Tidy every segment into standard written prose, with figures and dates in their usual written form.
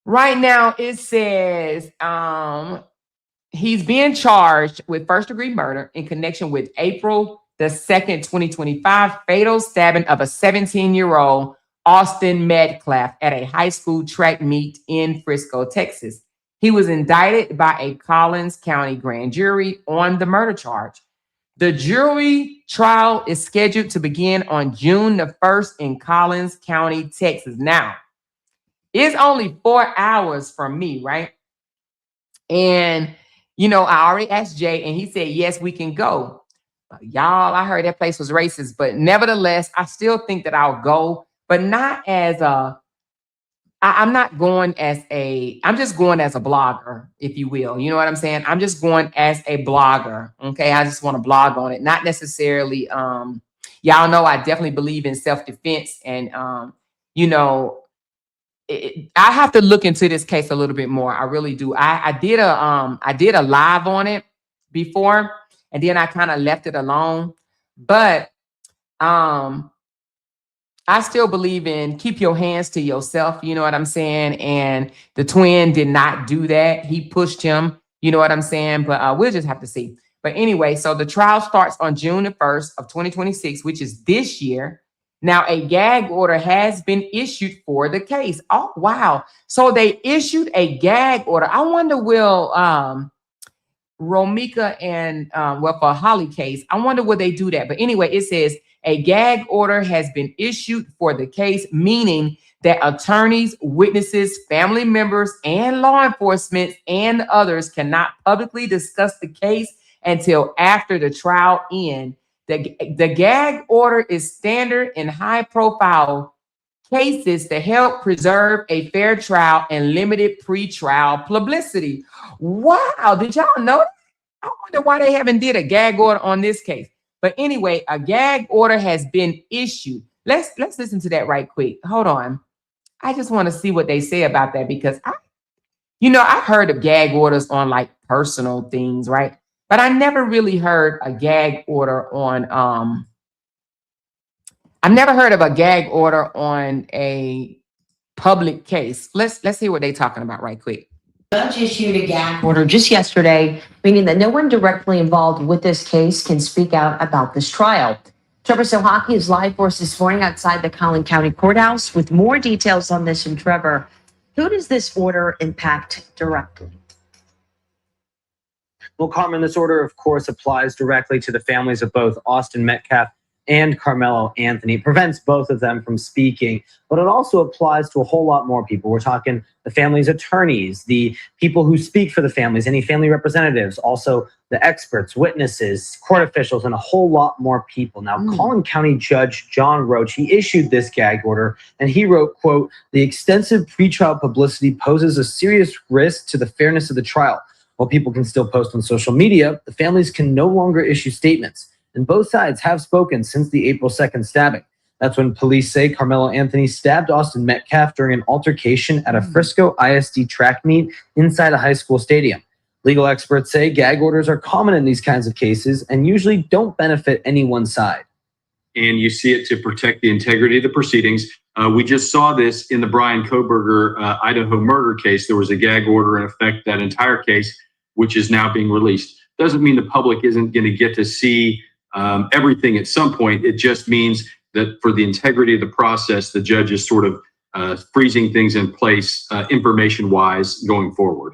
Right now it says he's being charged with first-degree murder in connection with April the 2nd, 2025, fatal stabbing of a 17-year-old Austin Metcalf at a high school track meet in Frisco, Texas. He was indicted by a Collins County grand jury on the murder charge. The jury trial is scheduled to begin on June the 1st in Collins County, Texas. Now, it's only 4 hours from me, right? And, I already asked Jay and he said, yes, we can go. Y'all, I heard that place was racist, but nevertheless, I still think that I'll go, but not as I'm not going as I'm just going as a blogger, if you will. You know what I'm saying? I'm just going as a blogger. Okay. I just want to blog on it. Not necessarily, y'all know I definitely believe in self-defense and, you know, I have to look into this case a little bit more. I really do. I did a live on it before, and then I kind of left it alone. But I still believe in keep your hands to yourself. You know what I'm saying? And the twin did not do that. He pushed him. You know what I'm saying? But we'll just have to see. But anyway, so the trial starts on June the 1st of 2026, which is this year. Now, a gag order has been issued for the case. Oh, wow. So they issued a gag order. I wonder, will Romika and, for Holly case, I wonder will they do that? But anyway, it says a gag order has been issued for the case, meaning that attorneys, witnesses, family members, and law enforcement and others cannot publicly discuss the case until after the trial ends. The gag order is standard in high-profile cases to help preserve a fair trial and limited pre-trial publicity. Wow, did y'all know that? I wonder why they haven't did a gag order on this case. But anyway, a gag order has been issued. Let's listen to that right quick. Hold on. I just want to see what they say about that because I've heard of gag orders on like personal things, right? But I never really heard a gag order on I've never heard of a gag order on a public case. Let's hear what they're talking about right quick. Judge issued a gag order just yesterday, meaning that no one directly involved with this case can speak out about this trial. Trevor Sohaki is live for us this morning outside the Collin County Courthouse with more details on this. And Trevor, who does this order impact directly? Well, Carmen, this order, of course, applies directly to the families of both Austin Metcalf and Karmelo Anthony. It prevents both of them from speaking, but it also applies to a whole lot more people. We're talking the family's attorneys, the people who speak for the families, any family representatives, also the experts, witnesses, court officials, and a whole lot more people. Now, Collin County Judge John Roach, he issued this gag order, and he wrote, quote, "The extensive pretrial publicity poses a serious risk to the fairness of the trial. While people can still post on social media, the families can no longer issue statements. And both sides have spoken since the April 2nd stabbing. That's when police say Karmelo Anthony stabbed Austin Metcalf during an altercation at a Frisco ISD track meet inside a high school stadium. Legal experts say gag orders are common in these kinds of cases and usually don't benefit any one side. And you see it to protect the integrity of the proceedings. We just saw this in the Brian Koberger Idaho murder case. There was a gag order in effect that entire case, which is now being released. Doesn't mean the public isn't going to get to see everything at some point. It just means that for the integrity of the process, the judge is sort of freezing things in place information-wise going forward.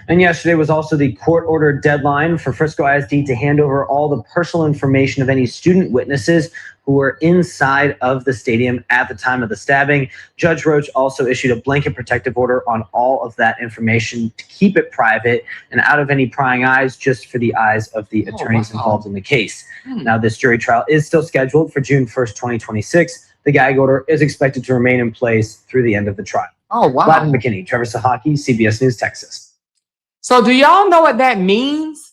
And yesterday was also the court-ordered deadline for Frisco ISD to hand over all the personal information of any student witnesses who were inside of the stadium at the time of the stabbing. Judge Roach also issued a blanket protective order on all of that information to keep it private and out of any prying eyes, just for the eyes of the attorneys involved in the case. Now, this jury trial is still scheduled for June 1st, 2026. The gag order is expected to remain in place through the end of the trial. Oh, wow. Latin McKinney, Trevor Sahaki, CBS News, Texas. So do y'all know what that means?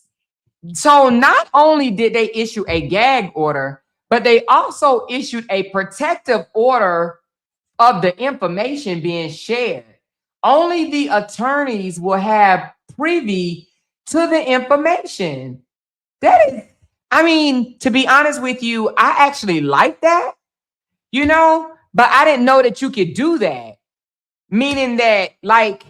So not only did they issue a gag order, but they also issued a protective order of the information being shared. Only the attorneys will have privy to the information. That is, I mean, to be honest with you, I actually like that, but I didn't know that you could do that. meaning that like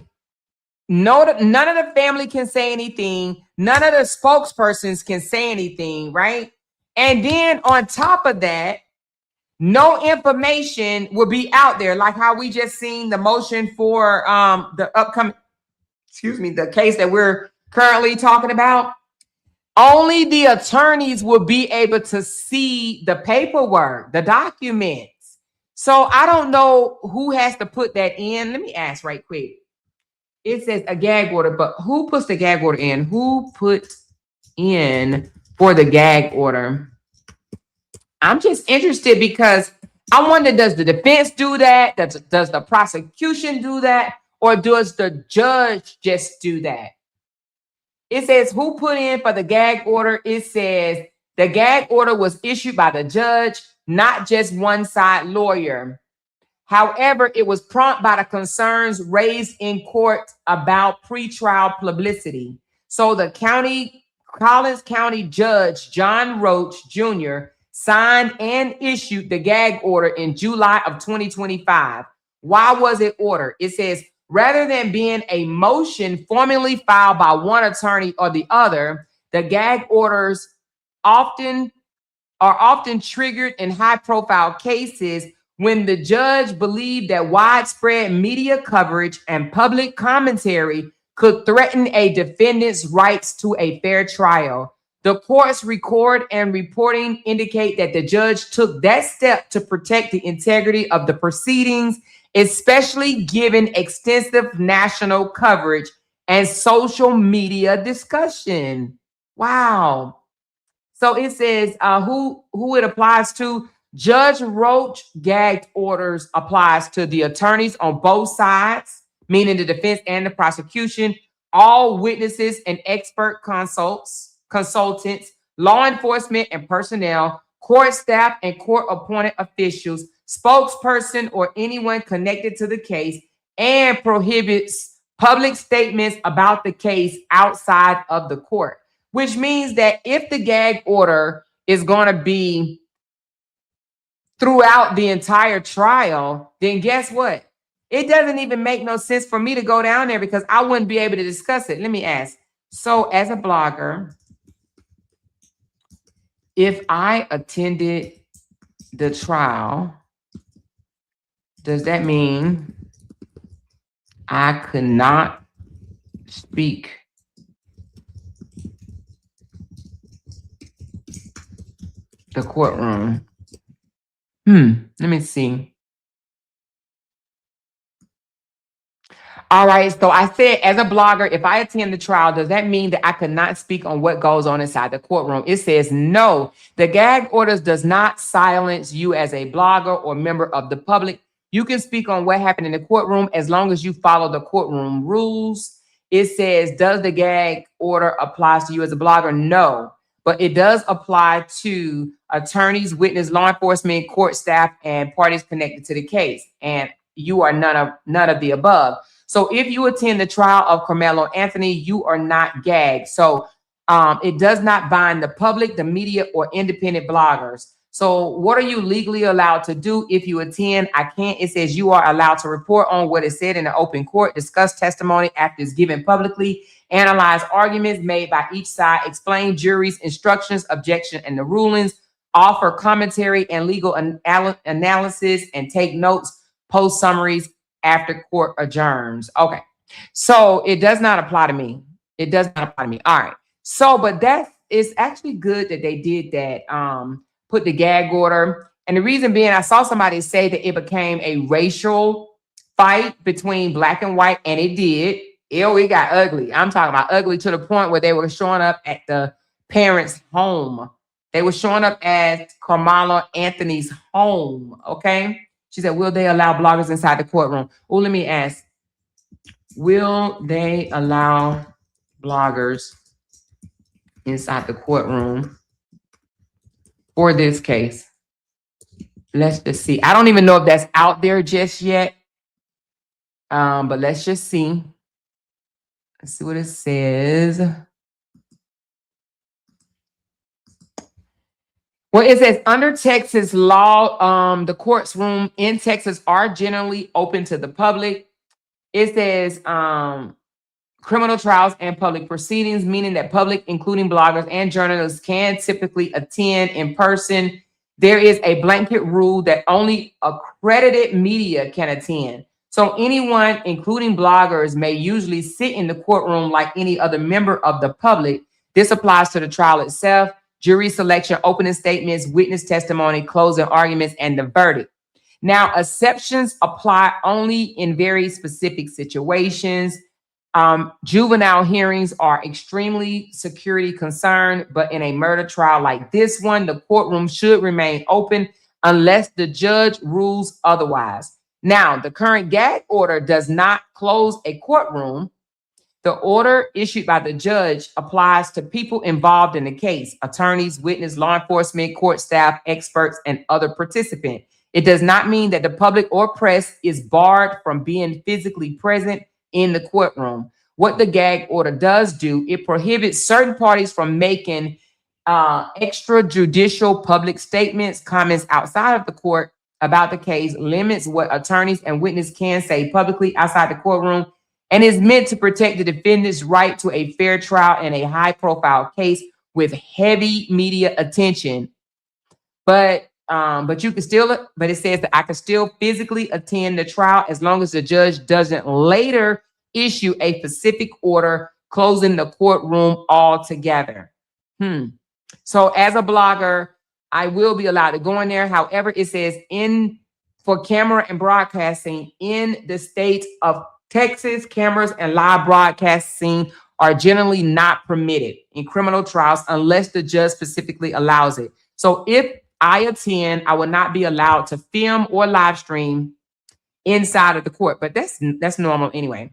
none of the family can say anything, none of the spokespersons can say anything, right? And then on top of that, no information will be out there, like how we just seen the motion for the upcoming, the case that we're currently talking about. Only the attorneys will be able to see the paperwork, the documents. So I don't know who has to put that in. Let me ask right quick. It says a gag order, but who puts the gag order in? Who put in for the gag order? I'm just interested because I wonder, does the defense do that? Does the prosecution do that? Or does the judge just do that? It says who put in for the gag order. It says the gag order was issued by the judge, not just one side lawyer. However, it was prompted by the concerns raised in court about pretrial publicity. So the Collins County Judge John Roach Jr. signed and issued the gag order in July of 2025. Why was it ordered? It says, rather than being a motion formally filed by one attorney or the other, the gag orders are often triggered in high-profile cases when the judge believed that widespread media coverage and public commentary could threaten a defendant's rights to a fair trial. The court's record and reporting indicate that the judge took that step to protect the integrity of the proceedings, especially given extensive national coverage and social media discussion. Wow. So it says who it applies to. Judge Roach gag orders applies to the attorneys on both sides, meaning the defense and the prosecution, all witnesses and expert consultants, law enforcement and personnel, court staff and court appointed officials, spokesperson or anyone connected to the case, and prohibits public statements about the case outside of the court. Which means that if the gag order is going to be throughout the entire trial, then guess what? It doesn't even make no sense for me to go down there because I wouldn't be able to discuss it. Let me ask. So as a blogger, if I attended the trial, does that mean I could not speak the courtroom? Let me see. All right, so I said, as a blogger, if I attend the trial, does that mean that I could not speak on what goes on inside the courtroom? It says no. The gag orders does not silence you as a blogger or member of the public. You can speak on what happened in the courtroom as long as you follow the courtroom rules. It says, does the gag order apply to you as a blogger? No, but it does apply to attorneys, witness, law enforcement, court staff, and parties connected to the case. And you are none of the above. So if you attend the trial of Karmelo Anthony, you are not gagged. So it does not bind the public, the media, or independent bloggers. So what are you legally allowed to do if you attend? It says you are allowed to report on what is said in the open court, discuss testimony after it's given publicly, analyze arguments made by each side, explain jury's instructions, objection, and the rulings, offer commentary and legal analysis, and take notes, post summaries after court adjourns. Okay. So it does not apply to me. It does not apply to me. All right. So, but it's actually good that they did that, put the gag order. And the reason being, I saw somebody say that it became a racial fight between black and white, and it did. It got ugly. I'm talking about ugly to the point where they were showing up at the parents' home. They were showing up at Karmelo Anthony's home. Okay. She said, will they allow bloggers inside the courtroom? Oh, let me ask. Will they allow bloggers inside the courtroom for this case? Let's just see. I don't even know if that's out there just yet. But let's just see. Let's see what it says. Well, it says under Texas law, the courtroom in Texas are generally open to the public. It says criminal trials and public proceedings, meaning that public, including bloggers and journalists, can typically attend in person. There is a blanket rule that only accredited media can attend. So anyone, including bloggers, may usually sit in the courtroom like any other member of the public. This applies to the trial itself, jury selection, opening statements, witness testimony, closing arguments, and the verdict. Now, exceptions apply only in very specific situations. Juvenile hearings are extremely security concerned, but in a murder trial like this one, the courtroom should remain open unless the judge rules otherwise. Now, the current gag order does not close a courtroom. The order issued by the judge applies to people involved in the case: attorneys, witnesses, law enforcement, court staff, experts, and other participants. It does not mean that the public or press is barred from being physically present in the courtroom. What the gag order does do, it prohibits certain parties from making extrajudicial public statements, comments outside of the court about the case, limits what attorneys and witnesses can say publicly outside the courtroom, and is meant to protect the defendant's right to a fair trial in a high-profile case with heavy media attention. But you can still, but it says that I can still physically attend the trial as long as the judge doesn't later issue a specific order closing the courtroom altogether. So as a blogger, I will be allowed to go in there. However, it says for camera and broadcasting in the state of Texas, cameras and live broadcasting are generally not permitted in criminal trials unless the judge specifically allows it. So if I attend, I will not be allowed to film or live stream inside of the court, but that's normal anyway.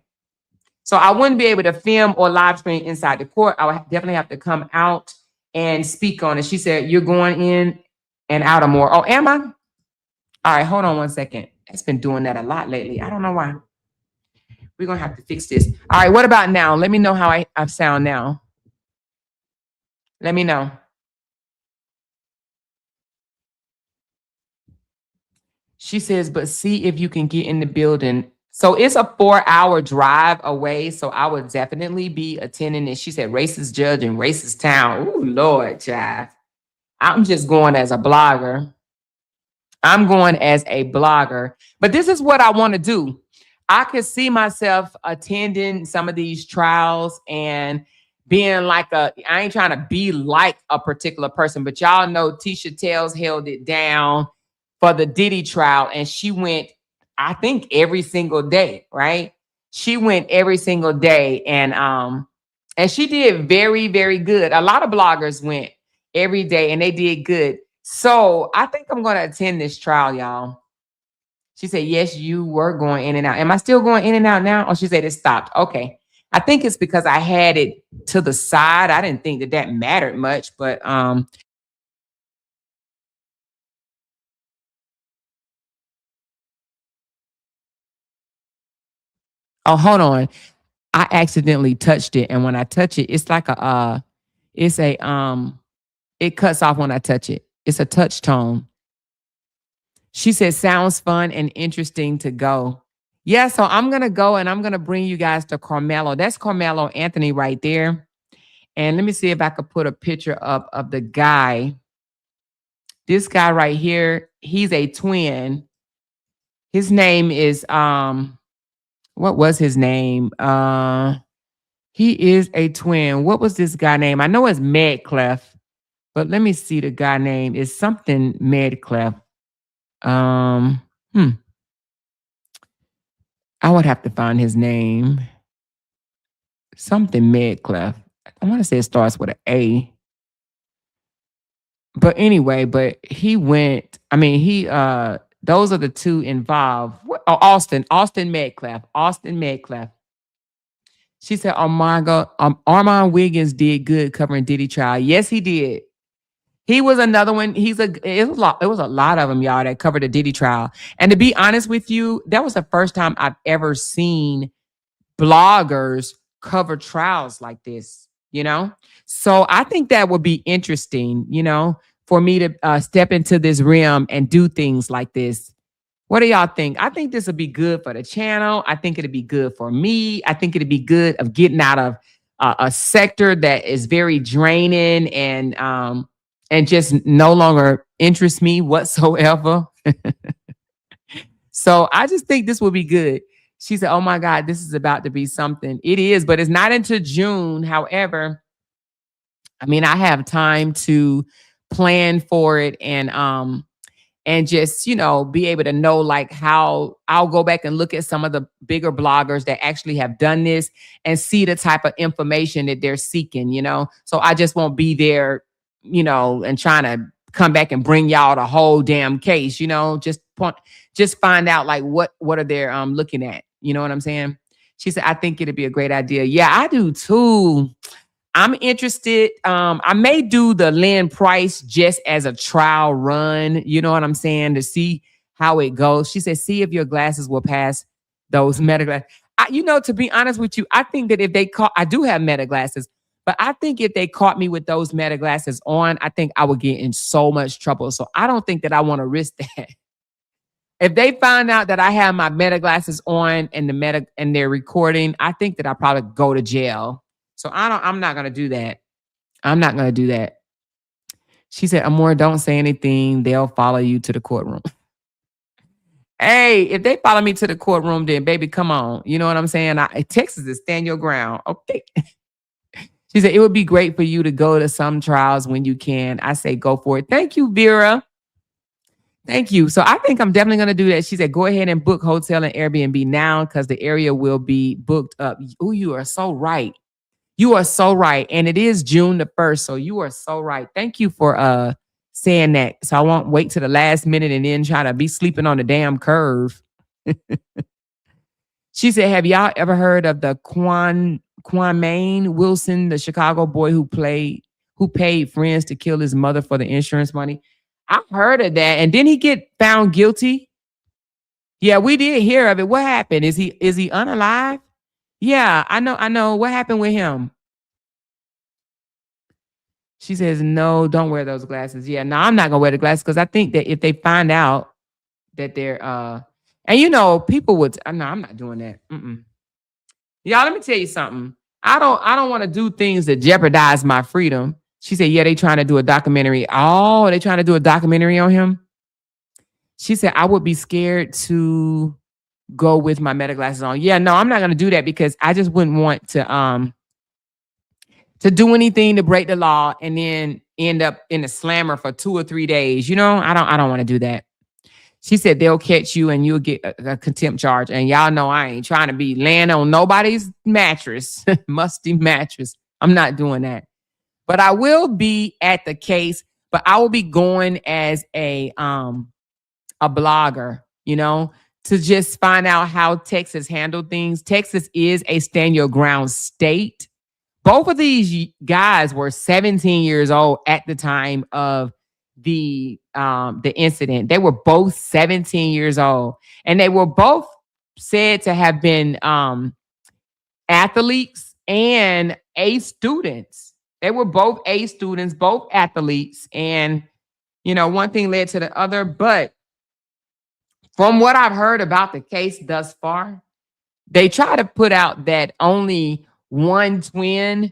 So I wouldn't be able to film or live stream inside the court. I would definitely have to come out and speak on it. She said, you're going in and out of more. Oh, am I? All right, hold on one second. It's been doing that a lot lately. I don't know why. We're going to have to fix this. All right, what about now? Let me know how I sound now. Let me know. She says, but see if you can get in the building. So it's a 4-hour drive away. So I would definitely be attending it. She said, racist judge in racist town. Oh, Lord, child. I'm just going as a blogger. I'm going as a blogger. But this is what I want to do. I could see myself attending some of these trials and being like I ain't trying to be like a particular person, but y'all know Tisha Tales held it down for the Diddy trial, and she went, I think, every single day, right? She went every single day, and she did very, very good. A lot of bloggers went every day, and they did good. So I think I'm going to attend this trial, y'all. She said, yes, you were going in and out. Am I still going in and out now? Or she said it stopped. Okay. I think it's because I had it to the side. I didn't think that mattered much, but oh, hold on. I accidentally touched it, and when I touch it, it's like it cuts off when I touch it. It's a touch tone. She said, sounds fun and interesting to go. Yeah, so I'm going to go and I'm going to bring you guys to Karmelo. That's Karmelo Anthony right there. And let me see if I could put a picture up of the guy. This guy right here, he's a twin. His name is, what was his name? He is a twin. What was this guy name? I know it's Medclef, but let me see the guy name. It's something Medclef. I would have to find his name. Something Medclef. I want to say it starts with an A. But anyway, he went, those are the two involved. Austin Medclef. She said, oh my God, Armand Wiggins did good covering Diddy trial. Yes, he did. He was another one. It was a lot of them, y'all, that covered the Diddy trial. And to be honest with you, that was the first time I've ever seen bloggers cover trials like this, So I think that would be interesting, for me to step into this realm and do things like this. What do y'all think? I think this will be good for the channel. I think it'll be good for me. I think it'll be good of getting out of a sector that is very draining and just no longer interests me whatsoever. So I just think this will be good. She said, oh my God, this is about to be something. It is, but it's not until June. However, I mean, I have time to plan for it and just, you know, be able to know like how I'll go back and look at some of the bigger bloggers that actually have done this and see the type of information that they're seeking, you know. So I just won't be there, you know, and trying to come back and bring y'all the whole damn case, you know, just find out like what are they looking at. You know what I'm saying? She said, I think it'd be a great idea. Yeah, I do too. I'm interested. I may do the Lynn Price just as a trial run. You know what I'm saying? To see how it goes. She said, see if your glasses will pass those meta glasses. You know, to be honest with you, I think that if they caught, I do have meta glasses, but I think if they caught me with those meta glasses on, I think I would get in so much trouble. So I don't think that I want to risk that. If they find out that I have my meta glasses on and they're recording, I think that I probably go to jail. So I'm not going to do that. I'm not going to do that. She said, Amor, don't say anything. They'll follow you to the courtroom. Hey, if they follow me to the courtroom, then baby, come on. You know what I'm saying? Texas is stand your ground. Okay. She said, it would be great for you to go to some trials when you can. I say, go for it. Thank you, Vera. Thank you. So I think I'm definitely going to do that. She said, go ahead and book hotel and Airbnb now because the area will be booked up. Oh, you are so right. You are so right. And it is June the 1st. So you are so right. Thank you for saying that. So I won't wait to the last minute and then try to be sleeping on the damn curve. She said, have y'all ever heard of the Quamaine Wilson, the Chicago boy who paid friends to kill his mother for the insurance money? I've heard of that. And didn't he get found guilty? Yeah, we did hear of it. What happened? Is he unalive? Yeah, I know. What happened with him? She says, no, don't wear those glasses. Yeah, no, I'm not gonna wear the glasses because I think that if they find out that they're and you know, people would no, I'm not doing that. Y'all, let me tell you something. I don't want to do things that jeopardize my freedom. She said, yeah, they trying to do a documentary. Oh, they trying to do a documentary on him? She said, I would be scared to go with my meta glasses on. Yeah, no, I'm not going to do that because I just wouldn't want to do anything to break the law and then end up in a slammer for 2 or 3 days. You know, I don't want to do that. She said they'll catch you and you'll get a contempt charge. And y'all know I ain't trying to be laying on nobody's mattress, musty mattress. I'm not doing that. But I will be at the case, but I will be going as a blogger, you know, to just find out how Texas handled things. Texas is a stand your ground state. Both of these guys were 17 years old at the time of the incident. They were both 17 years old, and they were both said to have been athletes and A students. They were both A students, both athletes, and you know, one thing led to the other. But from what I've heard about the case thus far, they try to put out that only one twin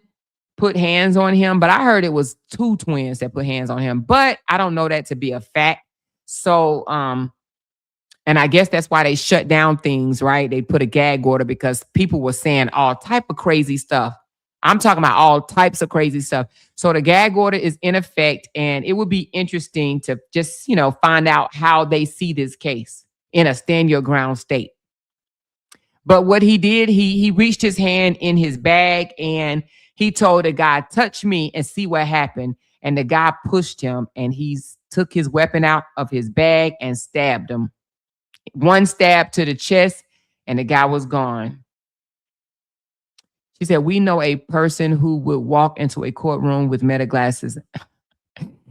put hands on him, but I heard it was 2 twins that put hands on him, but I don't know that to be a fact. So, and I guess that's why they shut down things, right? They put a gag order because people were saying all type of crazy stuff. I'm talking about all types of crazy stuff. So the gag order is in effect, and it would be interesting to just, you know, find out how they see this case in a stand your ground state. But what he did, he reached his hand in his bag and he told the guy, touch me and see what happened. And the guy pushed him and he took his weapon out of his bag and stabbed him. One stab to the chest and the guy was gone. She said, we know a person who would walk into a courtroom with meta glasses.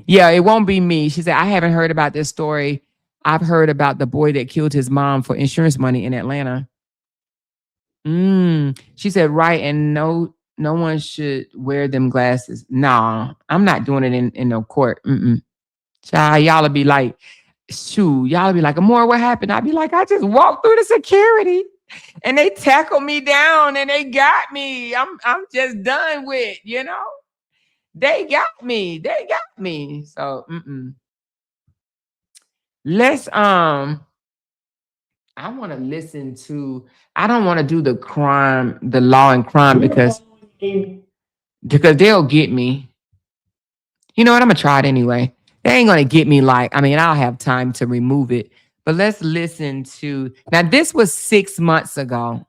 Yeah, it won't be me. She said, I haven't heard about this story. I've heard about the boy that killed his mom for insurance money in Atlanta. She said, right, and no one should wear them glasses. No, I'm not doing it in no court. Child, y'all will be like, shoot, y'all be like, Amor, what happened? I'd be like, I just walked through the security and they tackled me down and they got me. I'm just done with, you know. They got me. They got me. So let's I want to listen to, I don't want to do the crime, the law and crime because they'll get me. You know what? I'm gonna try it anyway. They ain't gonna get me like, I mean, I'll have time to remove it. But let's listen to, now this was 6 months ago.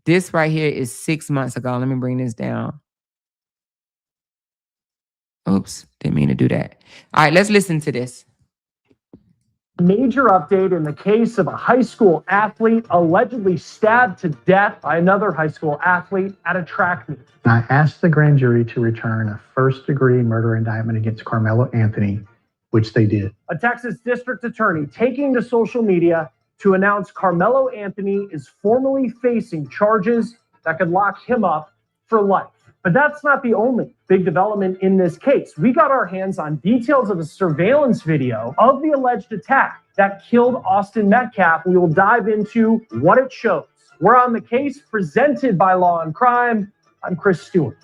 This right here is 6 months ago. Let me bring this down. Oops, didn't mean to do that. All right, let's listen to this. Major update in the case of a high school athlete allegedly stabbed to death by another high school athlete at a track meet. I asked the grand jury to return a first-degree murder indictment against Karmelo Anthony, which they did. A Texas district attorney taking to social media to announce Karmelo Anthony is formally facing charges that could lock him up for life. But that's not the only big development in this case. We got our hands on details of a surveillance video of the alleged attack that killed Austin Metcalf. We will dive into what it shows. We're on the case presented by Law and Crime. I'm Chris Stewart.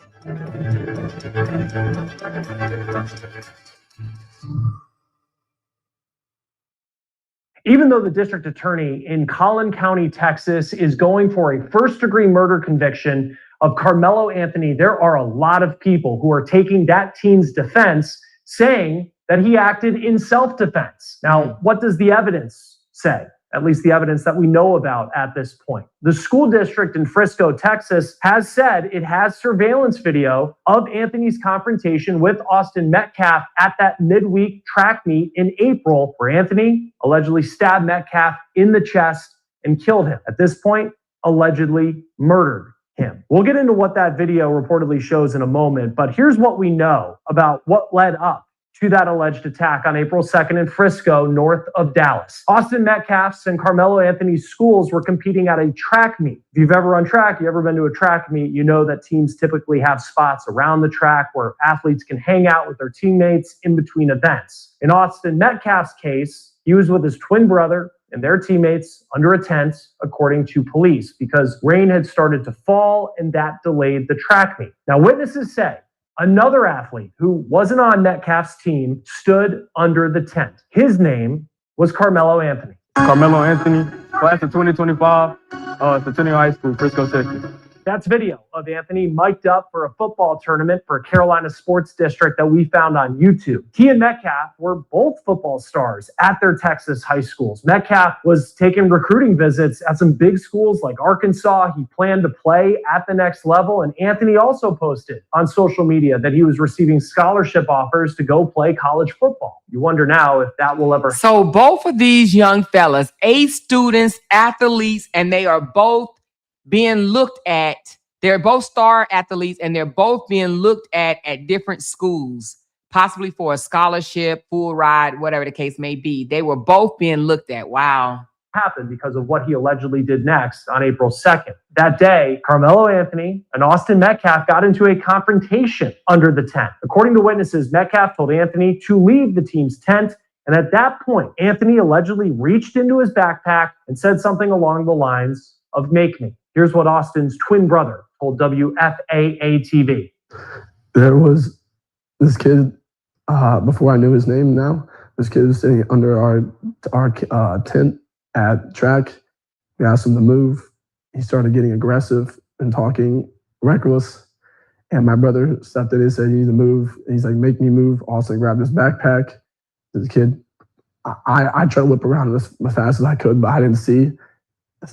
Even though the district attorney in Collin County, Texas, is going for a first-degree murder conviction of Karmelo Anthony, there are a lot of people who are taking that teen's defense, saying that he acted in self-defense. Now, what does the evidence say? At least the evidence that we know about at this point. The school district in Frisco, Texas, has said it has surveillance video of Anthony's confrontation with Austin Metcalf at that midweek track meet in April, where Anthony allegedly stabbed Metcalf in the chest and killed him. At this point, allegedly murdered him. We'll get into what that video reportedly shows in a moment, but here's what we know about what led up to that alleged attack on April 2nd in Frisco, north of Dallas. Austin Metcalf's and Karmelo Anthony's schools were competing at a track meet. If you've ever run track, you ever been to a track meet, you know that teams typically have spots around the track where athletes can hang out with their teammates in between events. In Austin Metcalf's case, he was with his twin brother and their teammates under a tent, according to police, because rain had started to fall and that delayed the track meet. Now, witnesses say another athlete who wasn't on Metcalf's team stood under the tent. His name was Karmelo Anthony. Karmelo Anthony, class of 2025, Centennial High School, Frisco, Texas. That's video of Anthony mic'd up for a football tournament for Carolina Sports District that we found on YouTube. He and Metcalf were both football stars at their Texas high schools. Metcalf was taking recruiting visits at some big schools like Arkansas. He planned to play at the next level. And Anthony also posted on social media that he was receiving scholarship offers to go play college football. You wonder now if that will ever. So both of these young fellas, A students, athletes, and they are both being looked at. They're both star athletes and they're both being looked at different schools, possibly for a scholarship, full ride, whatever the case may be. They were both being looked at. Wow. Happened because of what he allegedly did next on April 2nd. That day, Karmelo Anthony and Austin Metcalf got into a confrontation under the tent. According to witnesses, Metcalf told Anthony to leave the team's tent. And at that point, Anthony allegedly reached into his backpack and said something along the lines of "make me." Here's what Austin's twin brother told WFAA-TV. There was this kid, before I knew his name now, this kid was sitting under our tent at track. We asked him to move. He started getting aggressive and talking reckless. And my brother stepped in and said, "You need to move." And he's like, "Make me move." Austin grabbed his backpack. This kid, I tried to whip around as fast as I could, but I didn't see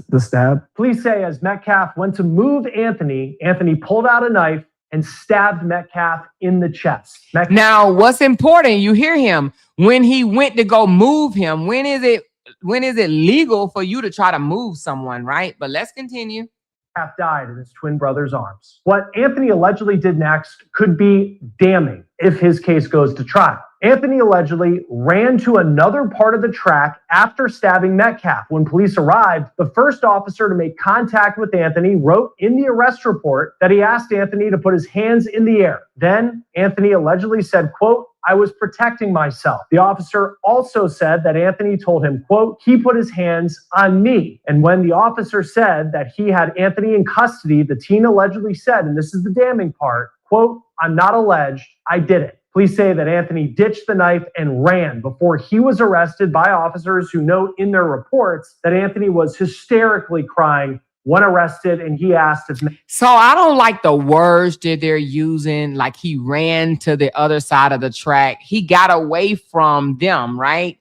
the stab. Police say as Metcalf went to move Anthony, Anthony pulled out a knife and stabbed Metcalf in the chest. Now, what's important, you hear him, when he went to go move him, when is it legal for you to try to move someone, right? But let's continue. Metcalf died in his twin brother's arms. What Anthony allegedly did next could be damning if his case goes to trial. Anthony allegedly ran to another part of the track after stabbing Metcalf. When police arrived, the first officer to make contact with Anthony wrote in the arrest report that he asked Anthony to put his hands in the air. Then Anthony allegedly said, quote, "I was protecting myself." The officer also said that Anthony told him, quote, "He put his hands on me." And when the officer said that he had Anthony in custody, the teen allegedly said, and this is the damning part, quote, "I'm not alleged, I did it." Police say that Anthony ditched the knife and ran before he was arrested by officers who note in their reports that Anthony was hysterically crying when arrested, and he asked if... So I don't like the words that they're using, like he ran to the other side of the track. He got away from them, right?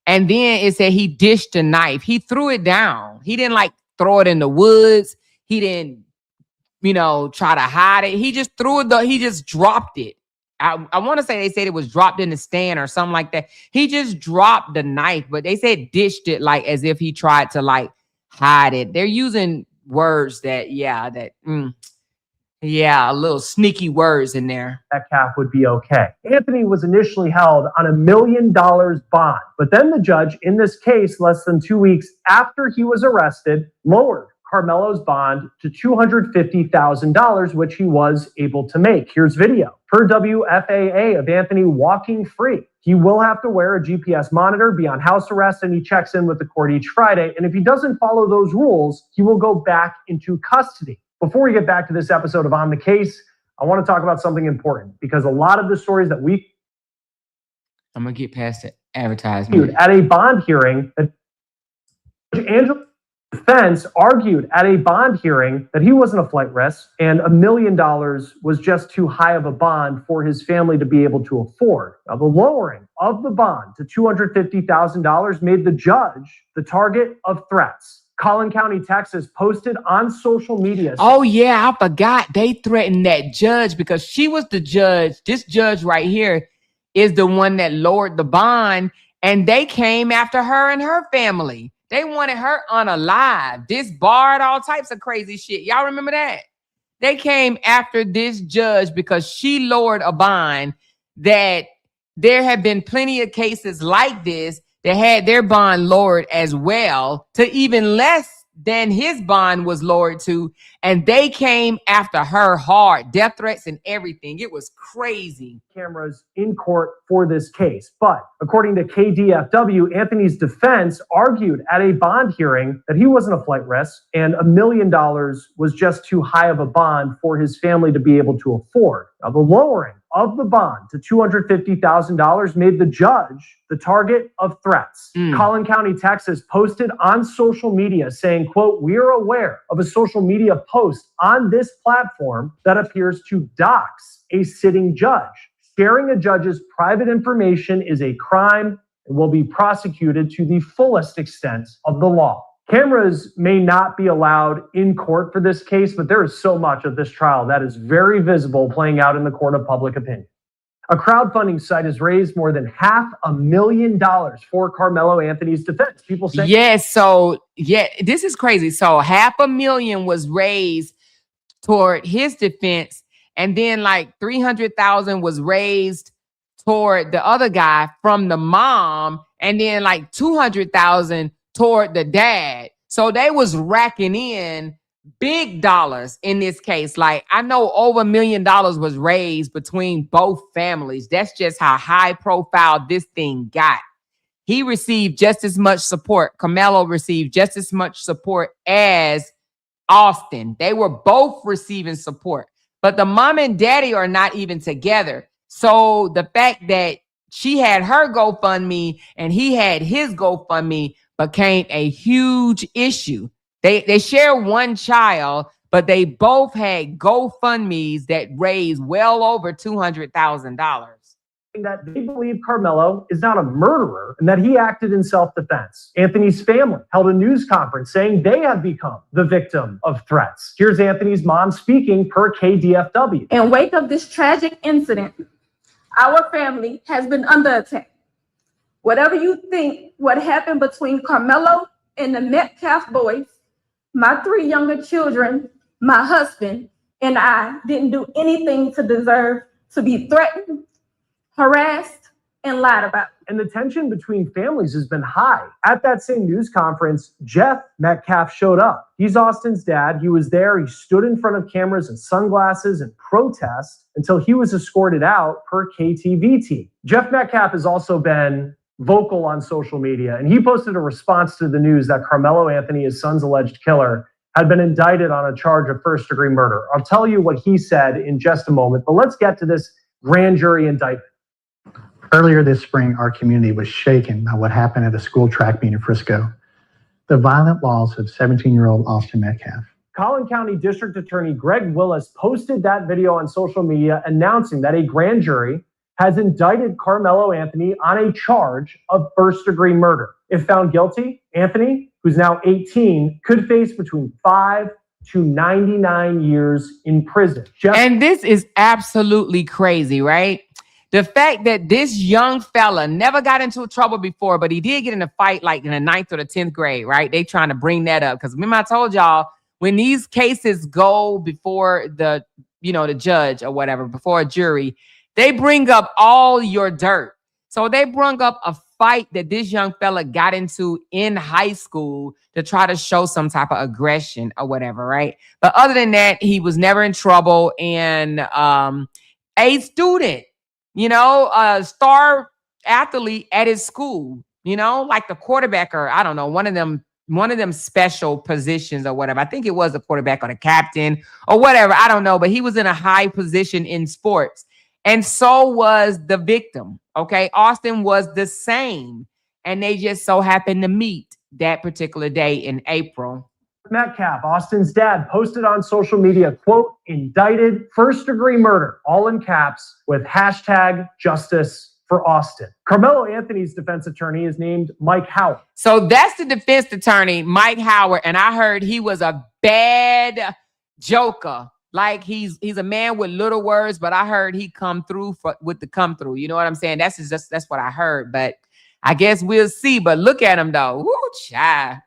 And then it said he dished the knife. He threw it down. He didn't like throw it in the woods. He didn't, try to hide it. He just threw it. He just dropped it. I want to say they said it was dropped in the stand or something like that. He just dropped the knife, but they said dished it like as if he tried to like hide it. They're using words that, a little sneaky words in there. Metcalf would be okay. Anthony was initially held on $1 million bond, but then the judge in this case, less than 2 weeks after he was arrested, lowered Karmelo's bond to $250,000, which he was able to make. Here's video. Per WFAA of Anthony walking free. He will have to wear a GPS monitor, be on house arrest, and he checks in with the court each Friday. And if he doesn't follow those rules, he will go back into custody. Before we get back to this episode of On the Case, I want to talk about something important because a lot of the stories that I'm going to get past the advertisement. At a bond hearing, Angela defense argued at a bond hearing that he wasn't a flight risk and $1 million was just too high of a bond for his family to be able to afford. Now, the lowering of the bond to $250,000 made the judge the target of threats. Collin County, Texas posted on social media. Oh, yeah, I forgot. They threatened that judge because she was the judge. This judge right here is the one that lowered the bond, and they came after her and her family. They wanted her unalive, disbarred, all types of crazy shit. Y'all remember that? They came after this judge because she lowered a bond. That there have been plenty of cases like this that had their bond lowered as well to even less than his bond was lowered to. And they came after her hard, death threats and everything. It was crazy. Cameras in court for this case. But according to KDFW, Anthony's defense argued at a bond hearing that he wasn't a flight risk and $1 million was just too high of a bond for his family to be able to afford. Now, the lowering of the bond to $250,000 made the judge the target of threats. Collin County, Texas posted on social media saying, quote, "We are aware of a social media post on this platform that appears to dox a sitting judge. Sharing a judge's private information is a crime and will be prosecuted to the fullest extent of the law." Cameras may not be allowed in court for this case, but there is so much of this trial that is very visible playing out in the court of public opinion. A crowdfunding site has raised more than $500,000 for Karmelo Anthony's defense. People say, yes, this is crazy. So $500,000 was raised toward his defense, and then like $300,000 was raised toward the other guy from the mom, and then like $200,000 toward the dad. So they was racking in big dollars in this case. Like I know over $1 million was raised between both families. That's just how high profile this thing got. He received just as much support. Karmelo received just as much support as Austin. They were both receiving support, but the mom and daddy are not even together. So the fact that she had her GoFundMe and he had his GoFundMe became a huge issue. They share one child, but they both had GoFundMes that raised well over $200,000. That they believe Karmelo is not a murderer and that he acted in self-defense. Anthony's family held a news conference saying they have become the victim of threats. Here's Anthony's mom speaking per KDFW. In wake of this tragic incident, our family has been under attack. Whatever you think what happened between Karmelo and the Metcalf boys, my 3 younger children, my husband, and I didn't do anything to deserve to be threatened, harassed, and lied about. And the tension between families has been high. At that same news conference, Jeff Metcalf showed up. He's Austin's dad. He was there. He stood in front of cameras and sunglasses and protest until he was escorted out per KTVT. Jeff Metcalf has also been vocal on social media, and he posted a response to the news that Karmelo Anthony, his son's alleged killer, had been indicted on a charge of first-degree murder. I'll tell you what he said in just a moment, but let's get to this grand jury indictment. Earlier this spring, our community was shaken by what happened at a school track meet in Frisco. The violent loss of 17-year-old Austin Metcalf. Collin County District Attorney Greg Willis posted that video on social media announcing that a grand jury has indicted Karmelo Anthony on a charge of first-degree murder. If found guilty, Anthony, who's now 18, could face between 5 to 99 years in prison. And this is absolutely crazy, right? The fact that this young fella never got into trouble before, but he did get in a fight like in the 9th or the 10th grade, right? They trying to bring that up. Because remember I told y'all, when these cases go before the judge or whatever, before a jury, they bring up all your dirt. So they brought up a fight that this young fella got into in high school to try to show some type of aggression or whatever, right? But other than that, he was never in trouble. And a student, a star athlete at his school, like the quarterback or I don't know, one of them special positions or whatever. I think it was the quarterback or the captain or whatever. I don't know, but he was in a high position in sports. And so was the victim. Okay. Austin was the same. And they just so happened to meet that particular day in April. Metcalf, Austin's dad, posted on social media, quote, indicted first-degree murder, all in caps, with hashtag justice for Austin. Karmelo Anthony's defense attorney is named Mike Howard. So that's the defense attorney, Mike Howard. And I heard he was a bad joker. Like he's a man with little words, but I heard he come through with the come through. You know what I'm saying? That's what I heard. But I guess we'll see. But look at him though. Woo, child.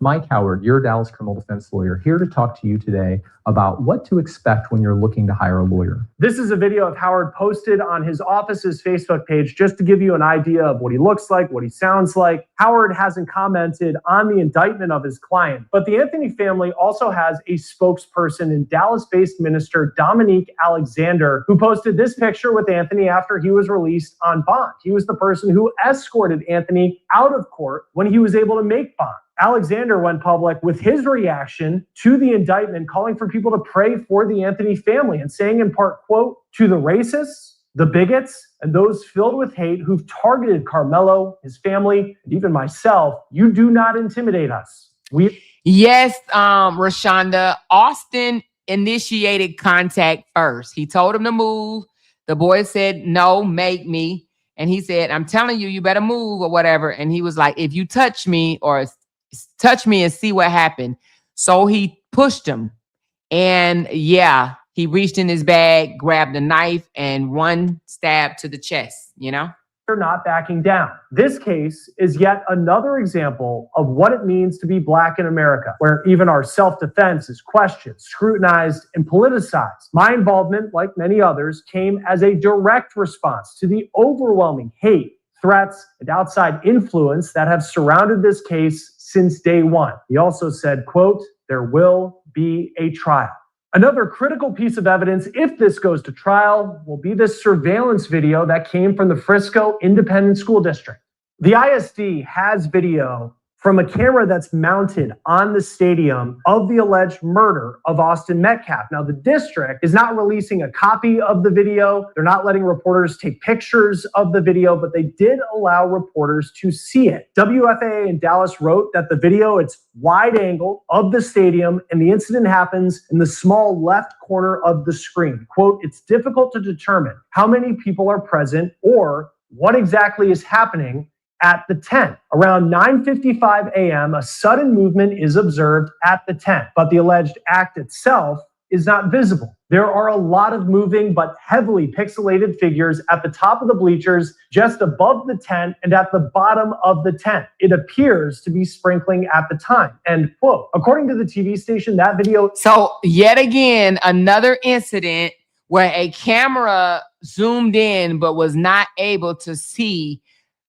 Mike Howard, your Dallas criminal defense lawyer, here to talk to you today about what to expect when you're looking to hire a lawyer. This is a video of Howard posted on his office's Facebook page just to give you an idea of what he looks like, what he sounds like. Howard hasn't commented on the indictment of his client, but the Anthony family also has a spokesperson in Dallas-based minister Dominique Alexander, who posted this picture with Anthony after he was released on bond. He was the person who escorted Anthony out of court when he was able to make bond. Alexander went public with his reaction to the indictment, calling for people to pray for the Anthony family and saying in part, quote, to the racists, the bigots, and those filled with hate who've targeted Karmelo, his family, and even myself, you do not intimidate us. Yes, Rashonda, Austin initiated contact first. He told him to move. The boy said, no, make me. And he said, I'm telling you, you better move or whatever. And he was like, if you touch me and see what happened. So he pushed him. And yeah, he reached in his bag, grabbed a knife, and one stab to the chest, They're not backing down. This case is yet another example of what it means to be Black in America, where even our self-defense is questioned, scrutinized, and politicized. My involvement, like many others, came as a direct response to the overwhelming hate, threats, and outside influence that have surrounded this case since day one. He also said, quote, there will be a trial. Another critical piece of evidence, if this goes to trial, will be this surveillance video that came from the Frisco Independent School District. The ISD has video from a camera that's mounted on the stadium of the alleged murder of Austin Metcalf. Now, the district is not releasing a copy of the video. They're not letting reporters take pictures of the video, but they did allow reporters to see it. WFAA in Dallas wrote that the video, it's wide angle of the stadium, and the incident happens in the small left corner of the screen. Quote, it's difficult to determine how many people are present or what exactly is happening at the tent. Around 9:55 a.m., a sudden movement is observed at the tent, but the alleged act itself is not visible. There are a lot of moving but heavily pixelated figures at the top of the bleachers, just above the tent and at the bottom of the tent. It appears to be sprinkling at the time, end quote. According to the TV station, that video... So yet again, another incident where a camera zoomed in, but was not able to see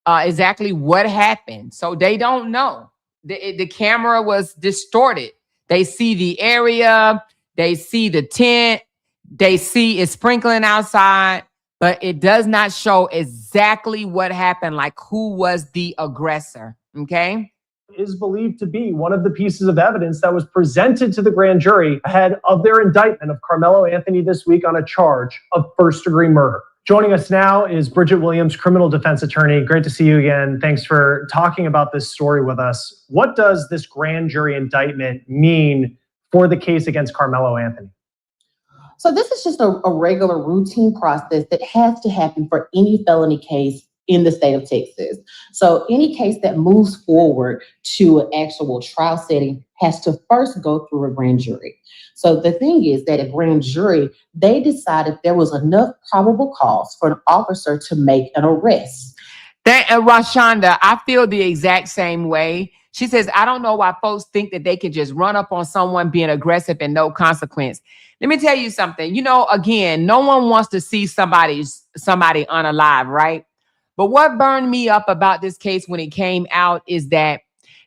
exactly what happened. So they don't know. The camera was distorted. They see the area, they see the tent, they see it sprinkling outside, but it does not show exactly what happened, like who was the aggressor. Okay. Is believed to be one of the pieces of evidence that was presented to the grand jury ahead of their indictment of Karmelo Anthony this week on a charge of first-degree murder. Joining us now is Bridget Williams, criminal defense attorney. Great to see you again. Thanks for talking about this story with us. What does this grand jury indictment mean for the case against Karmelo Anthony? So this is just a regular routine process that has to happen for any felony case in the state of Texas. So any case that moves forward to an actual trial setting has to first go through a grand jury. So the thing is that a grand jury, they decided there was enough probable cause for an officer to make an arrest. Rashonda, I feel the exact same way. She says, I don't know why folks think that they can just run up on someone being aggressive and no consequence. Let me tell you something. You know, again, no one wants to see somebody unalive, right? But what burned me up about this case when it came out is that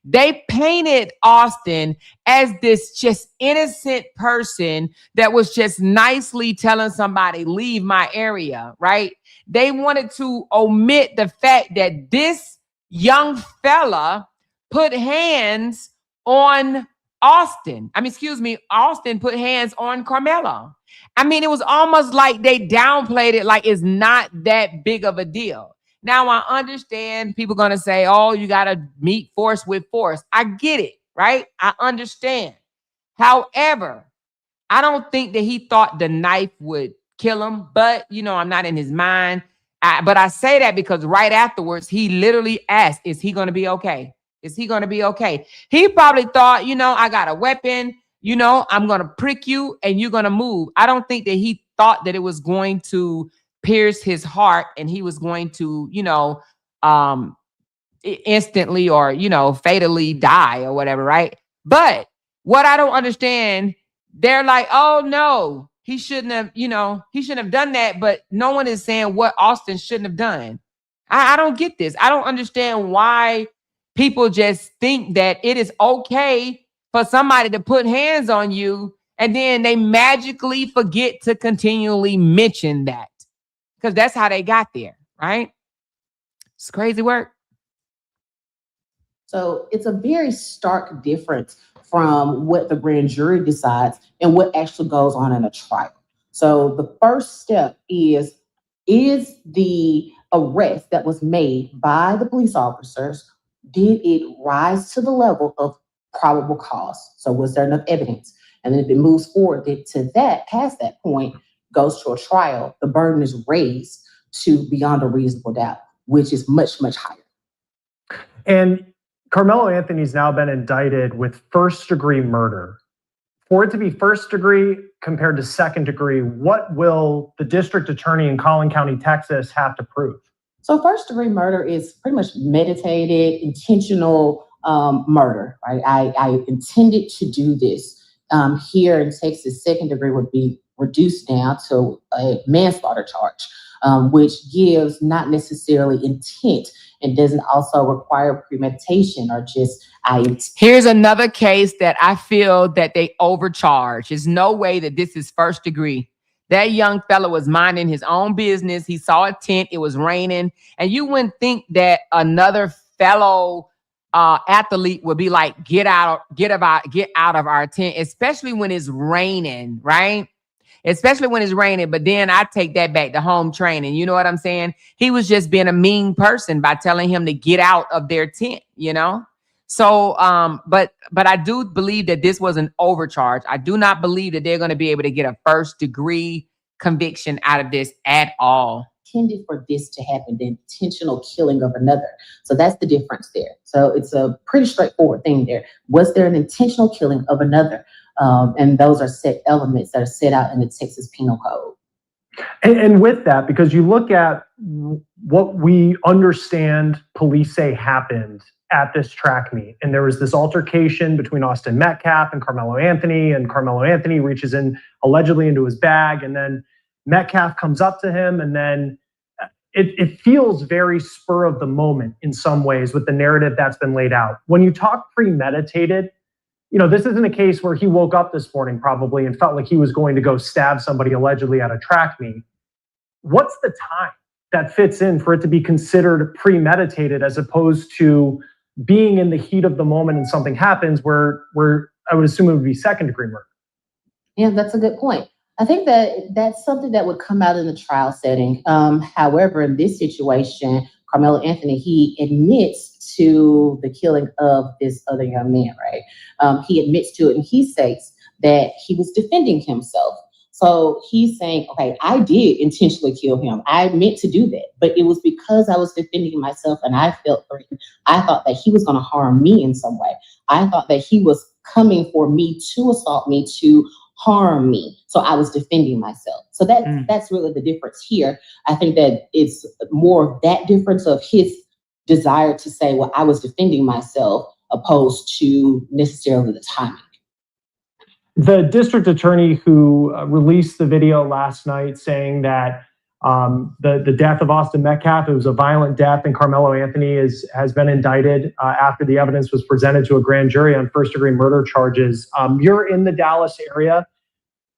they painted Austin as this just innocent person that was just nicely telling somebody, leave my area, right? They wanted to omit the fact that this young fella put hands on Austin put hands on Karmelo. I mean, it was almost like they downplayed it, like it's not that big of a deal. Now, I understand people going to say, oh, you got to meet force with force. I get it, right? I understand. However, I don't think that he thought the knife would kill him, but, you know, I'm not in his mind. But I say that because right afterwards, he literally asked, is he going to be okay? Is he going to be okay? He probably thought, you know, I got a weapon, you know, I'm going to prick you and you're going to move. I don't think that he thought that it was going to pierce his heart and he was going to, you know, instantly or, you know, fatally die or whatever, right? But what I don't understand, they're like, oh no, he shouldn't have done that. But no one is saying what Austin shouldn't have done. I don't get this. I don't understand why people just think that it is okay for somebody to put hands on you and then they magically forget to continually mention that. Because that's how they got there, right? It's crazy work. So it's a very stark difference from what the grand jury decides and what actually goes on in a trial. So the first step is the arrest that was made by the police officers, did it rise to the level of probable cause? So was there enough evidence? And then if it moves forward to that, past that point, goes to a trial, the burden is raised to beyond a reasonable doubt, which is much, much higher. And Karmelo Anthony's now been indicted with first-degree murder. For it to be first degree compared to second degree, what will the district attorney in Collin County, Texas have to prove? So first-degree murder is pretty much meditated, intentional murder, right? I intended to do this. Here in Texas, second degree would be reduced down to a manslaughter charge, which gives not necessarily intent and doesn't also require premeditation or just Here's another case that I feel that they overcharge. There's no way that this is first degree. That young fella was minding his own business. He saw a tent. It was raining. And you wouldn't think that another fellow athlete would be like, get out of our tent, especially when it's raining, right? Especially when it's raining. But then I take that back to home training. You know what I'm saying? He was just being a mean person by telling him to get out of their tent, you know? So, but I do believe that this was an overcharge. I do not believe that they're going to be able to get a first degree conviction out of this at all. Intended for this to happen, the intentional killing of another. So that's the difference there. So it's a pretty straightforward thing there. Was there an intentional killing of another? And those are set elements that are set out in the Texas Penal Code. And with that, because you look at what we understand police say happened at this track meet, and there was this altercation between Austin Metcalf and Karmelo Anthony reaches in allegedly into his bag, and then Metcalf comes up to him, and then it feels very spur of the moment in some ways with the narrative that's been laid out. When you talk premeditated, this isn't a case where he woke up this morning probably and felt like he was going to go stab somebody allegedly at a track meet. What's the time that fits in for it to be considered premeditated as opposed to being in the heat of the moment and something happens where I would assume it would be second-degree murder? Yeah, that's a good point. I think that that's something that would come out in the trial setting. However, in this situation, Karmelo Anthony, he admits to the killing of this other young man, right? He admits to it, and he states that he was defending himself. So he's saying, okay, I did intentionally kill him. I meant to do that, but it was because I was defending myself and I felt threatened. I thought that he was going to harm me in some way. I thought that he was coming for me to assault me, to harm me. So I was defending myself. So that's really the difference here. I think that it's more of that difference of his desire to say, well, I was defending myself opposed to necessarily the timing. The district attorney who released the video last night saying that the death of Austin Metcalf, it was a violent death, and Karmelo Anthony has been indicted after the evidence was presented to a grand jury on first-degree murder charges. You're in the Dallas area.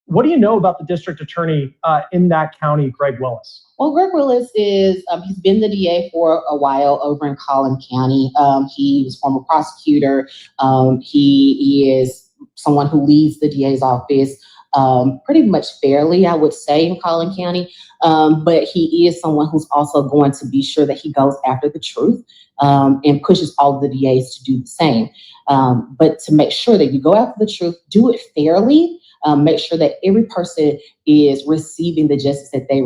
What do you know about the district attorney in that county, Greg Willis? Well, Greg Willis he's been the DA for a while over in Collin County. He was former prosecutor. He is someone who leads the DA's office pretty much fairly, I would say, in Collin County. But he is someone who's also going to be sure that he goes after the truth and pushes all of the DAs to do the same. But to make sure that you go after the truth, do it fairly. Make sure that every person is receiving the justice that they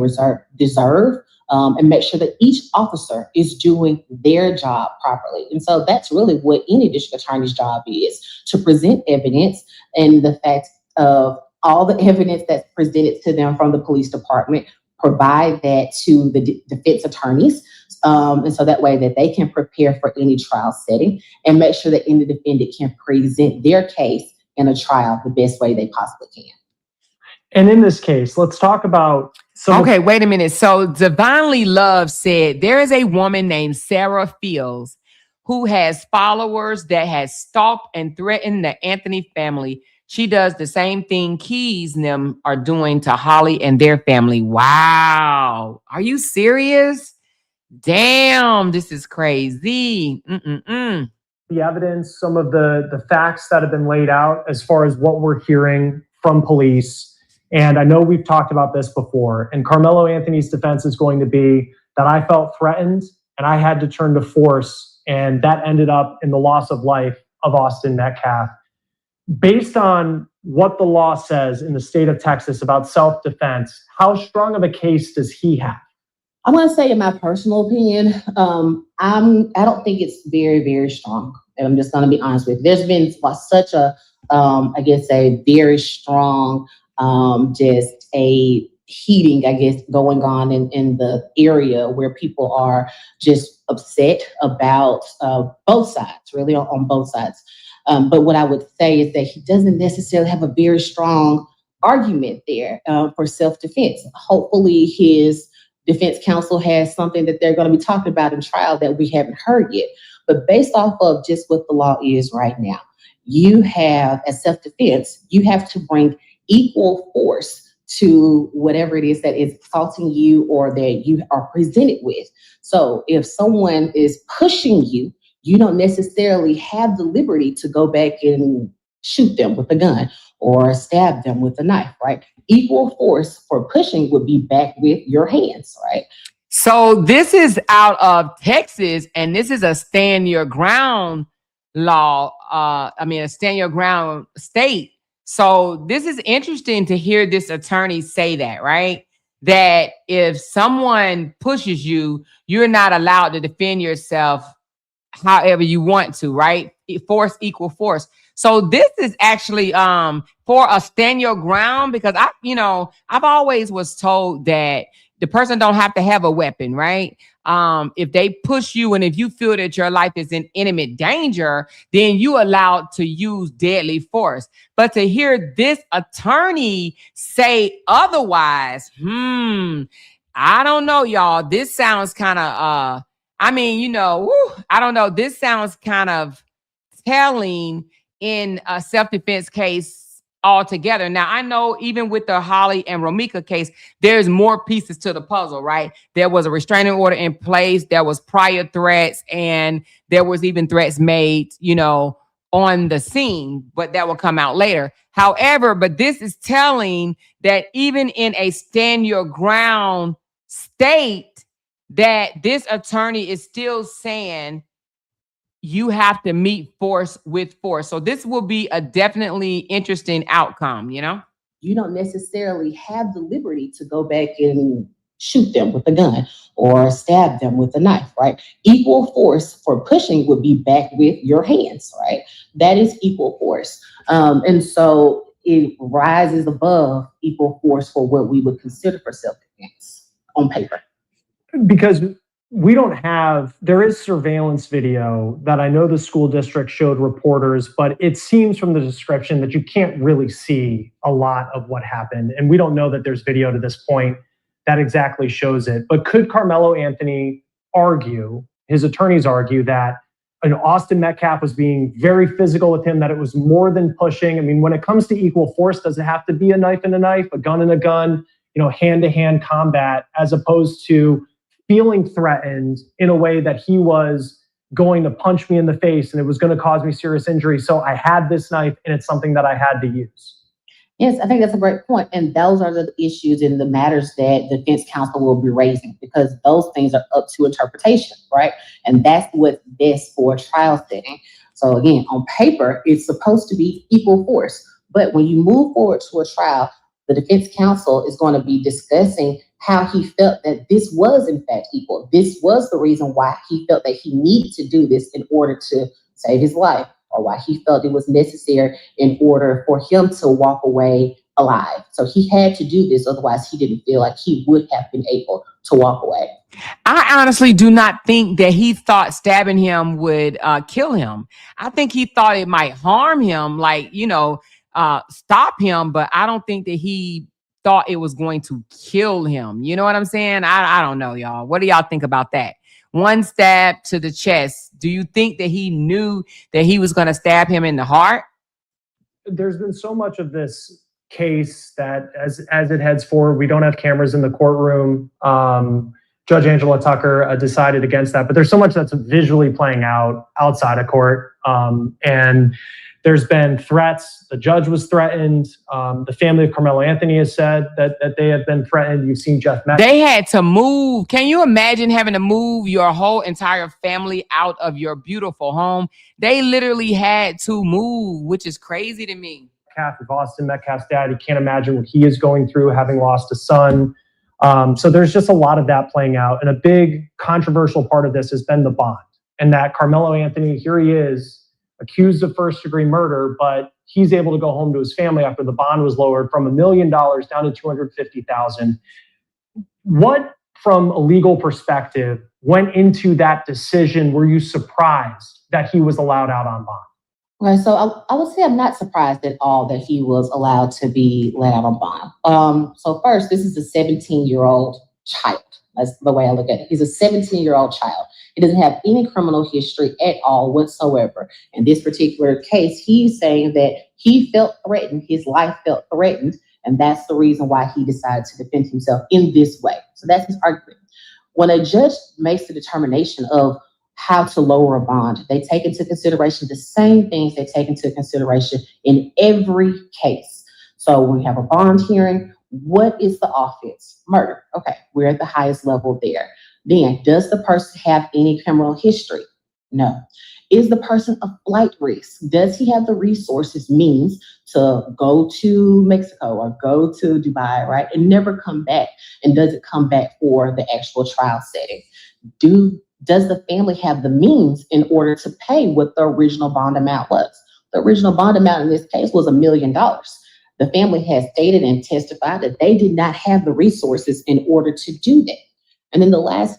deserve, and make sure that each officer is doing their job properly. And so that's really what any district attorney's job is, to present evidence, and the fact of all the evidence that's presented to them from the police department, provide that to the defense attorneys. And so that way that they can prepare for any trial setting and make sure that any defendant can present their case in a trial the best way they possibly can. And in this case, let's talk about Okay, wait a minute. So Divinely Love said there is a woman named Sarah Fields who has followers that has stalked and threatened the Anthony family. She does the same thing Keys and them are doing to Holly and their family. Wow. Are you serious? Damn, this is crazy. The evidence, some of the facts that have been laid out as far as what we're hearing from police. And I know we've talked about this before, and Karmelo Anthony's defense is going to be that I felt threatened and I had to turn to force, and that ended up in the loss of life of Austin Metcalf. Based on what the law says in the state of Texas about self-defense, how strong of a case does he have? I'm going to say, in my personal opinion, I don't think it's very, very strong. And I'm just going to be honest with you. There's been such a, I guess, a very strong, just a heating, I guess, going on in the area where people are just upset about both sides, really on both sides. But what I would say is that he doesn't necessarily have a very strong argument there for self-defense. Hopefully his defense counsel has something that they're going to be talking about in trial that we haven't heard yet. But based off of just what the law is right now, you have, as self-defense, you have to bring equal force to whatever it is that is assaulting you or that you are presented with. So if someone is pushing you, you don't necessarily have the liberty to go back and shoot them with a gun or stab them with a knife, right? Equal force for pushing would be back with your hands, right? So this is out of Texas, and this is a stand your ground law. A stand your ground state. So this is interesting to hear this attorney say that, right? That if someone pushes you, you're not allowed to defend yourself however you want to, right? Force equal force. So this is actually for a stand your ground, because I've always was told that the person don't have to have a weapon, right? if they push you and if you feel that your life is in imminent danger, then you allowed to use deadly force. But to hear this attorney say otherwise, I don't know, y'all. This sounds kind of, I don't know. This sounds kind of telling in a self-defense case altogether. Now, I know even with the Holly and Romika case, there's more pieces to the puzzle, right? There was a restraining order in place, there was prior threats, and there was even threats made, on the scene, but that will come out later. However, but this is telling that even in a stand your ground state, that this attorney is still saying you have to meet force with force. So this will be a definitely interesting outcome, You don't necessarily have the liberty to go back and shoot them with a gun or stab them with a knife, right? Equal force for pushing would be back with your hands, right? That is equal force. And so it rises above equal force for what we would consider for self-defense on paper. Because there is surveillance video that I know the school district showed reporters, but it seems from the description that you can't really see a lot of what happened. And we don't know that there's video to this point that exactly shows it. But could Karmelo Anthony his attorneys argue that Austin Metcalf was being very physical with him, that it was more than pushing? I mean, when it comes to equal force, does it have to be a knife and a knife, a gun and a gun, hand-to-hand combat, as opposed to feeling threatened in a way that he was going to punch me in the face and it was going to cause me serious injury. So I had this knife and it's something that I had to use. Yes, I think that's a great point. And those are the issues and the matters that the defense counsel will be raising, because those things are up to interpretation, right? And that's what's best for a trial setting. So again, on paper, it's supposed to be equal force. But when you move forward to a trial, the defense counsel is going to be discussing how he felt that this was in fact equal. This was the reason why he felt that he needed to do this in order to save his life, or why he felt it was necessary in order for him to walk away alive. So he had to do this, otherwise he didn't feel like he would have been able to walk away. I honestly do not think that he thought stabbing him would kill him. I think he thought it might harm him, stop him, but I don't think that he thought it was going to kill him. You know what I'm saying? I don't know, y'all. What do y'all think about that? One stab to the chest. Do you think that he knew that he was going to stab him in the heart? There's been so much of this case that as it heads forward, we don't have cameras in the courtroom. Judge Angela Tucker decided against that, but there's so much that's visually playing out outside of court. And there's been threats. The judge was threatened. The family of Karmelo Anthony has said that they have been threatened. You've seen Jeff Metcalf. They had to move. Can you imagine having to move your whole entire family out of your beautiful home? They literally had to move, which is crazy to me. Of Austin Metcalf's dad, you can't imagine what he is going through, having lost a son. So there's just a lot of that playing out. And a big controversial part of this has been the bond. And that Karmelo Anthony, here he is, accused of first-degree murder, but he's able to go home to his family after the bond was lowered from $1 million down to $250,000. What, from a legal perspective, went into that decision? Were you surprised that he was allowed out on bond? Okay, so I would say I'm not surprised at all that he was allowed to be let out on bond. So first, this is a 17-year-old child. That's the way I look at it. He's a 17-year-old child. He doesn't have any criminal history at all whatsoever. In this particular case, he's saying that he felt threatened, his life felt threatened, and that's the reason why he decided to defend himself in this way. So that's his argument. When a judge makes the determination of how to lower a bond, they take into consideration the same things they take into consideration in every case. So when we have a bond hearing, what is the offense? Murder. Okay, we're at the highest level there. Then, does the person have any criminal history? No. Is the person a flight risk? Does he have the resources, means to go to Mexico or go to Dubai, right, and never come back? And does it come back for the actual trial setting? Does the family have the means in order to pay what the original bond amount was? The original bond amount in this case was $1 million. The family has stated and testified that they did not have the resources in order to do that. And then the last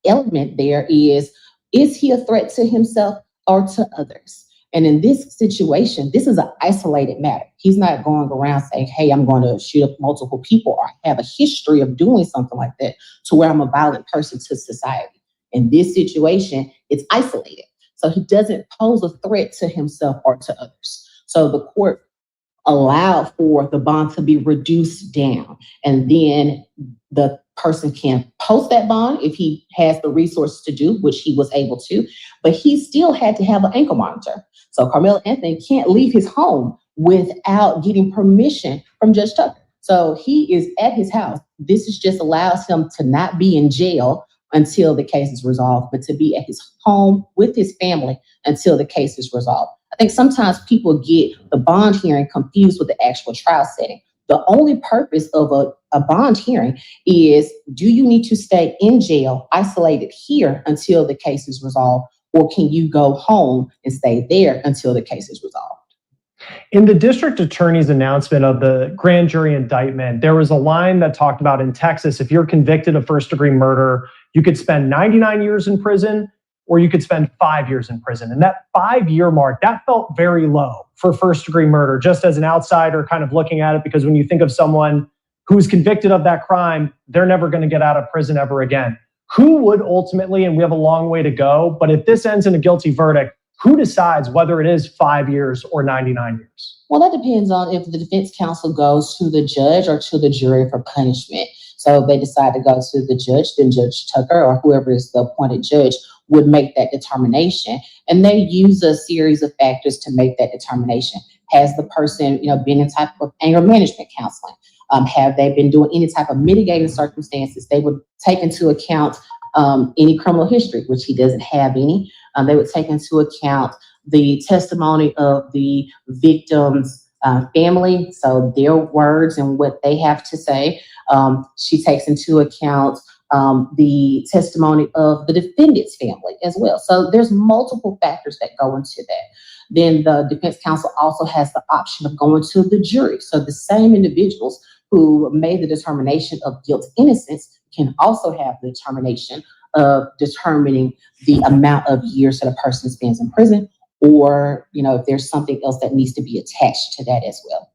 element there is he a threat to himself or to others? And in this situation, this is an isolated matter. He's not going around saying, hey, I'm going to shoot up multiple people or have a history of doing something like that to where I'm a violent person to society. In this situation, it's isolated. So he doesn't pose a threat to himself or to others. So the court allowed for the bond to be reduced down. And then the person can post that bond if he has the resources to do, which he was able to, but he still had to have an ankle monitor. So Karmelo Anthony can't leave his home without getting permission from Judge Tucker. So he is at his house. This is just allows him to not be in jail until the case is resolved, but to be at his home with his family until the case is resolved. I think sometimes people get the bond hearing confused with the actual trial setting. The only purpose of a bond hearing is, do you need to stay in jail, isolated here until the case is resolved, or can you go home and stay there until the case is resolved? In the district attorney's announcement of the grand jury indictment, there was a line that talked about in Texas, if you're convicted of first-degree murder, you could spend 99 years in prison or you could spend 5 years in prison. And that 5-year mark, that felt very low for first-degree murder, just as an outsider kind of looking at it, because when you think of someone who's convicted of that crime, they're never going to get out of prison ever again. Who would ultimately, and we have a long way to go, but if this ends in a guilty verdict, who decides whether it is 5 years or 99 years? Well, that depends on if the defense counsel goes to the judge or to the jury for punishment. So if they decide to go to the judge, then Judge Tucker or whoever is the appointed judge would make that determination. And they use a series of factors to make that determination. Has the person, been in type of anger management counseling? Have they been doing any type of mitigating circumstances? They would take into account any criminal history, which he doesn't have any. They would take into account the testimony of the victim's family, so their words and what they have to say. She takes into account the testimony of the defendant's family as well. So there's multiple factors that go into that. Then the defense counsel also has the option of going to the jury. So the same individuals who made the determination of guilt, innocence can also have the determination of determining the amount of years that a person spends in prison, or, if there's something else that needs to be attached to that as well.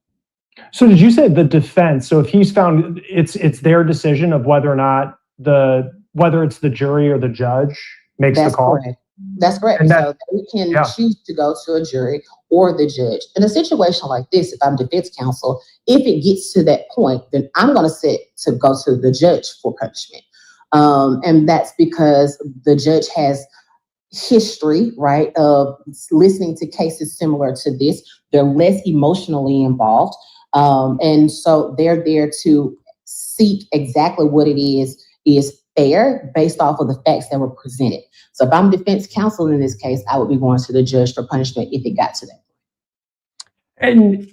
So did you say the defense? So if he's found, it's their decision of whether or not whether it's the jury or the judge makes the call? Correct. That's correct. And So they can choose to go to a jury or the judge. In a situation like this, if I'm defense counsel, if it gets to that point, then I'm going to sit to go to the judge for punishment. And that's because the judge has history, right, of listening to cases similar to this. They're less emotionally involved. And so they're there to seek exactly what it is fair based off of the facts that were presented. So if I'm defense counsel in this case, I would be going to the judge for punishment if it got to that. And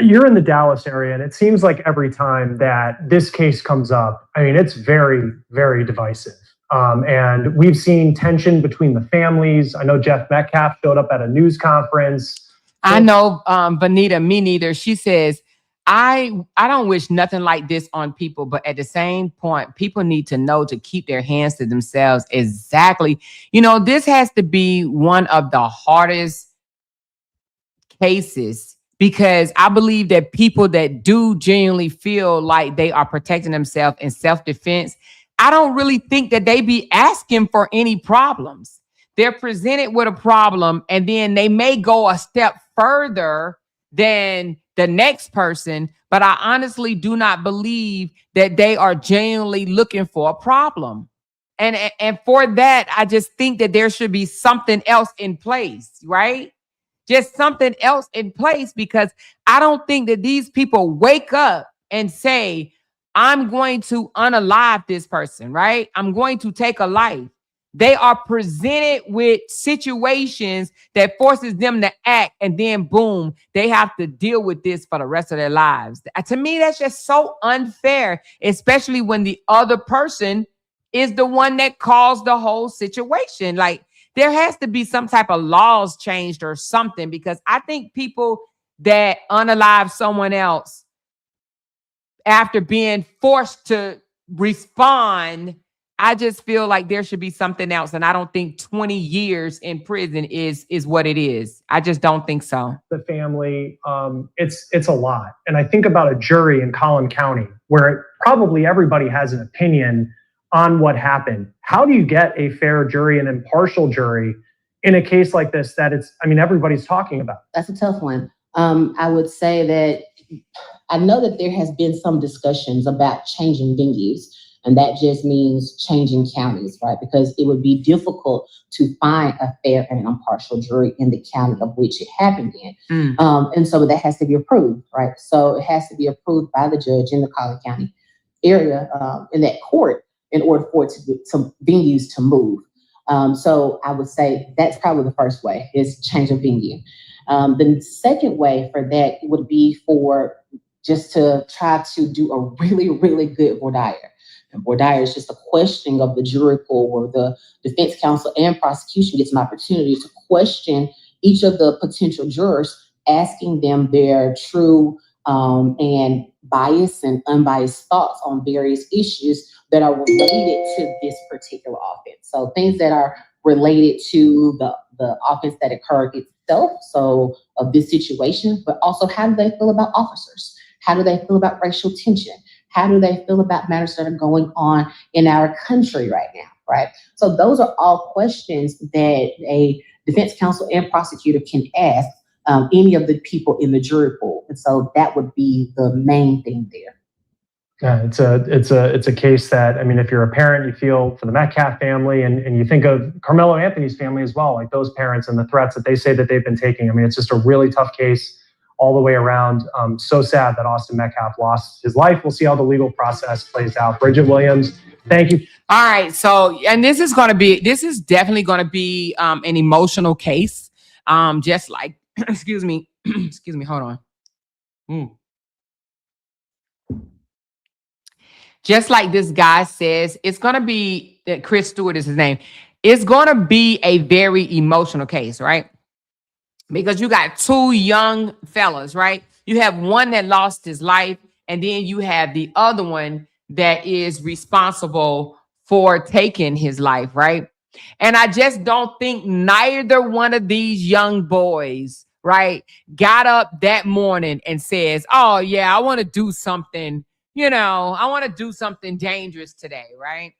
you're in the Dallas area, and it seems like every time that this case comes up, it's very, very divisive. And we've seen tension between the families. I know Jeff Metcalf showed up at a news conference. I know, Vanita, me neither. She says, I don't wish nothing like this on people, but at the same point, people need to know to keep their hands to themselves. Exactly. This has to be one of the hardest cases, because I believe that people that do genuinely feel like they are protecting themselves in self-defense, I don't really think that they be asking for any problems. They're presented with a problem, and then they may go a step further than the next person, but I honestly do not believe that they are genuinely looking for a problem. And for that, I just think that there should be something else in place, right? Just something else in place, because I don't think that these people wake up and say, I'm going to unalive this person, right? I'm going to take a life. They are presented with situations that forces them to act, and then boom, they have to deal with this for the rest of their lives. To me, that's just so unfair, especially when the other person is the one that caused the whole situation. Like, there has to be some type of laws changed or something, because I think people that unalive someone else after being forced to respond, I just feel like there should be something else. And I don't think 20 years in prison is what it is. I just don't think so. The family, it's a lot. And I think about a jury in Collin County where probably everybody has an opinion on what happened. How do you get a fair jury, an impartial jury in a case like this that everybody's talking about? That's a tough one. I would say that I know that there has been some discussions about changing venues, and that just means changing counties, right? Because it would be difficult to find a fair and impartial jury in the county of which it happened in. And so that has to be approved, right? So it has to be approved by the judge in the Collin County area, in that court, in order for it to venues to move. So I would say that's probably the first way, is change of venue. The second way for that would be for just to try to do a really, really good voir dire. And voir dire is just a questioning of the jury pool where the defense counsel and prosecution gets an opportunity to question each of the potential jurors, asking them their true and biased and unbiased thoughts on various issues that are related to this particular offense. So things that are related to the offense that occurred itself, so of this situation, but also how do they feel about officers? How do they feel about racial tension? How do they feel about matters that are going on in our country right now, right? So those are all questions that a defense counsel and prosecutor can ask any of the people in the jury pool. And so that would be the main thing there. Yeah, it's a case that, if you're a parent, you feel for the Metcalf family, and you think of Karmelo Anthony's family as well, like those parents and the threats that they say that they've been taking. It's just a really tough case all the way around. So sad that Austin Metcalf lost his life. We'll see how the legal process plays out. Bridget Williams, thank you. All right. So, and this is definitely going to be an emotional case. Just like, excuse me, hold on. Just like this guy says, it's going to be, Chris Stewart is his name. It's going to be a very emotional case, right? Because you got two young fellas, right? You have one that lost his life, and then you have the other one that is responsible for taking his life, right? And I just don't think neither one of these young boys, right, got up that morning and says, oh, yeah, I want to do something, I want to do something dangerous today, right?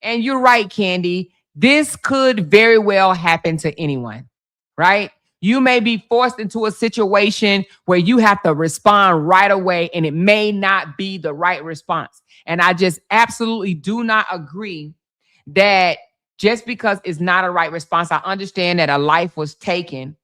And you're right, Candy. This could very well happen to anyone, right? You may be forced into a situation where you have to respond right away, and it may not be the right response. And I just absolutely do not agree that just because it's not a right response, I understand that a life was taken,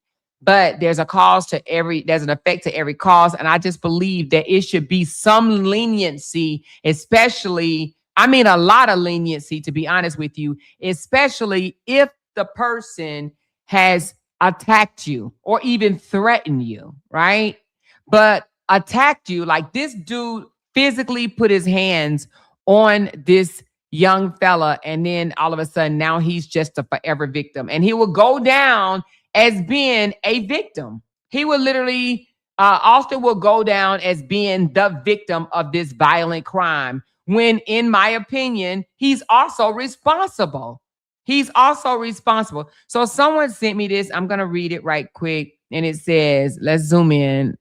but there's an effect to every cause. And I just believe that it should be some leniency, especially, a lot of leniency, to be honest with you, especially if the person has attacked you or even threatened you, right? But attacked you, like this dude physically put his hands on this young fella, and then all of a sudden now he's just a forever victim, and he will go down as being a victim. He will literally, Austin will go down as being the victim of this violent crime, when in my opinion, he's also responsible. He's also responsible. So someone sent me this. I'm going to read it right quick. And it says, let's zoom in.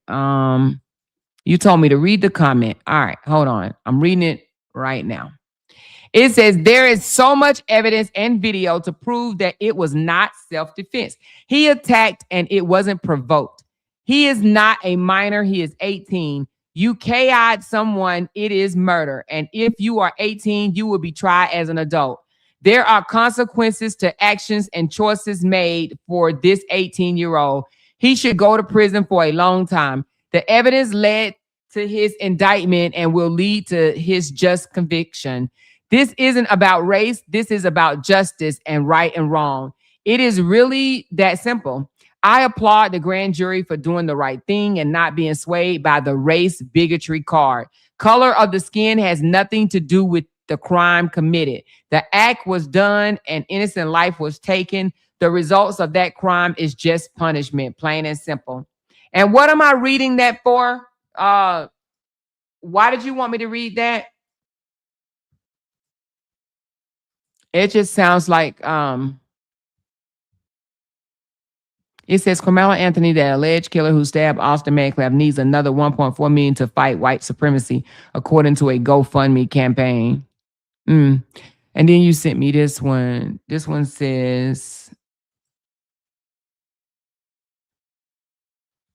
You told me to read the comment. All right, hold on. I'm reading it right now. It says, there is so much evidence and video to prove that it was not self-defense. He attacked and it wasn't provoked. He is not a minor. He is 18. You KI'd someone, it is murder. And if you are 18, you will be tried as an adult. There are consequences to actions and choices made for this 18-year-old. He should go to prison for a long time. The evidence led to his indictment and will lead to his just conviction. This isn't about race. This is about justice and right and wrong. It is really that simple. I applaud the grand jury for doing the right thing and not being swayed by the race bigotry card. Color of the skin has nothing to do with the crime committed. The act was done, and innocent life was taken. The results of that crime is just punishment, plain and simple. And what am I reading that for? Why did you want me to read that? It just sounds like it says Karmelo Anthony, the alleged killer who stabbed Austin Metcalf, needs another 1.4 million to fight white supremacy, according to a GoFundMe campaign. And then you sent me this one. This one says,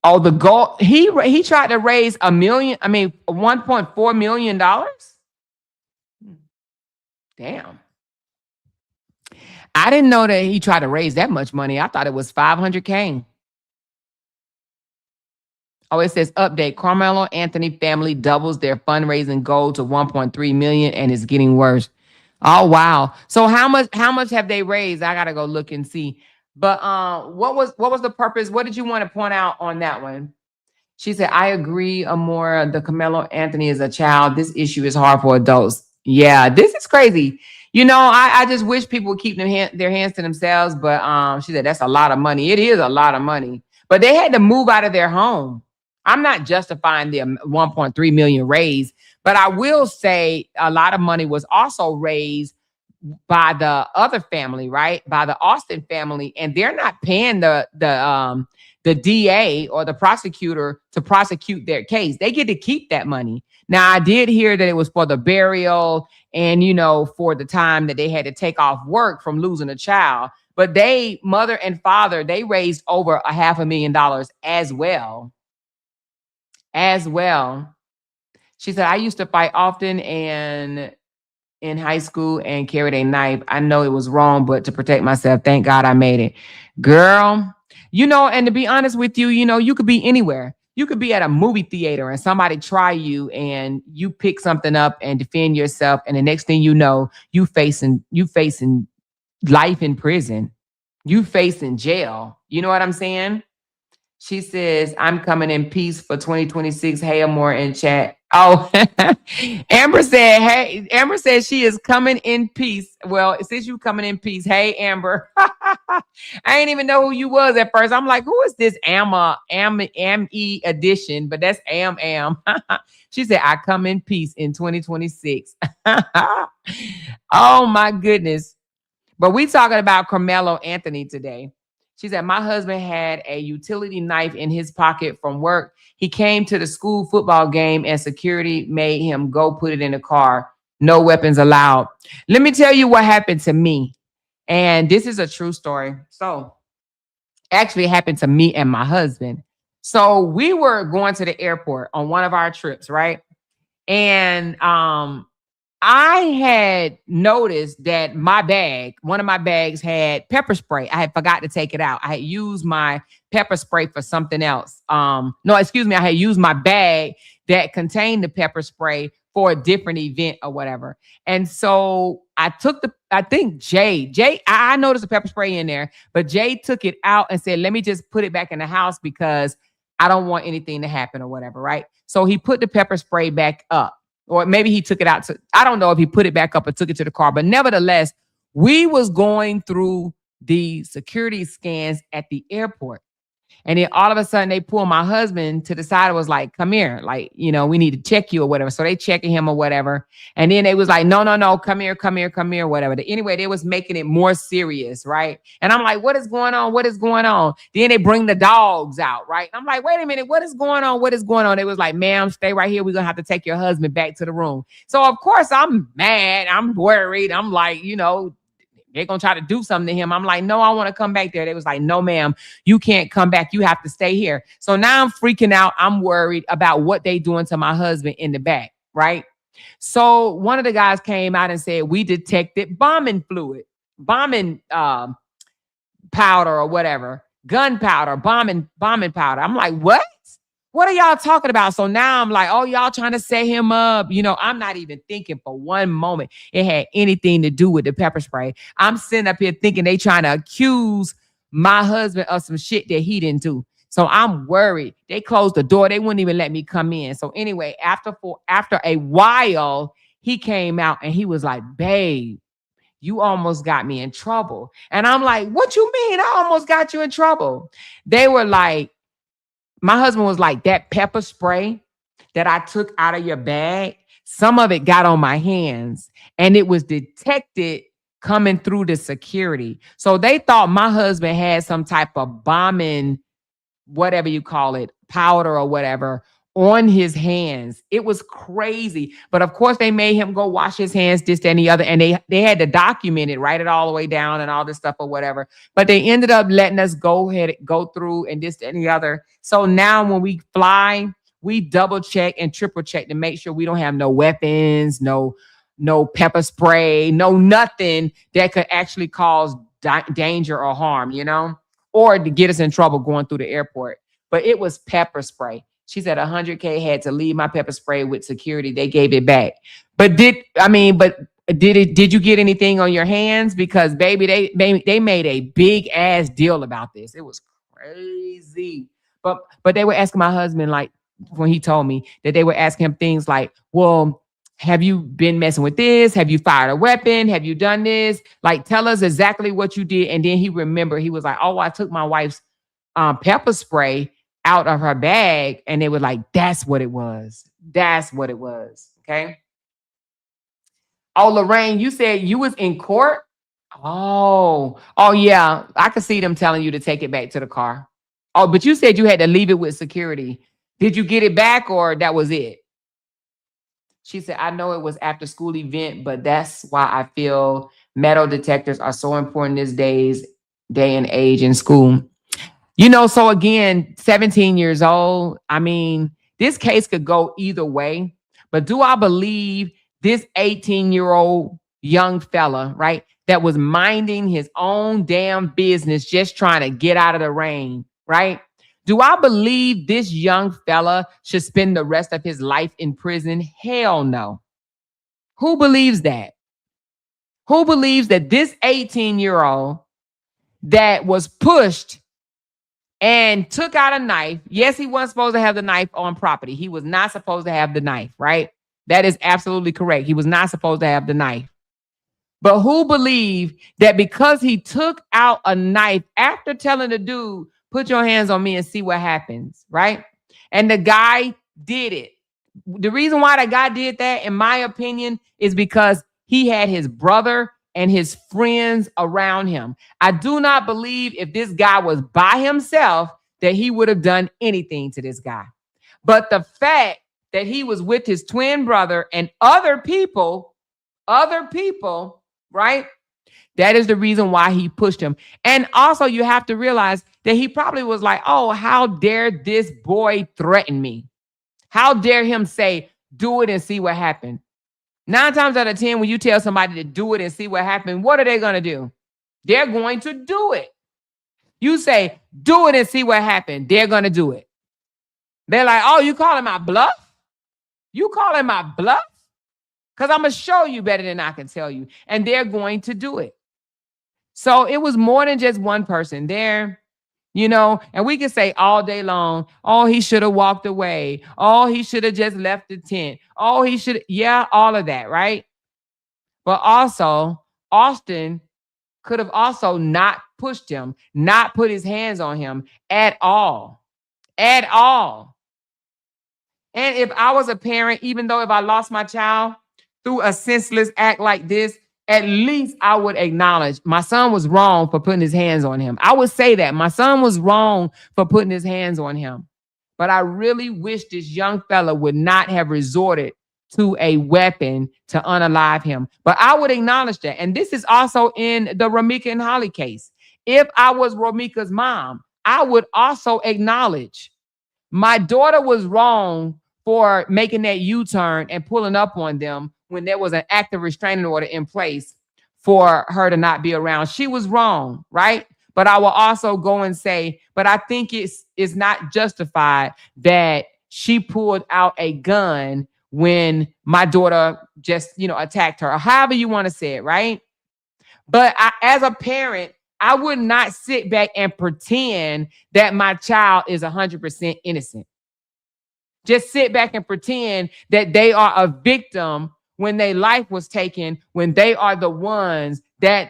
oh, the goal he tried to raise $1.4 million. Damn. I didn't know that he tried to raise that much money. I thought it was $500K. Oh, it says update. Karmelo Anthony family doubles their fundraising goal to 1.3 million and it's getting worse. Oh, wow. So how much have they raised? I gotta go look and see. But what was the purpose? What did you want to point out on that one? She said, I agree, Amora. The Karmelo Anthony is a child. This issue is hard for adults. Yeah, this is crazy. You know, I just wish people would keep their hands to themselves. But she said, that's a lot of money. It is a lot of money. But they had to move out of their home. I'm not justifying the 1.3 million raised, but I will say a lot of money was also raised by the other family, right? By the Austin family, and they're not paying the DA or the prosecutor to prosecute their case. They get to keep that money. Now, I did hear that it was for the burial and, you know, for the time that they had to take off work from losing a child. But they, mother and father, they raised over $500,000 as well. She said, I used to fight often and in high school and carried a knife. I know it was wrong, but to protect myself, thank God I made it. Girl, you know, and to be honest with you, you know, you could be anywhere. You could be at a movie theater and somebody try you and you pick something up and defend yourself. And the next thing you know, you facing life in prison. You facing jail. You know what I'm saying? She says, I'm coming in peace for 2026. Hey, Amor in chat. Oh, Amber said she is coming in peace. Well, since you coming in peace, hey, Amber. I didn't even know who you was at first. I'm like, who is this Am-E edition? But that's Am. She said, I come in peace in 2026. Oh, my goodness. But we talking about Karmelo Anthony today. She said, my husband had a utility knife in his pocket from work. He came to the school football game and security made him go put it in the car. No weapons allowed. Let me tell you what happened to me. And this is a true story. So actually it happened to me and my husband. So we were going to the airport on one of our trips, right? And I had noticed that one of my bags had pepper spray. I had forgot to take it out. I had used my pepper spray for something else. I had used my bag that contained the pepper spray for a different event or whatever. And so I think Jay, I noticed the pepper spray in there, but Jay took it out and said, let me just put it back in the house because I don't want anything to happen or whatever, right? So he put the pepper spray back up. Or maybe he took it out I don't know if he put it back up or took it to the car, but nevertheless, we was going through the security scans at the airport. And then all of a sudden they pulled my husband to the side and was like, come here. Like, you know, we need to check you or whatever. So they checking him or whatever. And then they was like, no, come here, whatever. Anyway, they was making it more serious, right? And I'm like, what is going on? Then they bring the dogs out, right? I'm like, wait a minute, what is going on? They was like, ma'am, stay right here. We're going to have to take your husband back to the room. So of course I'm mad. I'm worried. I'm like, you know, they're going to try to do something to him. I'm like, no, I want to come back there. They was like, no, ma'am, you can't come back. You have to stay here. So now I'm freaking out. I'm worried about what they doing to my husband in the back, right? So one of the guys came out and said, we detected bombing powder or whatever, gunpowder, bombing powder. I'm like, what? What are y'all talking about? So now I'm like, oh, y'all trying to set him up. You know, I'm not even thinking for one moment it had anything to do with the pepper spray. I'm sitting up here thinking they trying to accuse my husband of some shit that he didn't do. So I'm worried. They closed the door. They wouldn't even let me come in. So anyway, after a while, he came out and he was like, babe, you almost got me in trouble. And I'm like, what you mean? I almost got you in trouble. They were like, my husband was like, that pepper spray that I took out of your bag, some of it got on my hands and it was detected coming through the security. So they thought my husband had some type of bombing, whatever you call it, powder or whatever, on his hands. It was crazy. But of course, they made him go wash his hands, this, that, and the other. And they had to document it, write it all the way down and all this stuff or whatever. But they ended up letting us go through and this, that, and the other. So now when we fly, we double check and triple check to make sure we don't have no weapons, no pepper spray, no nothing that could actually cause danger or harm, or to get us in trouble going through the airport. But it was pepper spray. She said 100K had to leave my pepper spray with security. They gave it back. But did you get anything on your hands? Because baby, they made a big ass deal about this. It was crazy. But they were asking my husband, like, when he told me that they were asking him things like, well, have you been messing with this? Have you fired a weapon? Have you done this? Like, tell us exactly what you did. And then he remembered, he was like, oh, I took my wife's pepper spray out of her bag. And they were like, that's what it was. That's what it was. Okay. Oh, Lorraine, you said you was in court? Oh, yeah. I could see them telling you to take it back to the car. Oh, but you said you had to leave it with security. Did you get it back or that was it? She said, I know it was after school event, but that's why I feel metal detectors are so important these days, day and age in school. So again, 17 years old. I mean, this case could go either way, but do I believe this 18-year-old young fella, right, that was minding his own damn business, just trying to get out of the rain, right? Do I believe this young fella should spend the rest of his life in prison? Hell no. Who believes that? Who believes that this 18-year-old that was pushed and took out a knife? Yes, he wasn't supposed to have the knife on property. He was not supposed to have the knife, right? That is absolutely correct. He was not supposed to have the knife. But who believed that because he took out a knife after telling the dude, put your hands on me and see what happens, right? And the guy did it. The reason why the guy did that, in my opinion, is because he had his brother and his friends around him. I do not believe if this guy was by himself that he would have done anything to this guy. But the fact that he was with his twin brother and other people, right? That is the reason why he pushed him. And also you have to realize that he probably was like, oh, how dare this boy threaten me? How dare him say, do it and see what happens? 9 times out of 10, when you tell somebody to do it and see what happens, what are they going to do? They're going to do it. You say, do it and see what happens. They're going to do it. They're like, oh, you calling my bluff? You calling my bluff? Because I'm going to show you better than I can tell you. And they're going to do it. So it was more than just one person there, and we can say all day long, oh, he should have walked away. Oh, he should have just left the tent. Oh, he should, all of that, right? But also, Austin could have also not pushed him, not put his hands on him at all. At all. And if I was a parent, even though if I lost my child through a senseless act like this, at least I would acknowledge my son was wrong for putting his hands on him. I would say that my son was wrong for putting his hands on him. But I really wish this young fella would not have resorted to a weapon to unalive him. But I would acknowledge that. And this is also in the Ramika and Holly case. If I was Ramika's mom, I would also acknowledge my daughter was wrong for making that U-turn and pulling up on them when there was an active restraining order in place for her to not be around. She was wrong, right? But I will also go and say, but I think it's not justified that she pulled out a gun when my daughter just, attacked her, or however you want to say it, right? But as a parent, I would not sit back and pretend that my child is 100% innocent. Just sit back and pretend that they are a victim when their life was taken, when they are the ones that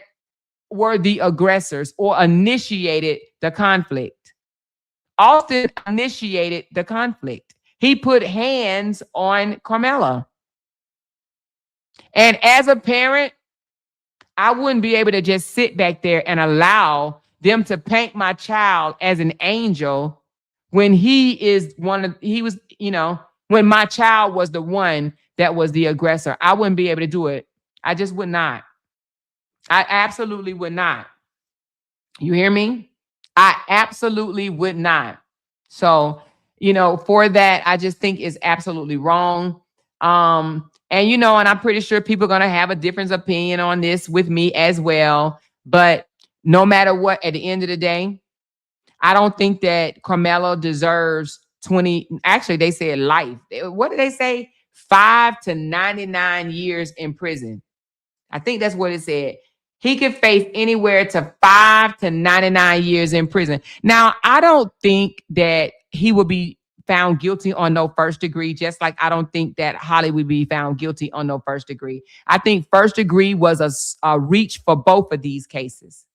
were the aggressors or initiated the conflict. Austin initiated the conflict. He put hands on Karmelo. And as a parent, I wouldn't be able to just sit back there and allow them to paint my child as an angel when when my child was the one that was the aggressor. I wouldn't be able to do it. I just would not. I absolutely would not. You hear me? I absolutely would not. So, for that, I just think it's absolutely wrong. And I'm pretty sure people are going to have a different opinion on this with me as well. But no matter what, at the end of the day, I don't think that Karmelo deserves 20. Actually, they said life. What did they say? 5 to 99 years in prison. I think that's what it said. He could face anywhere to 5 to 99 years in prison. Now, I don't think that he will be found guilty on no first degree, just like I don't think that Holly would be found guilty on no first degree. I think first degree was a reach for both of these cases.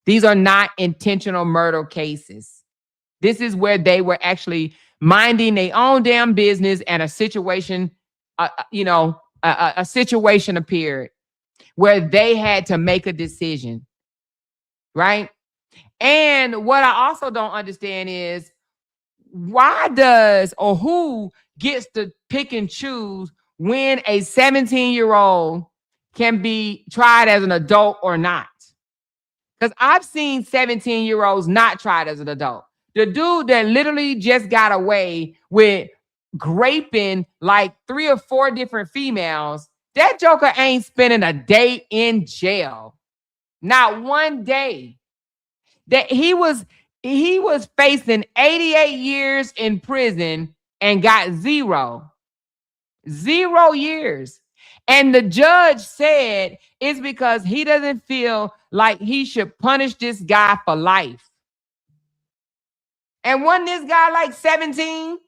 These are not intentional murder cases. This is where they were actually minding their own damn business, and a situation, a situation appeared where they had to make a decision, right? And what I also don't understand is why does or who gets to pick and choose when a 17-year-old can be tried as an adult or not? Because I've seen 17-year-olds not tried as an adult. The dude that literally just got away with raping like 3 or 4 different females, that joker ain't spending a day in jail. Not one day. That he was facing 88 years in prison and got 0 years. And the judge said it's because he doesn't feel like he should punish this guy for life. And wasn't this guy like 17?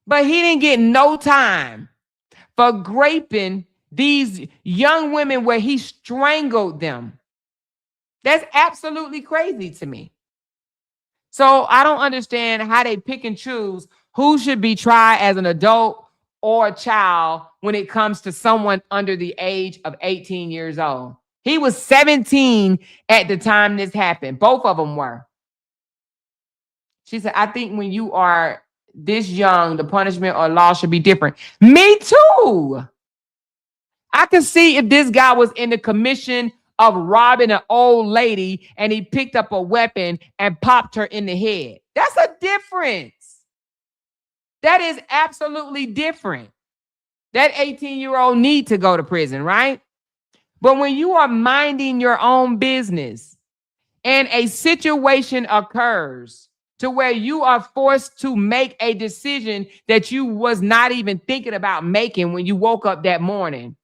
But he didn't get no time for raping these young women where he strangled them. That's absolutely crazy to me. So I don't understand how they pick and choose who should be tried as an adult or a child when it comes to someone under the age of 18 years old. He was 17 at the time this happened. Both of them were. She said, I think when you are this young, the punishment or law should be different. Me too. I can see if this guy was in the commission of robbing an old lady and he picked up a weapon and popped her in the head. That's a difference. That is absolutely different. That 18-year-old need to go to prison, right? But when you are minding your own business and a situation occurs to where you are forced to make a decision that you was not even thinking about making when you woke up that morning,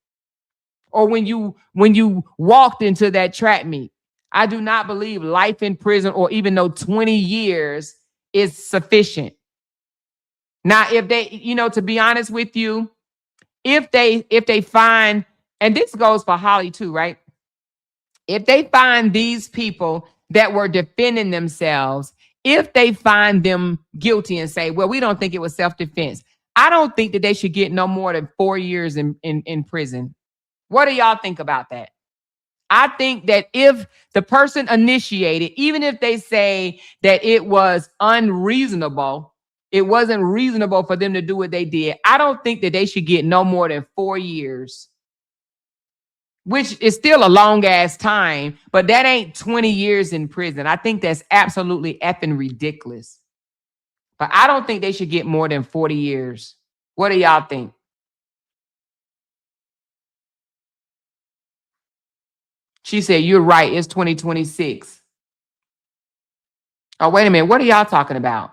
or when you walked into that track meet, I do not believe life in prison or even though 20 years is sufficient. Now, if they, to be honest with you, if they find, and this goes for Holly too, right? If they find these people that were defending themselves, if they find them guilty and say, well, we don't think it was self-defense, I don't think that they should get no more than 4 years in prison. What do y'all think about that? I think that if the person initiated, even if they say that it was unreasonable, it wasn't reasonable for them to do what they did, I don't think that they should get no more than 4 years, which is still a long ass time, but that ain't 20 years in prison. I think that's absolutely effing ridiculous. But I don't think they should get more than 40 years. What do y'all think? She said, you're right. It's 2026. Oh, wait a minute. What are y'all talking about?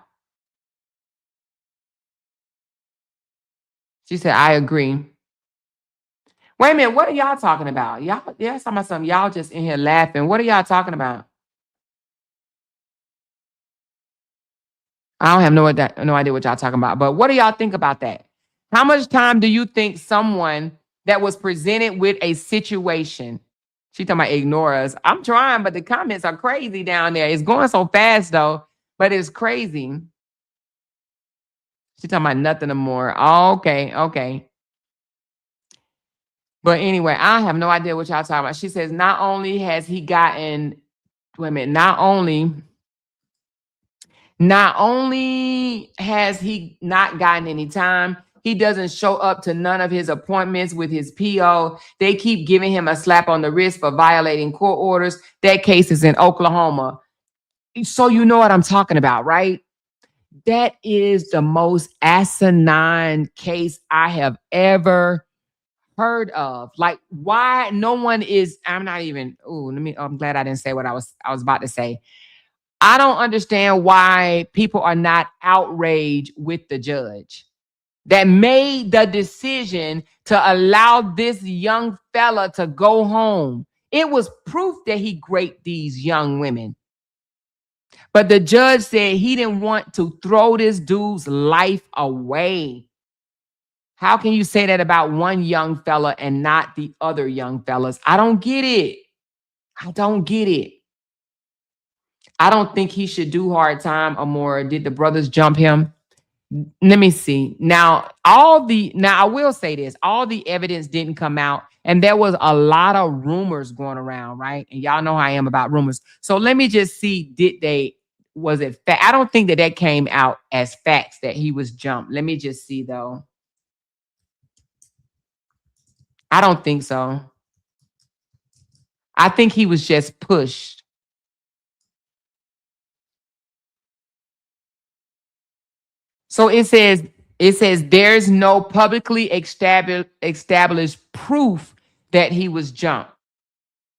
She said, I agree. Wait a minute. What are y'all talking about? Y'all talking about something. Y'all just in here laughing. What are y'all talking about? I don't have no idea what y'all talking about. But what do y'all think about that? How much time do you think someone that was presented with a situation, she talking about ignore us? I'm trying, but the comments are crazy down there. It's going so fast though, but it's crazy. She talking about nothing more. Oh, okay. But anyway, I have no idea what y'all talking about. She says, not only has he gotten, wait a minute, not only has he not gotten any time, he doesn't show up to none of his appointments with his PO. They keep giving him a slap on the wrist for violating court orders. That case is in Oklahoma. So you know what I'm talking about, right? That is the most asinine case I have ever heard of. Like, why no one is, I'm not even, I'm glad I didn't say what I was about to say. I don't understand why people are not outraged with the judge that made the decision to allow this young fella to go home. It was proof that he raped these young women. But the judge said he didn't want to throw this dude's life away. How can you say that about one young fella and not the other young fellas? I don't get it. I don't get it. I don't think he should do hard time or more. Did the brothers jump him? Let me see. Now I will say this, all the evidence didn't come out, and there was a lot of rumors going around, right? And y'all know how I am about rumors. So let me just see, was it fact? I don't think that came out as facts that he was jumped. Let me just see though. I don't think so. I think he was just pushed. So it says there's no publicly established proof that he was jumped,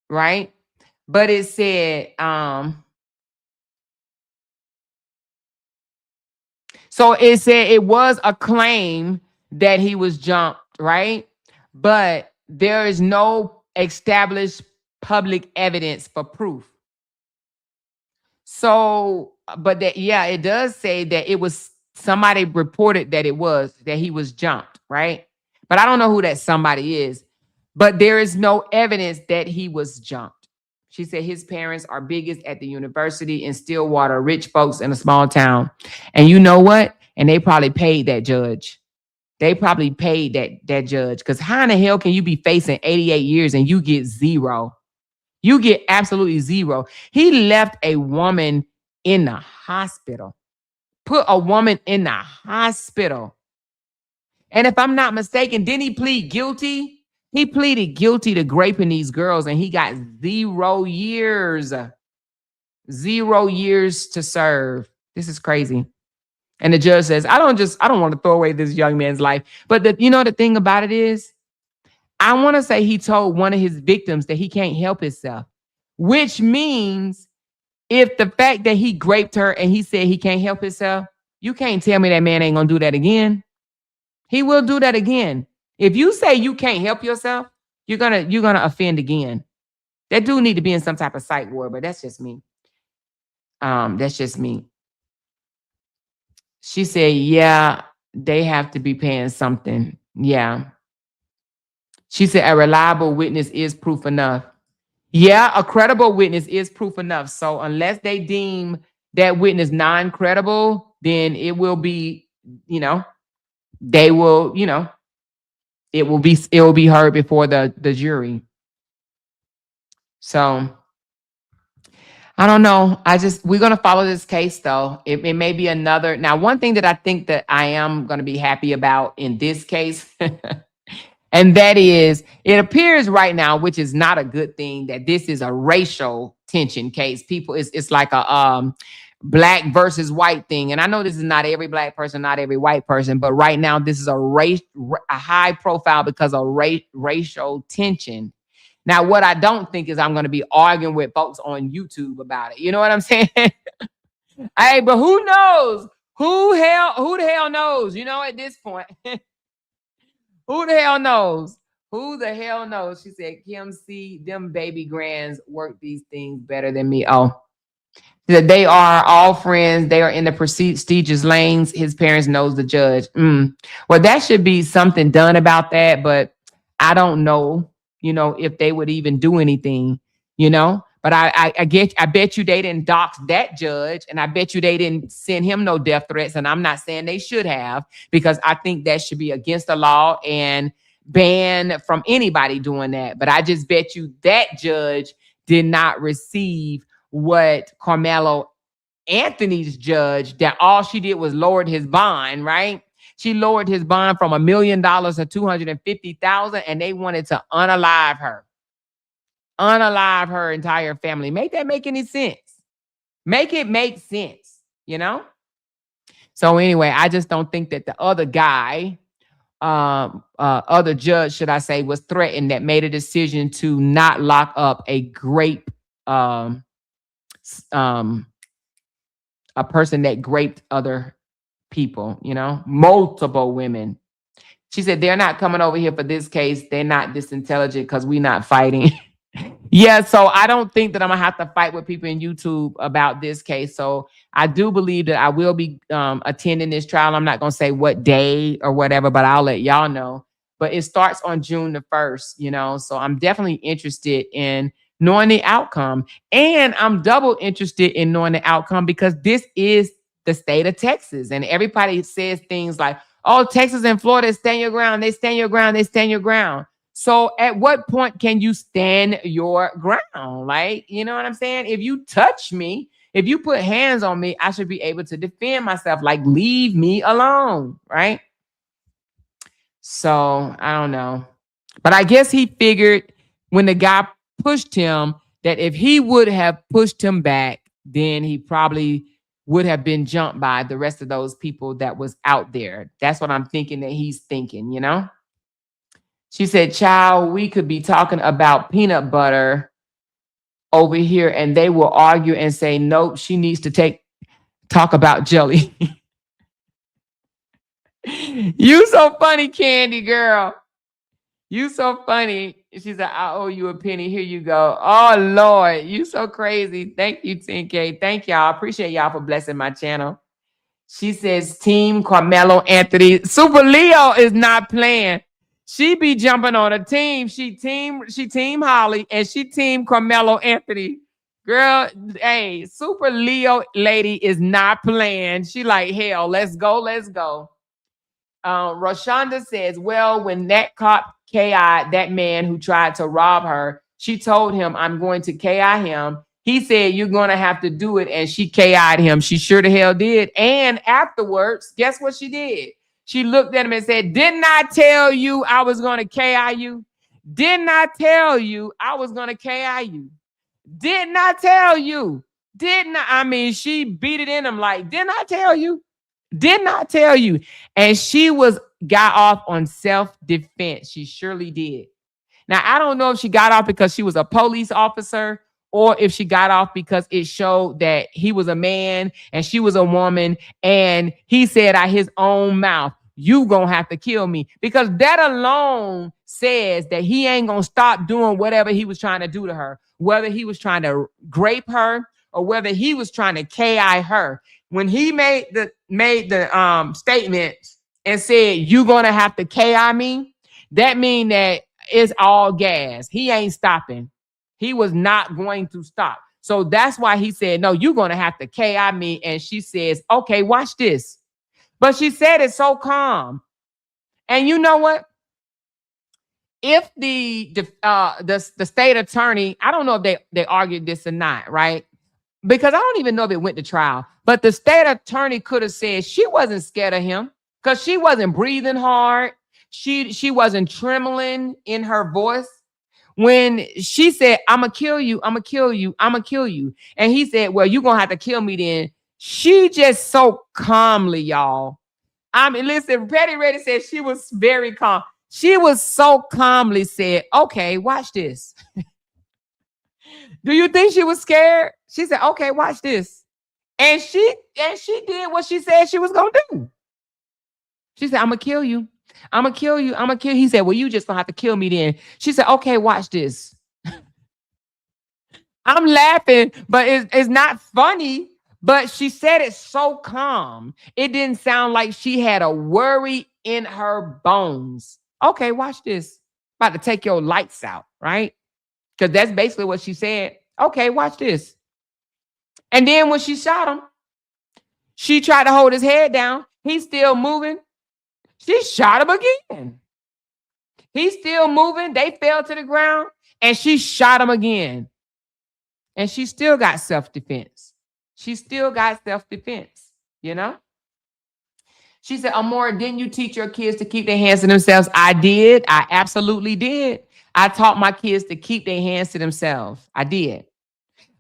right? But it said, so it said it was a claim that he was jumped, right? But there is no established public evidence for proof. So, but that, yeah, it does say that it was somebody reported that he was jumped, right? But I don't know who that somebody is. But there is no evidence that he was jumped. She said his parents are biggest at the university in Stillwater, rich folks in a small town. And you know what? And they probably paid that judge. They probably paid that judge. Because how in the hell can you be facing 88 years and you get zero? You get absolutely zero. He left a woman in the hospital. Put a woman in the hospital. And if I'm not mistaken, didn't he plead guilty? He pleaded guilty to raping these girls and he got 0 years. 0 years to serve. This is crazy. And the judge says, I don't want to throw away this young man's life. But the thing about it is, I want to say he told one of his victims that he can't help himself, which means if the fact that he raped her and he said he can't help himself, you can't tell me that man ain't going to do that again. He will do that again. If you say you can't help yourself, you're gonna offend again. That dude need to be in some type of psych ward, but that's just me. That's just me. She said, yeah, they have to be paying something. Yeah. She said a reliable witness is proof enough. Yeah, a credible witness is proof enough. So unless they deem that witness non-credible, then it will be, they will, it will be heard before the jury. So I don't know. We're going to follow this case though. It may be another. Now, one thing that I think that I am going to be happy about in this case, and that is, it appears right now, which is not a good thing, that this is a racial tension case. It's like a black versus white thing. And I know this is not every black person, not every white person, but right now this is a high profile because of racial tension. Now, what I don't think is I'm going to be arguing with folks on YouTube about it. You know what I'm saying? Hey, but who knows? Who the hell knows? At this point, who the hell knows? Who the hell knows? She said, Kim, see, them baby grands work these things better than me. Oh, that they are all friends. They are in the prestigious lanes. His parents knows the judge. Well, that should be something done about that. But I don't know, if they would even do anything, But I bet you they didn't dox that judge. And I bet you they didn't send him no death threats. And I'm not saying they should have, because I think that should be against the law. And ban from anybody doing that. But I just bet you that judge did not receive what Karmelo Anthony's judge, that all she did was lowered his bond, right? She lowered his bond from $1 million to $250,000, and they wanted to unalive her entire family. Make that make any sense? Make it make sense, you know? So anyway, I just don't think that the other guy, other judge, should I say, was threatened, that made a decision to not lock up a grape, a person that graped other people, you know, multiple women. She said, they're not coming over here for this case. They're not this intelligent because we're not fighting. Yeah, so I don't think that I'm gonna have to fight with people in YouTube about this case. So I do believe that I will be attending this trial. I'm not gonna say what day or whatever, but I'll let y'all know. But it starts on June the 1st, you know. So I'm definitely interested in knowing the outcome. And I'm double interested in knowing the outcome because this is the state of Texas. And everybody says things like, oh, Texas and Florida stand your ground, they stand your ground, they stand your ground. So at what point can you stand your ground? Like, you know what I'm saying? If you touch me, if you put hands on me, I should be able to defend myself. Like, leave me alone, right? So I don't know. But I guess he figured when the guy pushed him that if he would have pushed him back, then he probably would have been jumped by the rest of those people that was out there. That's what I'm thinking that he's thinking, you know? She said, child, we could be talking about peanut butter over here and they will argue and say, nope, she needs to talk about jelly. You so funny, Candy girl. You so funny. She said, I owe you a penny. Here you go. Oh, Lord, you so crazy. Thank you, 10K. Thank y'all. Appreciate y'all for blessing my channel. She says, Team Karmelo Anthony. Super Leo is not playing. She be jumping on a team. She team Holly and she team Karmelo Anthony. Girl, hey, Super Leo lady is not playing. She like, hell, let's go, let's go. Roshonda says, well, when that cop KI'd that man who tried to rob her, she told him, I'm going to KI him. He said, you're going to have to do it. And she KI'd him. She sure the hell did. And afterwards, guess what she did? She looked at him and said, didn't I tell you I was going to KI you? Didn't I tell you I was going to KI you? Didn't I tell you? Didn't I mean, she beat it in him like, didn't I tell you? Didn't I tell you? And she got off on self-defense. She surely did. Now, I don't know if she got off because she was a police officer or if she got off because it showed that he was a man and she was a woman. And he said out his own mouth, you gonna have to kill me. Because that alone says that he ain't gonna stop doing whatever he was trying to do to her, whether he was trying to grape her or whether he was trying to KI her. When he made the statement and said, you're gonna have to KI me, that mean that it's all gas. He ain't stopping. He was not going to stop. So that's why he said, no, you're gonna have to KI me. And she says, okay, watch this. But she said it so calm. And you know what? If the state attorney, I don't know if they argued this or not, right? Because I don't even know if it went to trial, but the state attorney could have said she wasn't scared of him because she wasn't breathing hard. She wasn't trembling in her voice. When she said, I'm going to kill you, I'm going to kill you, I'm going to kill you. And he said, well, you're going to have to kill me then. She just so calmly, y'all. I mean, listen, Petty Reddy said she was very calm. She was so calmly said, okay, watch this. Do you think she was scared? She said, okay, watch this. And she did what she said she was going to do. She said, I'm going to kill you. I'm going to kill you. I'm going to kill you. He said, well, you just going to have to kill me then. She said, okay, watch this. I'm laughing, but it's not funny. But she said it so calm. It didn't sound like she had a worry in her bones. Okay, watch this. About to take your lights out, right? Because that's basically what she said. Okay, watch this. And then when she shot him, she tried to hold his head down. He's still moving. She shot him again. He's still moving. They fell to the ground and she shot him again. And she still got self-defense. She still got self-defense, you know? She said, Amora, didn't you teach your kids to keep their hands to themselves? I did. I absolutely did. I taught my kids to keep their hands to themselves. I did.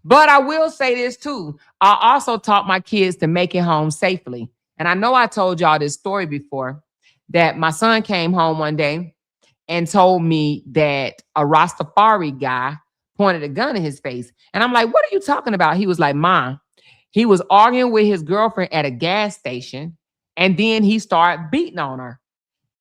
But I will say this too. I also taught my kids to make it home safely. And I know I told y'all this story before, that my son came home one day and told me that a Rastafari guy pointed a gun in his face. And I'm like, what are you talking about? He was like, Mom, he was arguing with his girlfriend at a gas station. And then he started beating on her.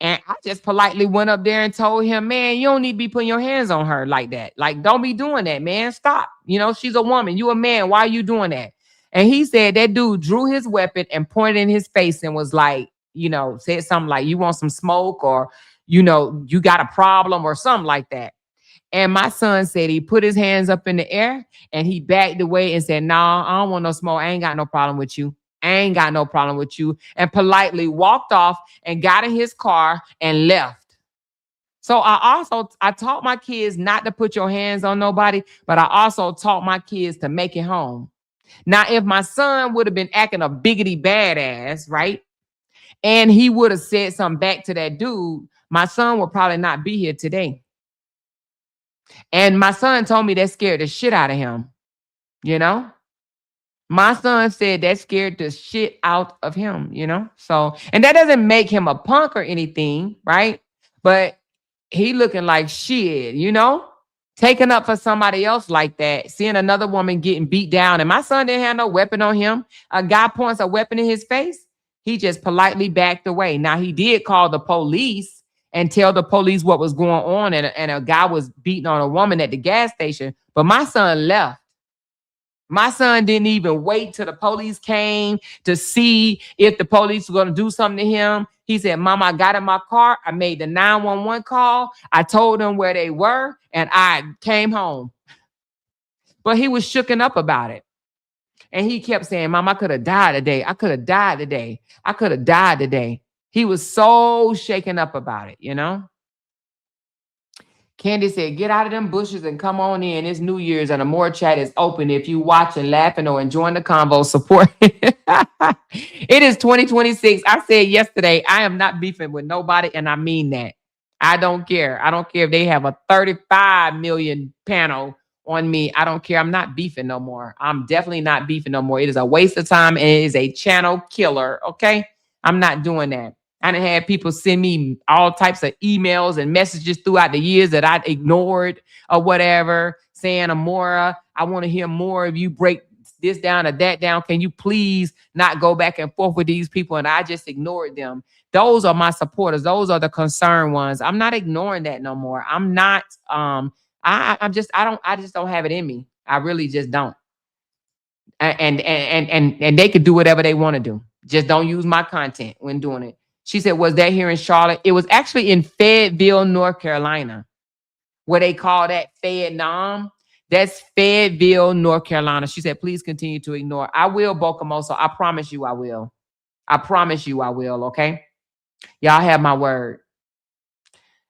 And I just politely went up there and told him, man, you don't need to be putting your hands on her like that. Like, don't be doing that, man. Stop. You know, she's a woman. You a man. Why are you doing that? And he said that dude drew his weapon and pointed in his face and was like, you know, said something like, you want some smoke, or, you know, you got a problem or something like that. And my son said he put his hands up in the air and he backed away and said, nah, I don't want no smoke. I ain't got no problem with you. I ain't got no problem with you. And politely walked off and got in his car and left. So I taught my kids not to put your hands on nobody, but I also taught my kids to make it home. Now, if my son would have been acting a biggity badass, right? And he would have said something back to that dude, my son would probably not be here today. And my son told me that scared the shit out of him, you know? My son said that scared the shit out of him, you know? So, and that doesn't make him a punk or anything, right? But he looking like shit, you know? Taking up for somebody else like that, seeing another woman getting beat down. And my son didn't have no weapon on him. A guy points a weapon in his face. He just politely backed away. Now, he did call the police and tell the police what was going on. And a guy was beating on a woman at the gas station. But my son left. My son didn't even wait till the police came to see if the police were going to do something to him. He said, Mama, I got in my car. I made the 911 call. I told them where they were, and I came home. But he was shooken up about it. And he kept saying, Mom, I could have died today. I could have died today. I could have died today. He was so shaken up about it, you know? Candy said, get out of them bushes and come on in. It's New Year's and the more chat is open. If you watching, laughing, or enjoying the convo, support. It is 2026. I said yesterday, I am not beefing with nobody, and I mean that. I don't care. I don't care if they have a 35 million panel on me. I don't care. I'm not beefing no more. I'm definitely not beefing no more. It is a waste of time, and it is a channel killer, okay? I'm not doing that. I done had people send me all types of emails and messages throughout the years that I ignored or whatever, saying, Amora, I want to hear more of you break this down or that down. Can you please not go back and forth with these people? And I just ignored them. Those are my supporters. Those are the concerned ones. I'm not ignoring that no more. I'm not, I just don't have it in me. I really just don't. And they could do whatever they want to do. Just don't use my content when doing it. She said, was that here in Charlotte? It was actually in Fayetteville, North Carolina, where they call that Vietnam. That's Fayetteville, North Carolina. She said, please continue to ignore. I will, Bocamoso. I promise you I will. I promise you I will, okay? Y'all have my word.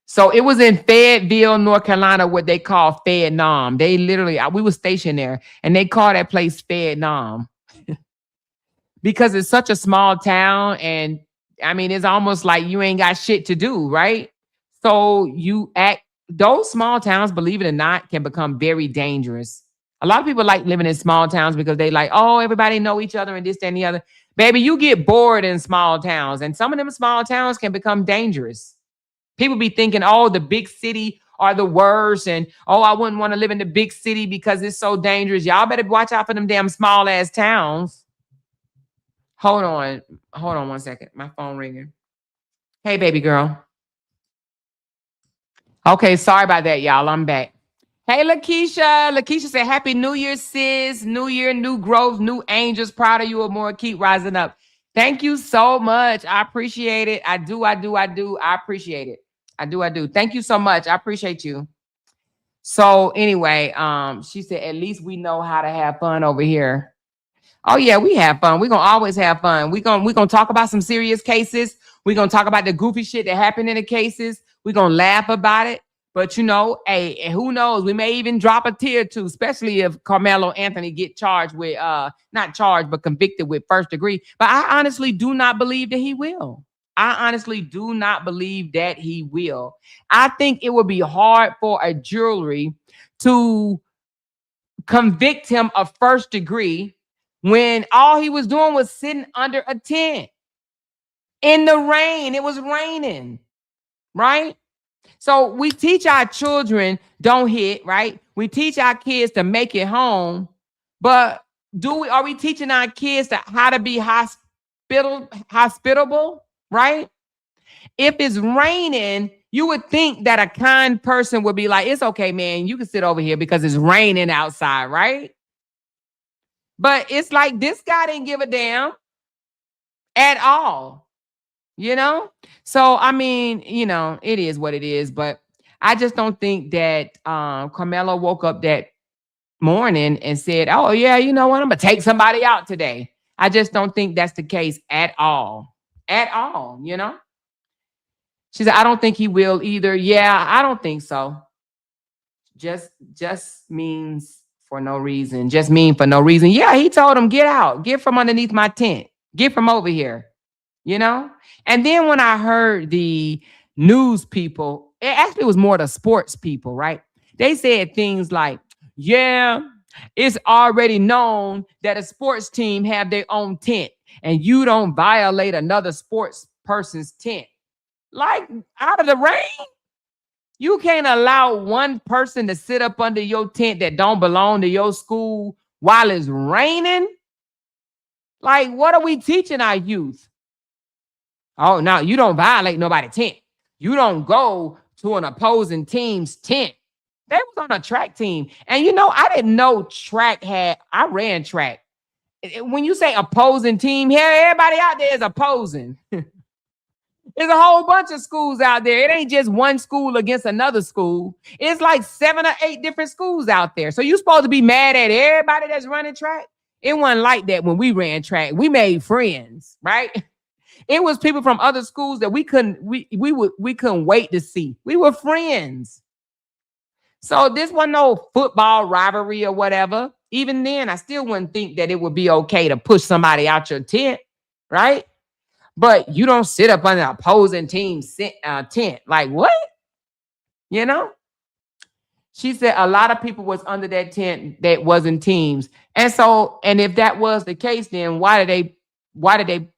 So it was in Fayetteville, North Carolina, what they call Vietnam. They literally, we were stationed there, and they call that place Vietnam because it's such a small town, and I mean, it's almost like you ain't got shit to do, right? So those small towns, believe it or not, can become very dangerous. A lot of people like living in small towns because they like, oh, everybody know each other and this, that, and the other. Baby, you get bored in small towns, and some of them small towns can become dangerous. People be thinking, oh, the big city are the worst, and oh, I wouldn't want to live in the big city because it's so dangerous. Y'all better watch out for them damn small ass towns. Hold on 1 second. My phone ringing. Hey, baby girl. Okay, sorry about that, y'all. I'm back. Hey, Lakeisha. Lakeisha said, Happy New Year, sis. New year, new growth, new angels. Proud of you, Amora. Keep rising up. Thank you so much. I appreciate it. I do. I appreciate it. I do. Thank you so much. I appreciate you. So anyway, she said, at least we know how to have fun over here. Oh yeah, we have fun. We're gonna always have fun. We're gonna talk about some serious cases. We're going to talk about the goofy shit that happened in the cases. We're going to laugh about it. But, you know, hey, who knows? We may even drop a tear or two, especially if Karmelo Anthony get charged with, not charged, but convicted with first degree. But I honestly do not believe that he will. I honestly do not believe that he will. I think it would be hard for a jury to convict him of first degree when all he was doing was sitting under a tent in the rain. It was raining, right? So we teach our children don't hit, right? We teach our kids to make it home, but are we teaching our kids how to be hospitable, right? If it's raining, you would think that a kind person would be like, it's okay, man, you can sit over here because it's raining outside, right? But it's like this guy didn't give a damn at all, you know? So, I mean, you know, it is what it is, but I just don't think that Karmelo woke up that morning and said, oh, yeah, you know what? I'm going to take somebody out today. I just don't think that's the case at all. At all, you know? She said, I don't think he will either. Yeah, I don't think so. Just means for no reason. Just mean for no reason. Yeah, he told him, get out. Get from underneath my tent. Get from over here. You know? And then when I heard the news people, it actually was more the sports people, right? They said things like, yeah, it's already known that a sports team have their own tent and you don't violate another sports person's tent. Like, out of the rain? You can't allow one person to sit up under your tent that don't belong to your school while it's raining? Like, what are we teaching our youth? Oh, no, you don't violate nobody's tent. You don't go to an opposing team's tent. They was on a track team. And, you know, I didn't know I ran track. When you say opposing team, here, everybody out there is opposing. There's a whole bunch of schools out there. It ain't just one school against another school. It's like 7 or 8 different schools out there. So you're supposed to be mad at everybody that's running track? It wasn't like that when we ran track. We made friends, right? It was people from other schools that we couldn't wait to see. We were friends. So this wasn't no football rivalry or whatever. Even then, I still wouldn't think that it would be okay to push somebody out your tent, right? But you don't sit up on the opposing team's tent. Like, what? You know? She said a lot of people was under that tent that wasn't teams. And so, and if that was the case, then why did they,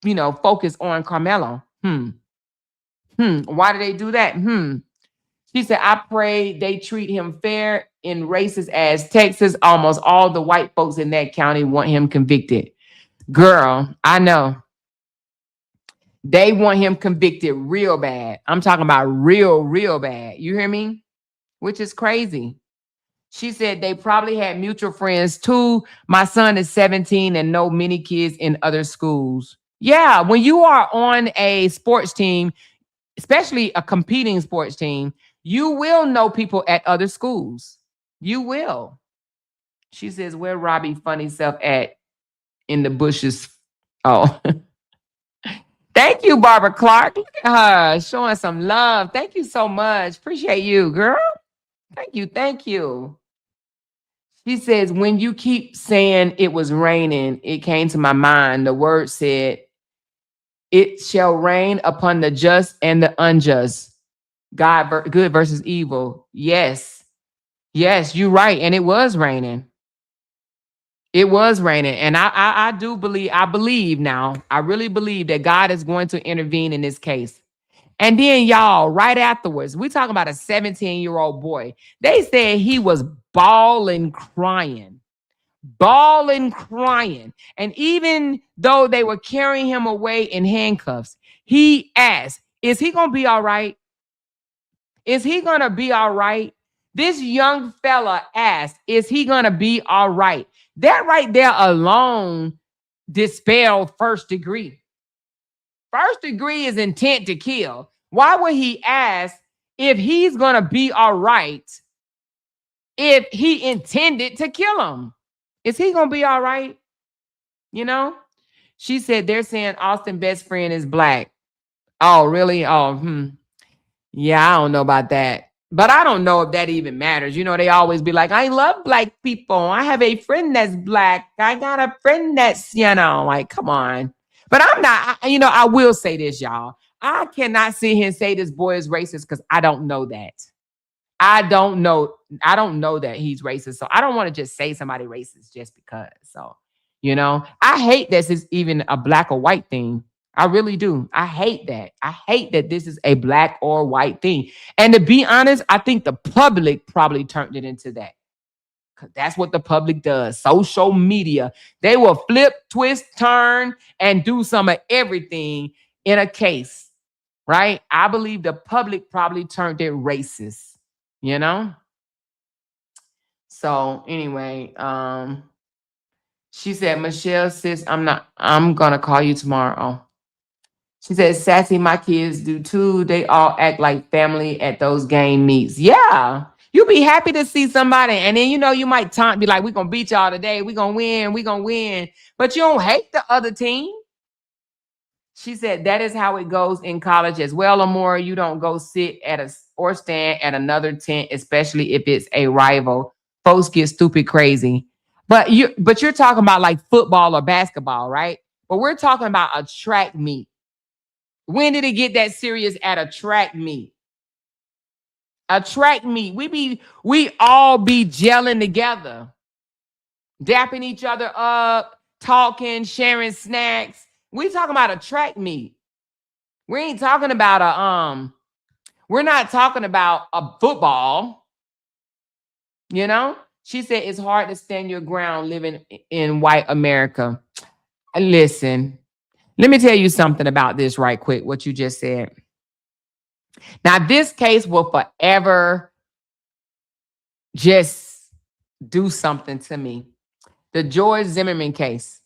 you know, focus on Karmelo? Why did they do that? She said, I pray they treat him fair in races as Texas. Almost all the white folks in that county want him convicted. Girl, I know. They want him convicted real bad. I'm talking about real bad. You hear me? Which is crazy. She said they probably had mutual friends too. My son is 17 and know many kids in other schools. Yeah, when you are on a sports team, especially a competing sports team, you will know people at other schools. You will. She says, where Robbie funny self at in the bushes? Oh. Thank you, Barbara Clark. Look at her showing some love. Thank you so much. Appreciate you, girl. Thank you. Thank you. She says, when you keep saying it was raining, it came to my mind. The word said, it shall rain upon the just and the unjust. Good versus evil. Yes. Yes, you're right. And it was raining. It was raining. And I do believe, I really believe that God is going to intervene in this case. And then y'all, right afterwards, we talking about a 17-year-old boy. They said he was bawling, crying. And even though they were carrying him away in handcuffs, he asked, is he going to be all right? Is he going to be all right? This young fella asked, is he going to be all right? That right there alone dispelled first degree. First degree is intent to kill. Why would he ask if he's going to be all right if he intended to kill him? Is he going to be all right? You know? She said they're saying Austin's best friend is black. Oh, really? Oh, yeah, I don't know about that. But I don't know if that even matters. You know, they always be like, I love black people. I have a friend that's black. I got a friend that's, like, come on. But I'm not, I will say this, y'all. I cannot sit here and say this boy is racist because I don't know that. I don't know that he's racist. So I don't want to just say somebody racist just because. So, I hate this is even a black or white thing. I really do. I hate that. I hate that this is a black or white thing. And to be honest, I think the public probably turned it into that. Because that's what the public does. Social media. They will flip, twist, turn, and do some of everything in a case. Right? I believe the public probably turned it racist. So anyway, she said, Michelle, sis, I'm gonna call you tomorrow. She said, Sassy, my kids do too. They all act like family at those game meets. Yeah. You be happy to see somebody. And then, you might be like, we're gonna beat y'all today. We're gonna win. But you don't hate the other team. She said that is how it goes in college as well, or more. You don't go sit or stand at another tent, especially if it's a rival. Folks get stupid crazy. But you're talking about like football or basketball, right? But we're talking about a track meet. When did it get that serious at a track meet? A track meet. We all be gelling together, dapping each other up, talking, sharing snacks. We talking about a track meet. We ain't talking about we're not talking about a football, She said it's hard to stand your ground living in white America. Listen, let me tell you something about this right quick, what you just said. Now, this case will forever just do something to me. The George Zimmerman case.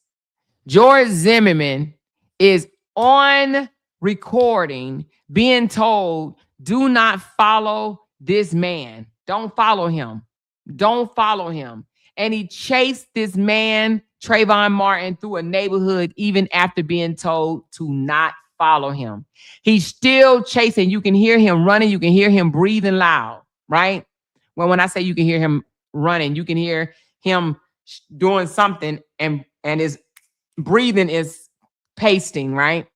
George Zimmerman is on recording being told, do not follow this man. Don't follow him. Don't follow him. And he chased this man, Trayvon Martin, through a neighborhood even after being told to not follow him. He's still chasing. You can hear him running. You can hear him breathing loud, right? Well, when I say you can hear him running, you can hear him doing something and his breathing is pasting, right?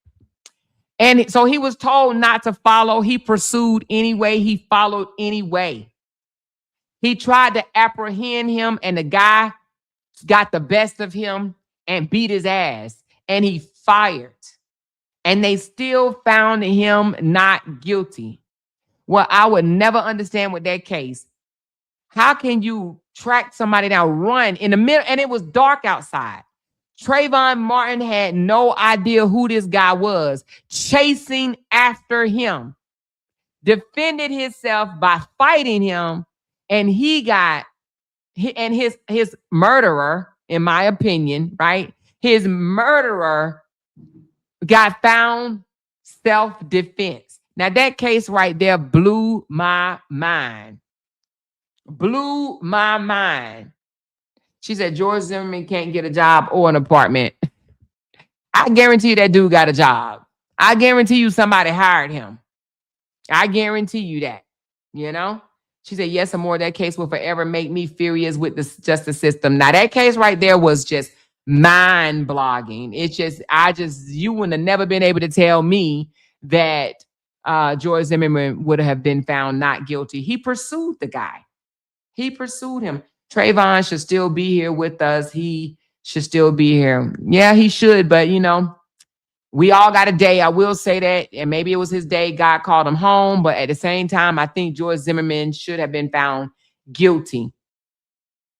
And so he was told not to follow. He pursued anyway. He followed anyway. He tried to apprehend him, and the guy got the best of him and beat his ass, and he fired. And they still found him not guilty. Well, I would never understand with that case. How can you track somebody down, run in the middle, and it was dark outside? Trayvon Martin had no idea who this guy was, chasing after him, defended himself by fighting him, and his murderer, in my opinion, right? His murderer got found self-defense. Now, that case right there blew my mind. Blew my mind. She said, George Zimmerman can't get a job or an apartment. I guarantee you that dude got a job. I guarantee you somebody hired him. I guarantee you that, She said, yes, and more. That case will forever make me furious with the justice system. Now, that case right there was just mind-blogging. You wouldn't have never been able to tell me that George Zimmerman would have been found not guilty. He pursued the guy. He pursued him. Trayvon should still be here with us. He should still be here. Yeah, he should. But, we all got a day. I will say that. And maybe it was his day. God called him home. But at the same time, I think George Zimmerman should have been found guilty.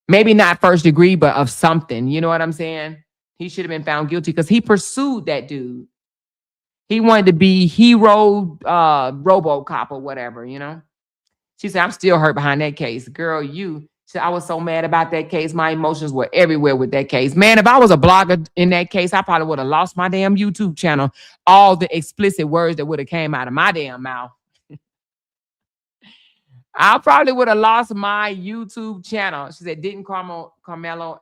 Maybe not first degree, but of something. You know what I'm saying? He should have been found guilty because he pursued that dude. He wanted to be hero, RoboCop or whatever, She said, I'm still hurt behind that case. Girl, I was so mad about that case. My emotions were everywhere with that case. Man, if I was a blogger in that case, I probably would have lost my damn YouTube channel. All the explicit words that would have came out of my damn mouth. I probably would have lost my YouTube channel. She said, didn't Karmelo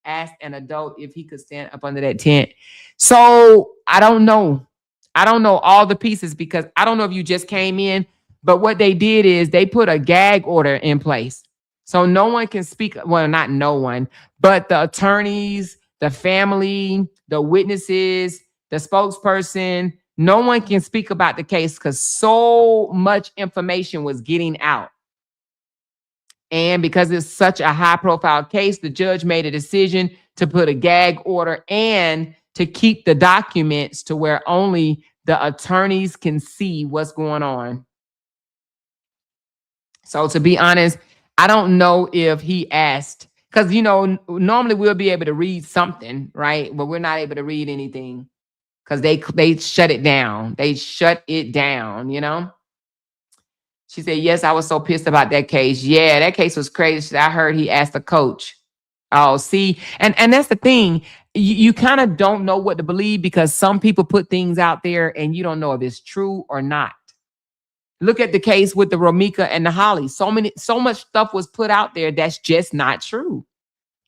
ask an adult if he could stand up under that tent? So I don't know. I don't know all the pieces because I don't know if you just came in, but what they did is they put a gag order in place. So no one can speak. Well, not no one, but the attorneys, the family, the witnesses, the spokesperson, no one can speak about the case because so much information was getting out. And because it's such a high profile case, the judge made a decision to put a gag order and to keep the documents to where only the attorneys can see what's going on. So to be honest, I don't know if he asked, because, you know, normally we'll be able to read something, right? But we're not able to read anything because they shut it down. They shut it down, you know? She said, yes, I was so pissed about that case. Yeah, that case was crazy. She said, I heard he asked the coach. Oh, see, and that's the thing. You kind of don't know what to believe because some people put things out there and you don't know if it's true or not. Look at the case with the Romika and the Holly. So much stuff was put out there that's just not true.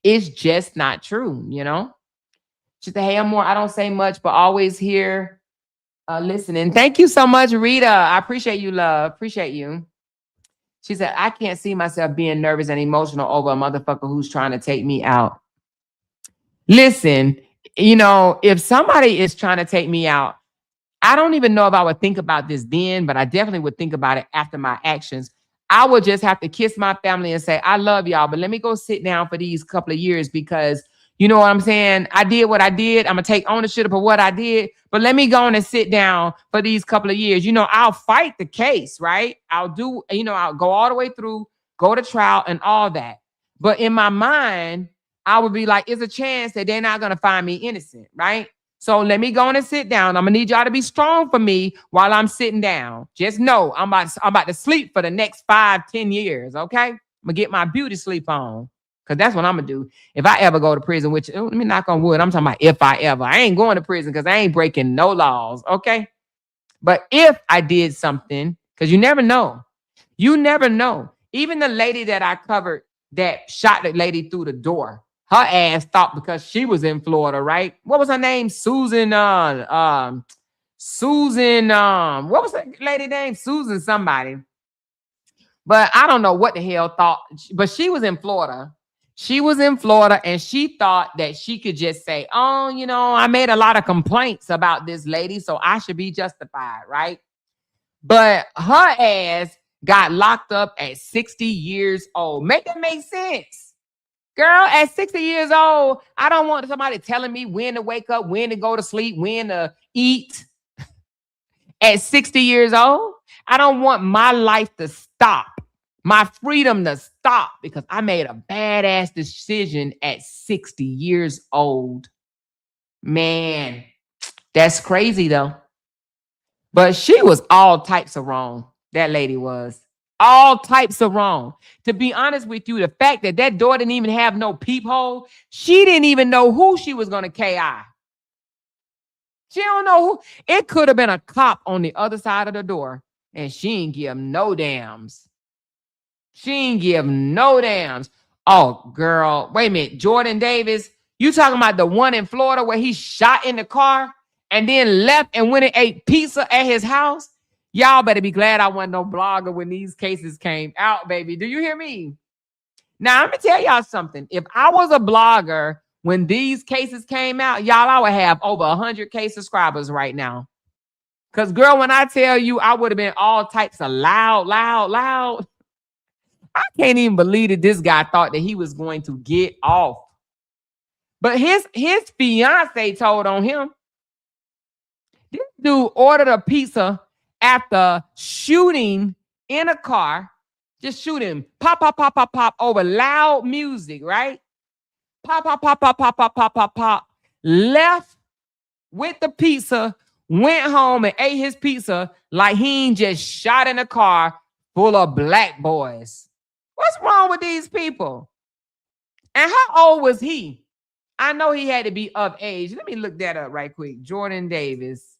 It's just not true, you know? She said, hey, Amor, I don't say much, but always here listening. Thank you so much, Rita. I appreciate you, love. Appreciate you. She said, I can't see myself being nervous and emotional over a motherfucker who's trying to take me out. Listen, you know, if somebody is trying to take me out, I don't even know if I would think about this then, but I definitely would think about it after my actions. I would just have to kiss my family and say, I love y'all, but let me go sit down for these couple of years because you know what I'm saying? I did what I did. I'm going to take ownership of what I did, but let me go on and sit down for these couple of years. You know, I'll fight the case, right? I'll do, you know, I'll go all the way through, go to trial and all that. But in my mind, I would be like, it's a chance that they're not going to find me innocent, right? So let me go on and sit down. I'm going to need y'all to be strong for me while I'm sitting down. Just know I'm about to sleep for the next 5-10 years, okay? I'm going to get my beauty sleep on. Because that's what I'm going to do. If I ever go to prison, which, let me knock on wood. I'm talking about if I ever. I ain't going to prison because I ain't breaking no laws, okay? But if I did something, because you never know. You never know. Even the lady that I covered that shot the lady through the door, her ass thought because she was in Florida, right? What was her name? Susan, what was that lady name? Susan somebody. But I don't know what the hell thought, but she was in Florida. She was in Florida and she thought that she could just say, oh, you know, I made a lot of complaints about this lady, so I should be justified, right? But her ass got locked up at 60 years old. Make it make sense. Girl, at 60 years old, I don't want somebody telling me when to wake up, when to go to sleep, when to eat. At 60 years old, I don't want my life to stop. My freedom to stop because I made a badass decision at 60 years old. Man, that's crazy though. But she was all types of wrong. That lady was. All types of wrong. To be honest with you, the fact that that door didn't even have no peephole, she didn't even know who she was going to KI. She don't know who. It could have been a cop on the other side of the door, and she ain't give no dams. She ain't give no dams. Oh, girl. Wait a minute. Jordan Davis, you talking about the one in Florida where he shot in the car and then left and went and ate pizza at his house? Y'all better be glad I wasn't no blogger when these cases came out, baby. Do you hear me? Now, I'm going to tell y'all something. If I was a blogger when these cases came out, y'all, I would have over 100K subscribers right now. Because, girl, when I tell you I would have been all types of loud. I can't even believe that this guy thought that he was going to get off. But his fiance told on him. This dude ordered a pizza after shooting in a car. Just shooting. Pop, pop, pop, pop, pop over loud music, right? Pop, pop, pop, pop, pop, pop, pop, pop, pop. Left with the pizza, went home and ate his pizza like he ain't just shot in a car full of black boys. What's wrong with these people? And how old was he? I know he had to be of age. Let me look that up right quick. Jordan Davis.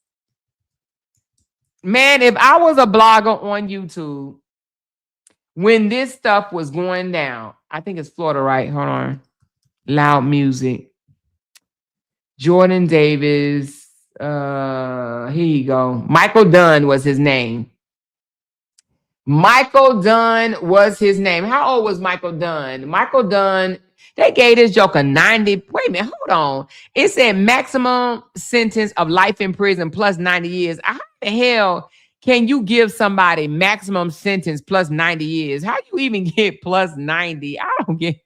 Man, if I was a blogger on YouTube, when this stuff was going down, I think it's Florida, right? Hold on. Loud music. Jordan Davis. Here you go. Michael Dunn was his name. Michael Dunn was his name. How old was Michael Dunn? Michael Dunn, they gave this joker 90. Wait a minute, hold on. It said maximum sentence of life in prison plus 90 years. How the hell can you give somebody maximum sentence plus 90 years? How do you even get plus 90? I don't get.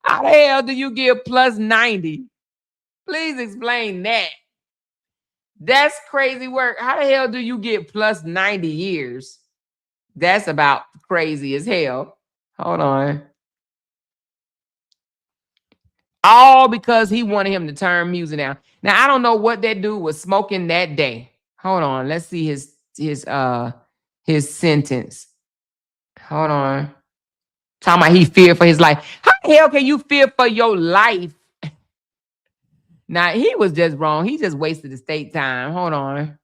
How the hell do you give plus 90? Please explain that. That's crazy work. How the hell do you get plus 90 years? That's about crazy as hell. Hold on. All because he wanted him to turn music down. Now, I don't know what that dude was smoking that day. Hold on. Let's see his sentence. Hold on. Talking about he feared for his life. How the hell can you fear for your life? Now, he was just wrong. He just wasted the state time. Hold on.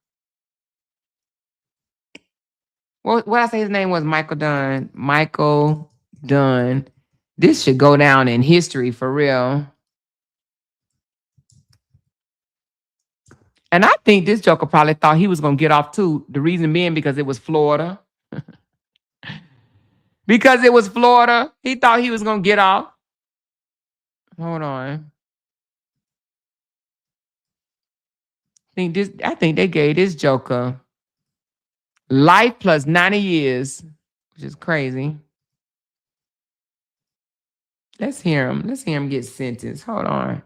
What I say his name was? Michael Dunn. Michael Dunn. This should go down in history for real. And I think this joker probably thought he was going to get off too. The reason being because it was Florida. Because it was Florida. He thought he was going to get off. Hold on. I think they gave this joker life plus 90 years, which is crazy. Let's hear him. Let's hear him get sentenced. Hold on.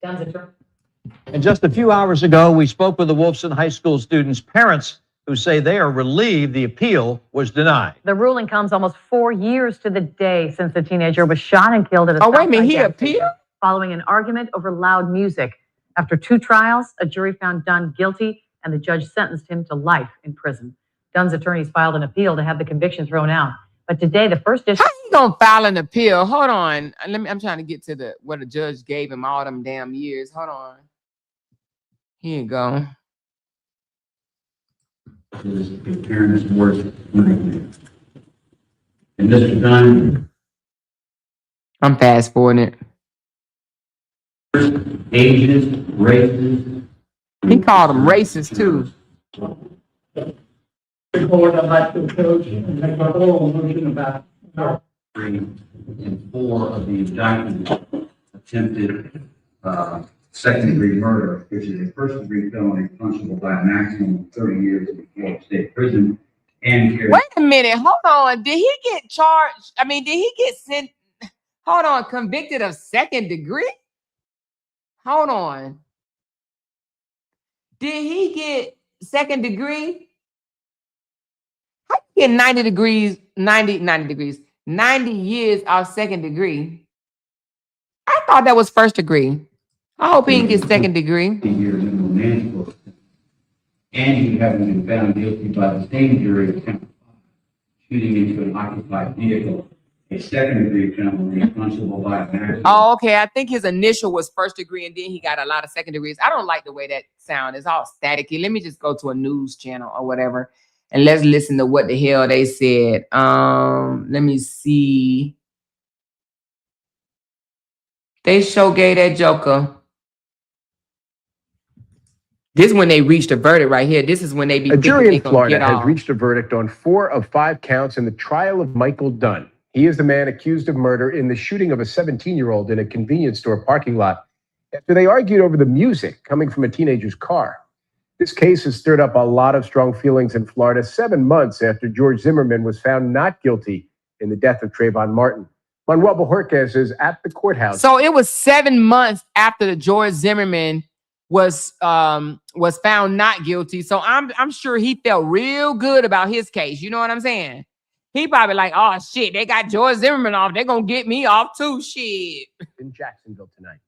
And just a few hours ago, we spoke with the Wolfson High School students' parents who say they are relieved the appeal was denied. The ruling comes almost 4 years to the day since the teenager was shot and killed at a wait a minute, he appealed? Following an argument over loud music. After 2 trials, a jury found Dunn guilty and the judge sentenced him to life in prison. Dunn's attorneys filed an appeal to have the conviction thrown out. But today, the first district... How you gonna file an appeal? Hold on. I'm trying to get to what the judge gave him all them damn years. Hold on. Here you go. His parents' worst nightmare. And Mr. Dunn... I'm fast forwarding it. Ages, races... He called them racist too. Report about the coach and make a whole motion about 3 and 4 of the indictment attempted second-degree murder, which is a first-degree felony punishable by a maximum of 30 years in Florida State Prison. And wait a minute, hold on. Did he get charged? I mean, did he get sent? Hold on, convicted of second degree? Hold on. Did he get second degree? How you get 90 years off second degree? I thought that was first degree. I hope he didn't get second degree. And he having been found guilty by the same jury of shooting into an occupied vehicle. A second-degree felony punishable by a maximum. Oh, okay. I think his initial was first degree, and then he got a lot of second degrees. I don't like the way that sound. It's all staticky. Let me just go to a news channel or whatever, and let's listen to what the hell they said. Let me see. They show gave that joker. This is when they reached a verdict right here. This is when they be. A jury in Florida has reached a verdict on 4 of 5 counts in the trial of Michael Dunn. He is the man accused of murder in the shooting of a 17-year-old in a convenience store parking lot after they argued over the music coming from a teenager's car. This case has stirred up a lot of strong feelings in Florida 7 months after George Zimmerman was found not guilty in the death of Trayvon Martin. Manuel Bojorquez is at the courthouse. So it was 7 months after the George Zimmerman was found not guilty. So I'm sure he felt real good about his case. You know what I'm saying? He probably like, oh shit, they got George Zimmerman off. They're gonna get me off too. Shit. In Jacksonville tonight.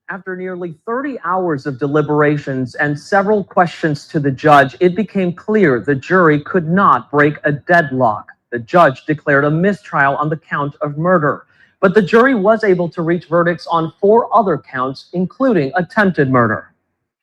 After nearly 30 hours of deliberations and several questions to the judge, it became clear the jury could not break a deadlock. The judge declared a mistrial on the count of murder, but the jury was able to reach verdicts on 4 other counts, including attempted murder.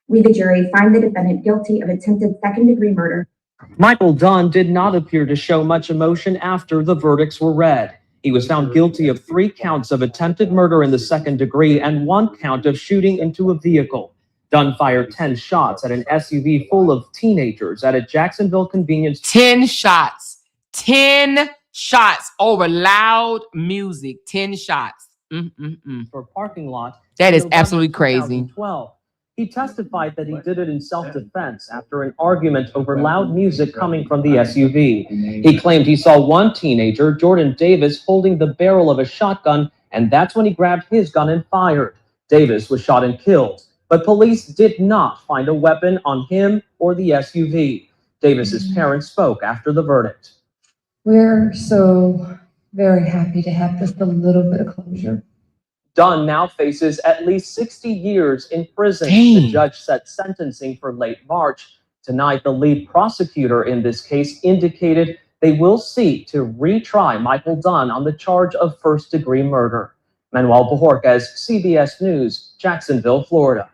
We, the jury, find the defendant guilty of attempted second-degree murder. Michael Dunn did not appear to show much emotion after the verdicts were read. He was found guilty of 3 counts of attempted murder in the second degree and 1 count of shooting into a vehicle. Dunn fired 10 shots at an SUV full of teenagers at a Jacksonville convenience. 10 shots. 10 shots over loud music. 10 shots. For parking lot. That in is November absolutely crazy. 2012. He testified that he did it in self-defense after an argument over loud music coming from the SUV. He claimed he saw one teenager, Jordan Davis, holding the barrel of a shotgun, and that's when he grabbed his gun and fired. Davis was shot and killed, but police did not find a weapon on him or the SUV. Davis's parents spoke after the verdict. We're so very happy to have just a little bit of closure. Dunn now faces at least 60 years in prison. Dang. The judge set sentencing for late March. Tonight, the lead prosecutor in this case indicated they will seek to retry Michael Dunn on the charge of first-degree murder. Manuel Bojorquez, CBS News, Jacksonville, Florida.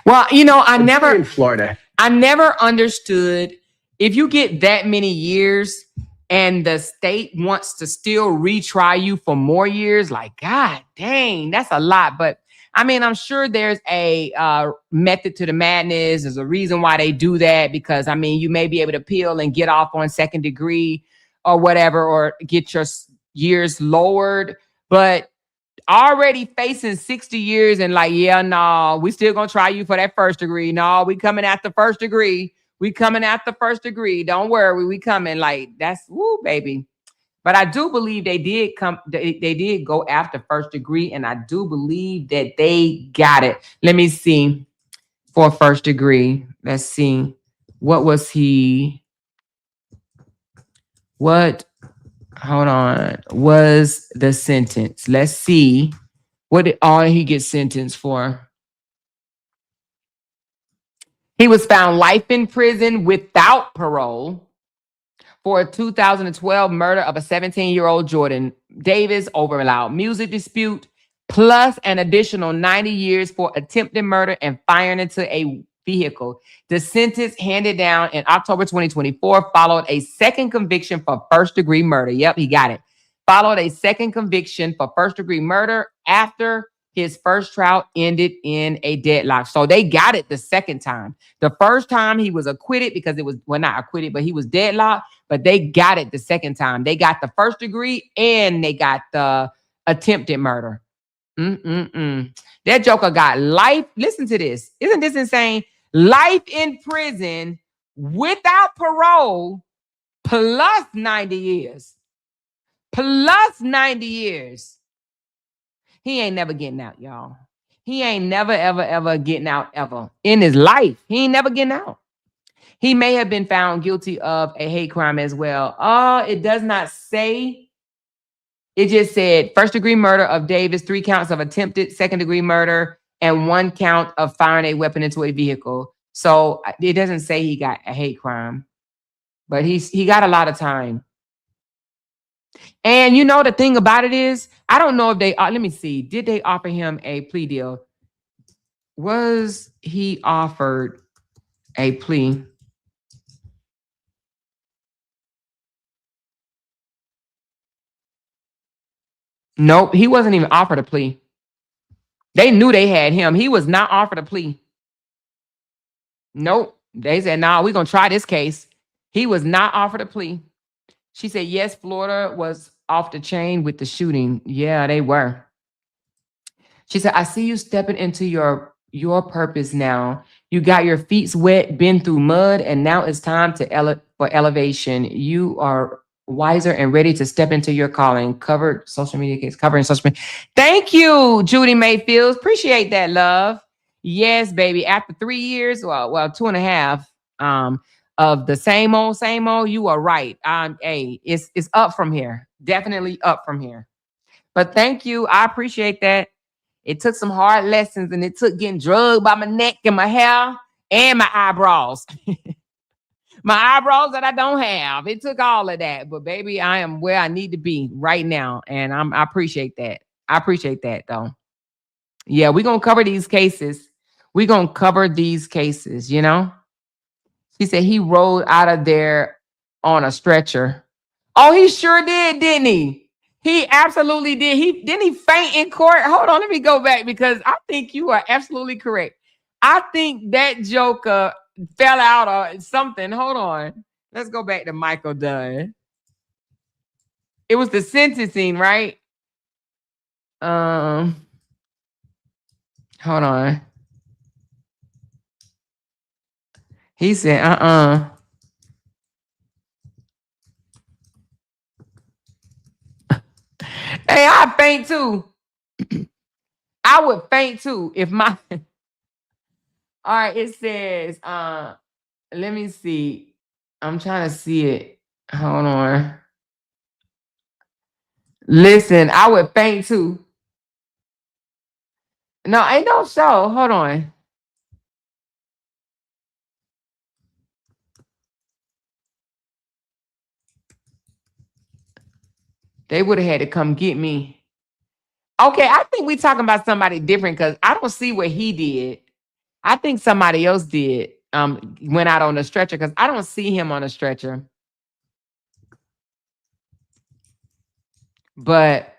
Well, you know, I In never Florida. understood if you get that many years and the state wants to still retry you for more years, like, God dang, that's a lot. But I mean, I'm sure there's a method to the madness. There's a reason why they do that, because I mean, you may be able to appeal and get off on second degree or whatever, or get your years lowered. But already facing 60 years and like, yeah, no, we still gonna try you for that first degree. No, we coming at the first degree. We coming at the first degree. Don't worry, we coming. Like, that's woo, baby. But I do believe they did come. They did go after first degree, and I do believe that they got it. Let me see for first degree. Let's see. What was he? What? Hold on. Was the sentence? Let's see. What did all he get sentenced for? He was found life in prison without parole for a 2012 murder of a 17-year-old Jordan Davis over a loud music dispute, plus an additional 90 years for attempted murder and firing into a vehicle. The sentence handed down in October 2024 followed a second conviction for first-degree murder. Yep, he got it. Followed a second conviction for first-degree murder after his first trial ended in a deadlock. So they got it the second time. The first time he was acquitted because it was, well, not acquitted, but he was deadlocked. But they got it the second time. They got the first degree and they got the attempted murder. That joker got life. Listen to this. Isn't this insane? Life in prison without parole plus 90 years. Plus 90 years. He ain't never getting out, y'all. He ain't never, ever, ever getting out ever in his life. He ain't never getting out. He may have been found guilty of a hate crime as well. It does not say. It just said first degree murder of Davis, 3 counts of attempted second degree murder, and 1 count of firing a weapon into a vehicle. So it doesn't say he got a hate crime, but he got a lot of time. And you know, the thing about it is, I don't know if they, let me see, did they offer him a plea deal? Was he offered a plea? Nope, he wasn't even offered a plea. They knew they had him. He was not offered a plea. Nope. They said, nah, we're going to try this case. He was not offered a plea. She said, yes, Florida was off the chain with the shooting. Yeah, they were. She said, I see you stepping into your purpose now. You got your feet wet, been through mud, and now it's time to for elevation. You are wiser and ready to step into your calling. Covered social media case, covering social media. Thank you, Judy Mayfield. Appreciate that, love. Yes, baby. After 3 years, well, 2.5, of the same old, you are right. Hey, it's up from here. Definitely up from here. But thank you. I appreciate that. It took some hard lessons, and it took getting drugged by my neck and my hair and my eyebrows. My eyebrows that I don't have. It took all of that. But baby, I am where I need to be right now. And I appreciate that. I appreciate that though. Yeah, we're going to cover these cases. We're going to cover these cases, you know? She said he rolled out of there on a stretcher. Oh, he sure did, didn't he? He absolutely did. Didn't he faint in court? Hold on, let me go back because I think you are absolutely correct. I think that joker fell out or something. Hold on. Let's go back to Michael Dunn. It was the sentencing, right? Hold on. He said, Hey, I faint too. I would faint too if my all right, it says, let me see. I'm trying to see it. Hold on. Listen, I would faint too. No, ain't no show. Hold on. They would have had to come get me. Okay, I think we talking about somebody different because I don't see what he did. I think somebody else did. Went out on a stretcher because I don't see him on a stretcher. But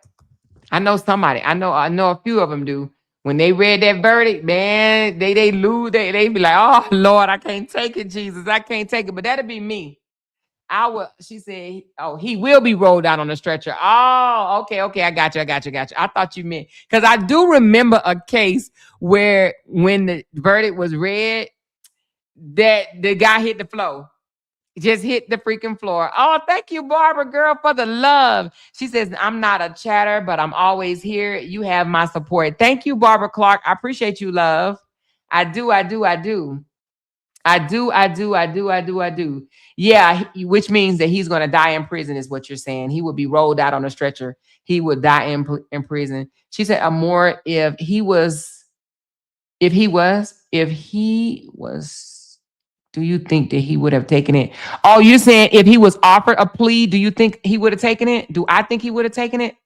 I know somebody. I know a few of them do. When they read that verdict, man, they lose. They be like, oh Lord, I can't take it, Jesus. I can't take it. But that'd be me. She said, oh, he will be rolled out on a stretcher. Oh, okay. I got you. I thought you meant, because I do remember a case where when the verdict was read, that the guy hit the floor. Just hit the freaking floor. Oh, thank you, Barbara, girl, for the love. She says, I'm not a chatter, but I'm always here. You have my support. Thank you, Barbara Clark. I appreciate you, love. I do. Yeah, which means that he's going to die in prison is what you're saying. He would be rolled out on a stretcher. He would die in prison. She said, Amor, if he was, do you think that he would have taken it? Oh, you're saying if he was offered a plea, do you think he would have taken it? Do I think he would have taken it?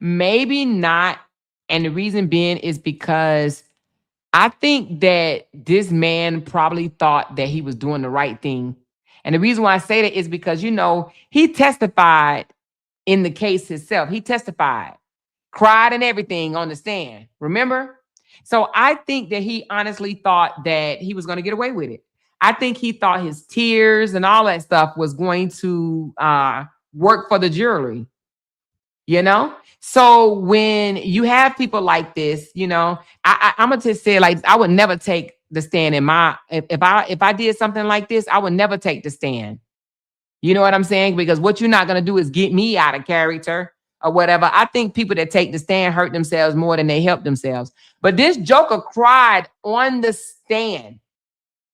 Maybe not. And the reason being is because I think that this man probably thought that he was doing the right thing. And the reason why I say that is because, he testified in the case itself. He testified, cried and everything on the stand. Remember? So I think that he honestly thought that he was going to get away with it. I think he thought his tears and all that stuff was going to work for the jury. So when you have people like this, I'm gonna just say, like, I would never take the stand if I did something like this, I would never take the stand. You know what I'm saying? Because what you're not gonna do is get me out of character or whatever. I think people that take the stand hurt themselves more than they help themselves. But this joker cried on the stand.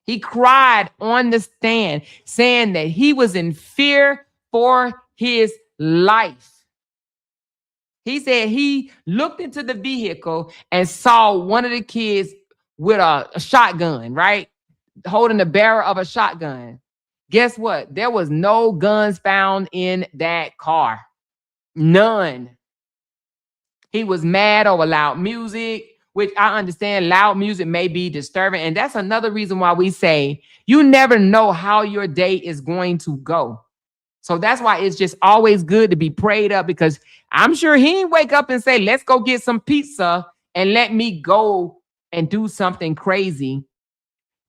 He cried on the stand saying that he was in fear for his life. He said he looked into the vehicle and saw one of the kids with a shotgun, right? Holding the barrel of a shotgun. Guess what? There was no guns found in that car. None. He was mad over loud music, which I understand loud music may be disturbing. And that's another reason why we say you never know how your day is going to go. So that's why it's just always good to be prayed up, because I'm sure he didn't wake up and say, let's go get some pizza and let me go and do something crazy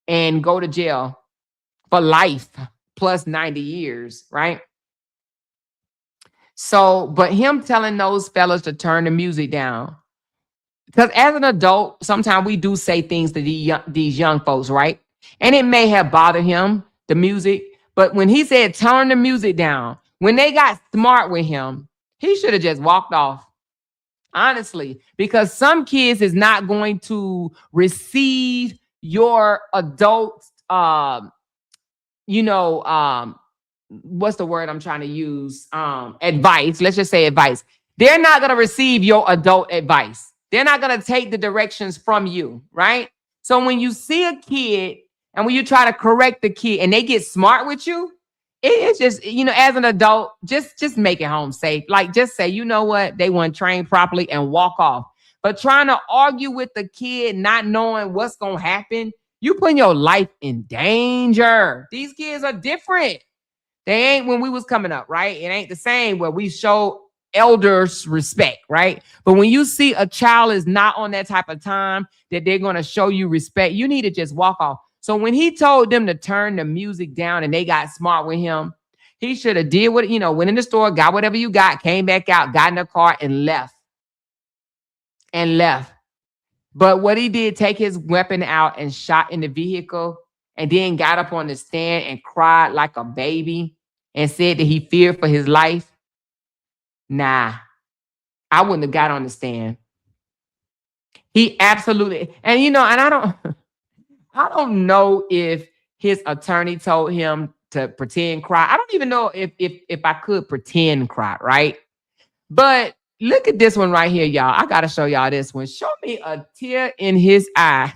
and go to jail for life plus 90 years, right? So, but him telling those fellas to turn the music down, because as an adult, sometimes we do say things to these young folks, right? And it may have bothered him, the music. But when he said, turn the music down, when they got smart with him, he should have just walked off. Honestly, because some kids is not going to receive your adult, what's the word I'm trying to use? Advice. Let's just say advice. They're not going to receive your adult advice. They're not going to take the directions from you, right? So when you see a kid and when you try to correct the kid and they get smart with you, it's just, as an adult, just make it home safe. Like, just say, you know what? They weren't trained properly and walk off. But trying to argue with the kid, not knowing what's going to happen, you putting your life in danger. These kids are different. They ain't when we was coming up, right? It ain't the same where we show elders respect, right? But when you see a child is not on that type of time that they're going to show you respect, you need to just walk off. So when he told them to turn the music down and they got smart with him, he should have did what, went in the store, got whatever you got, came back out, got in the car and left. But what he did, take his weapon out and shot in the vehicle and then got up on the stand and cried like a baby and said that he feared for his life. Nah, I wouldn't have got on the stand. He absolutely, and and I don't know if his attorney told him to pretend cry. I don't even know if I could pretend cry, right? But look at this one right here, y'all. I gotta show y'all this one. Show me a tear in his eye.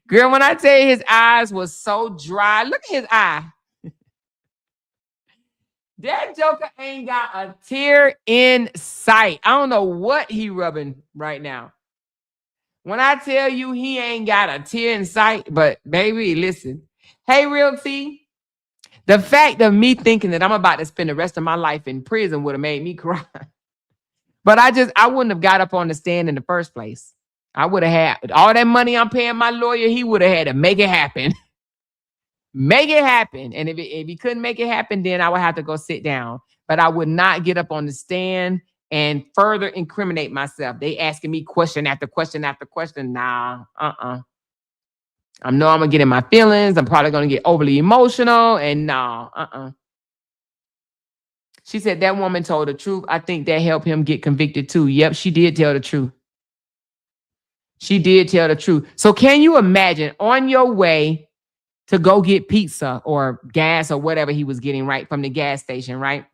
Girl, when I tell you his eyes was so dry, look at his eye. That joker ain't got a tear in sight. I don't know what he rubbing right now. When I tell you he ain't got a tear in sight, but baby, listen. Hey, Real T, the fact of me thinking that I'm about to spend the rest of my life in prison would have made me cry. But I wouldn't have got up on the stand in the first place. I would have had all that money I'm paying my lawyer, he would have had to make it happen. Make it happen. And if he couldn't make it happen, then I would have to go sit down. But I would not get up on the stand and further incriminate myself. They asking me question after question after question. Nah, I know I'm going to get in my feelings. I'm probably going to get overly emotional. And nah, She said that woman told the truth. I think that helped him get convicted too. Yep, she did tell the truth. She did tell the truth. So can you imagine on your way to go get pizza or gas or whatever he was getting, right, from the gas station, right?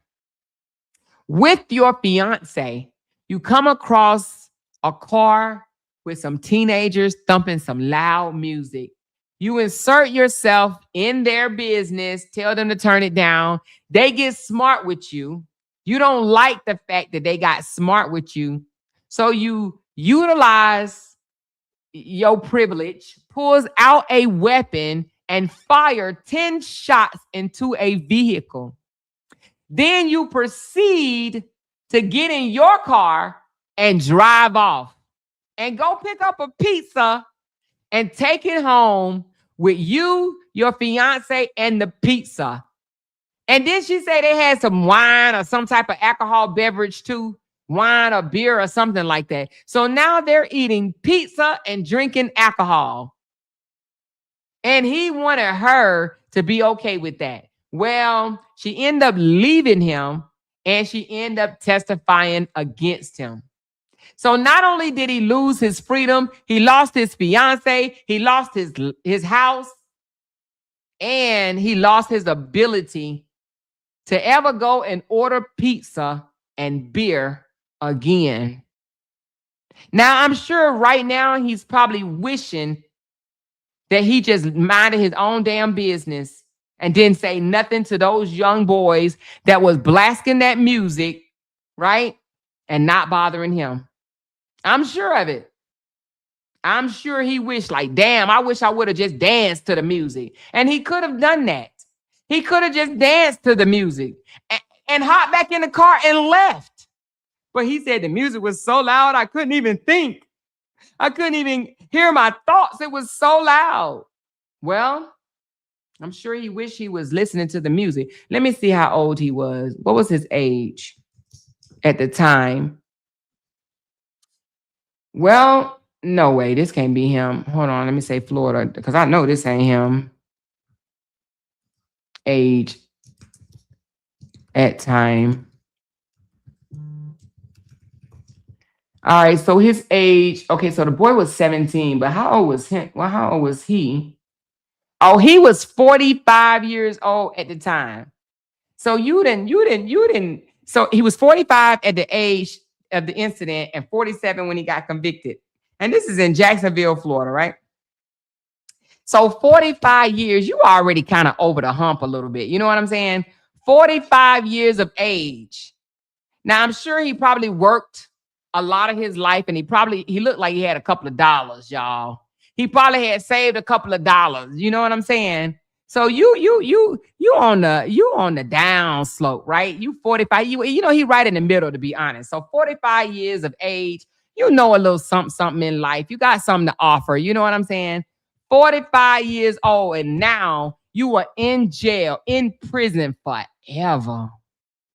With your fiance, you come across a car with some teenagers thumping some loud music. You insert yourself in their business, tell them to turn it down. They get smart with you. You don't like the fact that they got smart with you. So you utilize your privilege, pulls out a weapon and fire 10 shots into a vehicle. Then you proceed to get in your car and drive off and go pick up a pizza and take it home with you, your fiance, and the pizza. And then she said they had some wine or some type of alcohol beverage too, wine or beer or something like that. So now they're eating pizza and drinking alcohol. And he wanted her to be okay with that. Well, she ended up leaving him and she ended up testifying against him. So not only did he lose his freedom, he lost his fiance, he lost his house, and he lost his ability to ever go and order pizza and beer again. Now, I'm sure right now he's probably wishing that he just minded his own damn business and didn't say nothing to those young boys that was blasting that music, right? And not bothering him. I'm sure of it. I'm sure he wished, like, damn, I wish I would have just danced to the music. And he could have done that. He could have just danced to the music and hopped back in the car and left. But he said the music was so loud, I couldn't even think. I couldn't even hear my thoughts. It was so loud. Well, I'm sure he wished he was listening to the music. Let me see how old he was. What was his age at the time? Well, no way. This can't be him. Hold on. Let me say Florida because I know this ain't him. Age at time. All right. So his age. Okay. So the boy was 17, but how old was him? Well, how old was he? Oh, he was 45 years old at the time. So you didn't. So he was 45 at the age of the incident and 47 when he got convicted. And this is in Jacksonville, Florida, right? So 45 years, you already kind of over the hump a little bit. You know what I'm saying? 45 years of age. Now, I'm sure he probably worked a lot of his life and he looked like he had a couple of dollars, y'all. He probably had saved a couple of dollars. You know what I'm saying? So you on the down slope, right? You 45. You know he right in the middle, to be honest. So 45 years of age, you know a little something in life. You got something to offer. You know what I'm saying? 45 years old, and now you are in jail, in prison forever.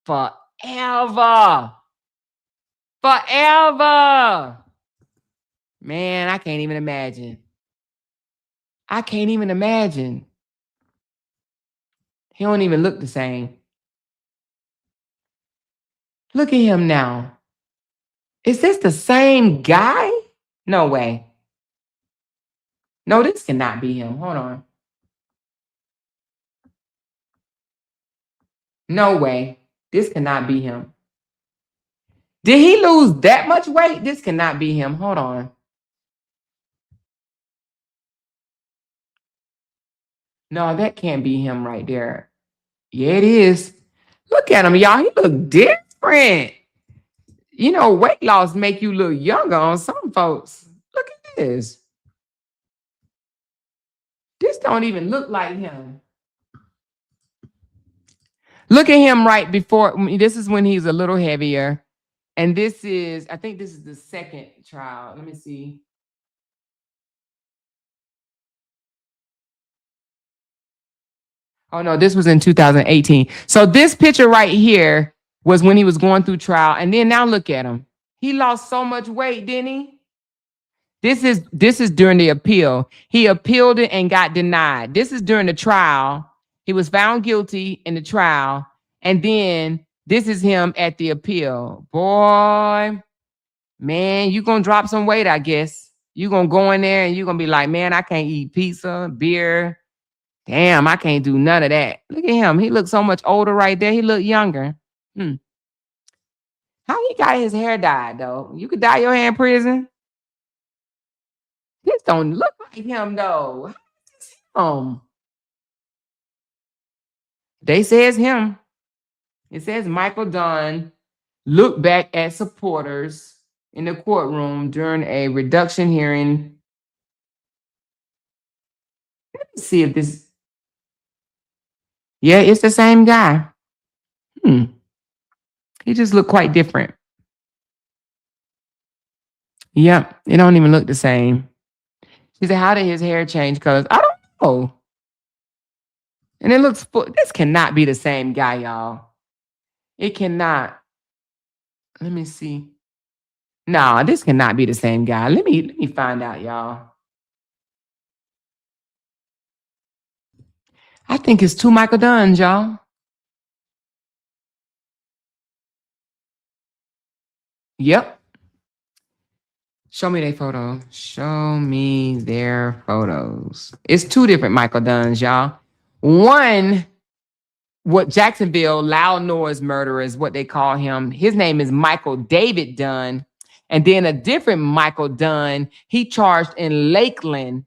Forever. Forever. Man, I can't even imagine. I can't even imagine. He don't even look the same. Look at him now. Is this the same guy? No way. No, this cannot be him. Hold on. No way. This cannot be him. Did he lose that much weight? This cannot be him. Hold on. No, that can't be him right there. Yeah, it is. Look at him, y'all. He look different. You know, weight loss make you look younger on some folks. Look at this. This don't even look like him. Look at him right before. This is when he's a little heavier. And this is, I think this is the second trial. Let me see. Oh no, this was in 2018. So this picture right here was when he was going through trial. And then now look at him. He lost so much weight, didn't he? This is during the appeal. He appealed it and got denied. This is during the trial. He was found guilty in the trial. And then this is him at the appeal. Boy, man, you're going to drop some weight, I guess. You're going to go in there and you're going to be like, man, I can't eat pizza, beer. Damn, I can't do none of that. Look at him. He looks so much older right there. He looked younger. How he got his hair dyed, though? You could dye your hair in prison. This don't look like him, though. They say it's him. It says Michael Dunn looked back at supporters in the courtroom during a reduction hearing. Let me see if this. Yeah, it's the same guy. He just looked quite different. Yep, it don't even look the same. She said, how did his hair change colors? I don't know. And it looks full. This cannot be the same guy, y'all. It cannot. Let me see. No, this cannot be the same guy. Let me find out, y'all. I think it's two Michael Dunns, y'all. Yep. Show me their photo. Show me their photos. It's two different Michael Dunns, y'all. One, what Jacksonville loud noise murderer is what they call him. His name is Michael David Dunn. And then a different Michael Dunn, he charged in Lakeland.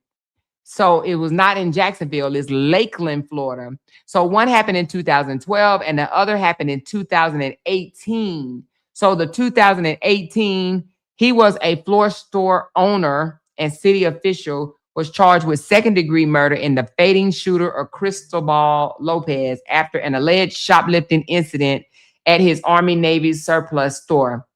So it was not in Jacksonville, it's Lakeland, Florida. So one happened in 2012 and the other happened in 2018. So the 2018, he was a floor store owner and city official, was charged with second-degree murder in the fading shooter of Cristobal Lopez after an alleged shoplifting incident at his Army-Navy surplus store.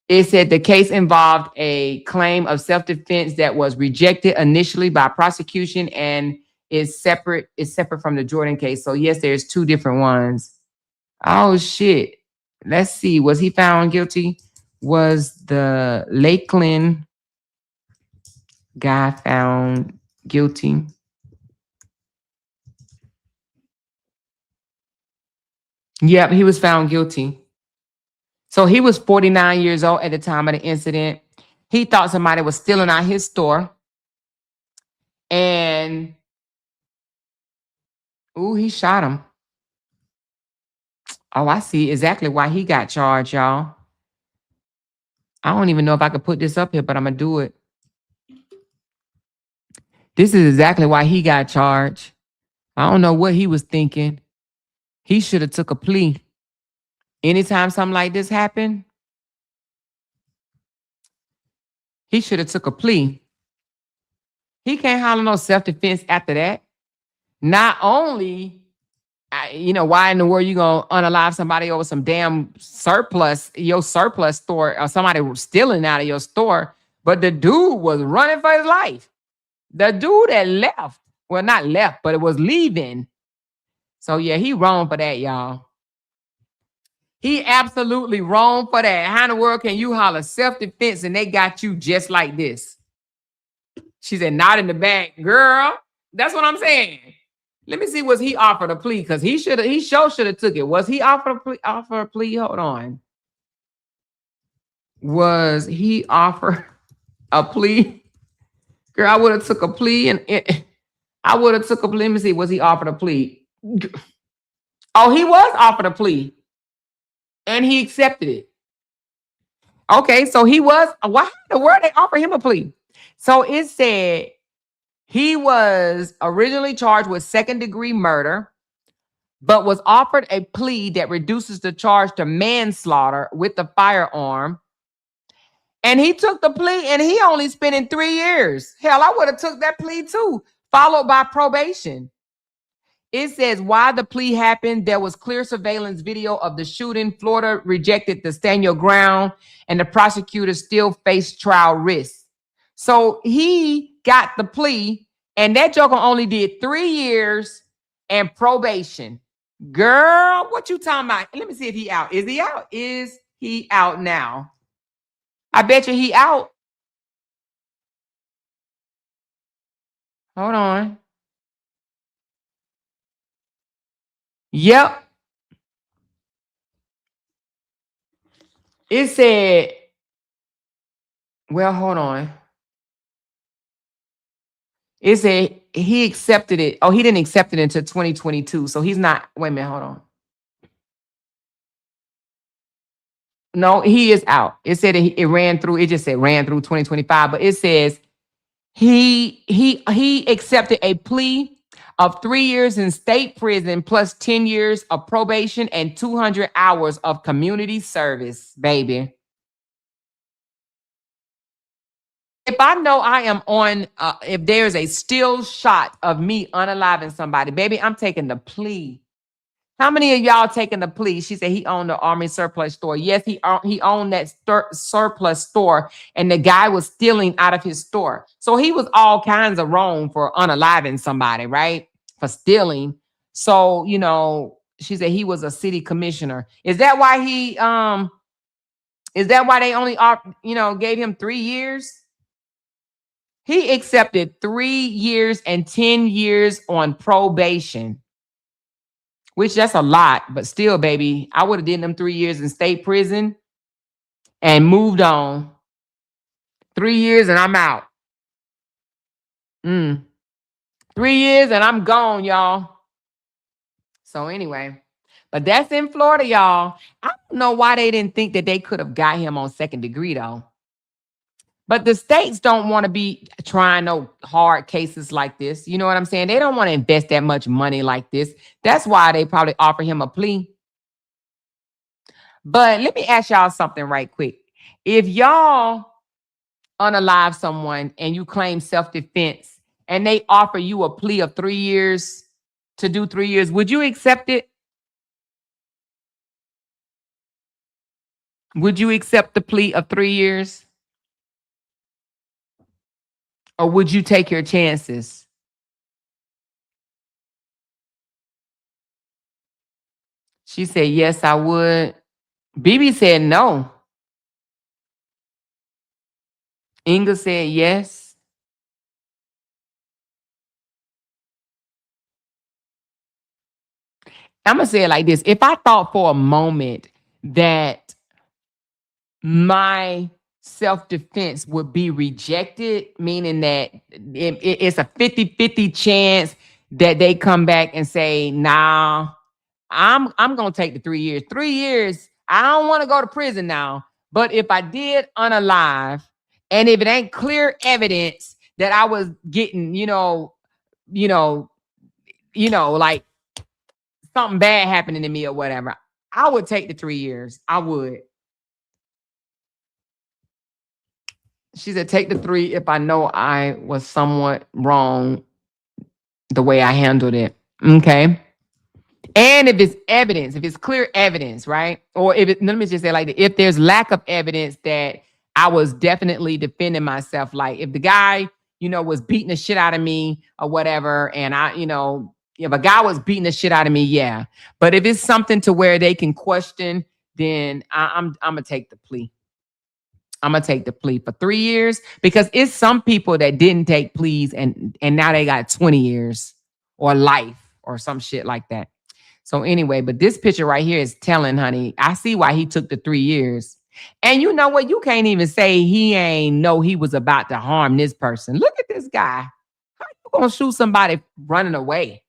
It said the case involved a claim of self-defense that was rejected initially by prosecution and is separate from the Jordan case. So yes, there's two different ones. Oh shit. Let's see. Was he found guilty? Was the Lakeland guy found guilty? Yep, he was found guilty. So he was 49 years old at the time of the incident. He thought somebody was stealing out his store. And, ooh, he shot him. Oh, I see exactly why he got charged, y'all. I don't even know if I could put this up here, but I'm going to do it. This is exactly why he got charged. I don't know what he was thinking. He should have took a plea. Anytime something like this happened, he should have took a plea. He can't holler no self-defense after that. Not only why in the world you gonna unalive somebody over some damn your surplus store, or somebody was stealing out of your store? But the dude was running for his life. The dude that left, well, not left, but it was leaving. So yeah, he wrong for that, y'all. He absolutely wrong for that. How in the world can you holler self-defense and they got you just like this? She said, not in the back, girl. That's what I'm saying. Let me see, was he offered a plea? Because he should have took it. Was he offered a plea? Hold on. Was he offered a plea? Girl, I would have took a plea I would have took a plea. Let me see, was he offered a plea? Oh, he was offered a plea. And he accepted it. Okay, so he was, why in the world they offer him a plea? So it said he was originally charged with second-degree murder, but was offered a plea that reduces the charge to manslaughter with the firearm. And he took the plea and he only spent in 3 years. Hell, I would have took that plea too, followed by probation. It says why the plea happened. There was clear surveillance video of the shooting. Florida rejected the stand your ground, and the prosecutor still faced trial risks. So he got the plea, and that joker only did 3 years and probation. Girl, what you talking about? Let me see if he out. Is he out? Is he out now? I bet you he out. Hold on. Yep. It said, well, hold on. It said he accepted it. Oh, he didn't accept it until 2022. So he's not, wait a minute, hold on. No, he is out. It said it ran through, it just said ran through 2025, but it says he accepted a plea of 3 years in state prison plus 10 years of probation and 200 hours of community service, baby. If I know I am on, if there's a still shot of me unaliving somebody, baby, I'm taking the plea. How many of y'all taking the plea? She said he owned the Army surplus store. Yes, he owned that surplus store, and the guy was stealing out of his store. So he was all kinds of wrong for unaliving somebody, right? For stealing. So, she said he was a city commissioner. Is that why they only gave him 3 years? He accepted 3 years and 10 years on probation, which that's a lot, but still, baby, I would have did them 3 years in state prison and moved on. 3 years and I'm out. 3 years and I'm gone, y'all. So anyway, but that's in Florida, y'all. I don't know why they didn't think that they could have got him on second degree, though. But the states don't want to be trying no hard cases like this. You know what I'm saying? They don't want to invest that much money like this. That's why they probably offer him a plea. But let me ask y'all something right quick. If y'all unalive someone and you claim self-defense and they offer you a plea of 3 years to do 3 years, would you accept it? Would you accept the plea of 3 years? Or would you take your chances? She said, yes, I would. BB said no. Inga said yes. I'm going to say it like this. If I thought for a moment that my self-defense would be rejected, meaning that it's a 50-50 chance that they come back and say, nah, I'm going to take the 3 years. 3 years, I don't want to go to prison now. But if I did unalive, and if it ain't clear evidence that I was getting, like something bad happening to me or whatever, I would take the 3 years. I would. She said, take the 3 if I know I was somewhat wrong. the way I handled it. Okay. And if it's evidence, if it's clear evidence, right? Or if it, let me just say like, if there's lack of evidence that I was definitely defending myself, like if the guy, was beating the shit out of me or whatever, and if a guy was beating the shit out of me, yeah. But if it's something to where they can question, then I'm gonna take the plea. I'm gonna take the plea for 3 years, because it's some people that didn't take pleas and now they got 20 years or life or some shit like that. So anyway, but this picture right here is telling, honey. I see why he took the 3 years. And you know what? You can't even say he ain't know he was about to harm this person. Look at this guy. How you gonna shoot somebody running away?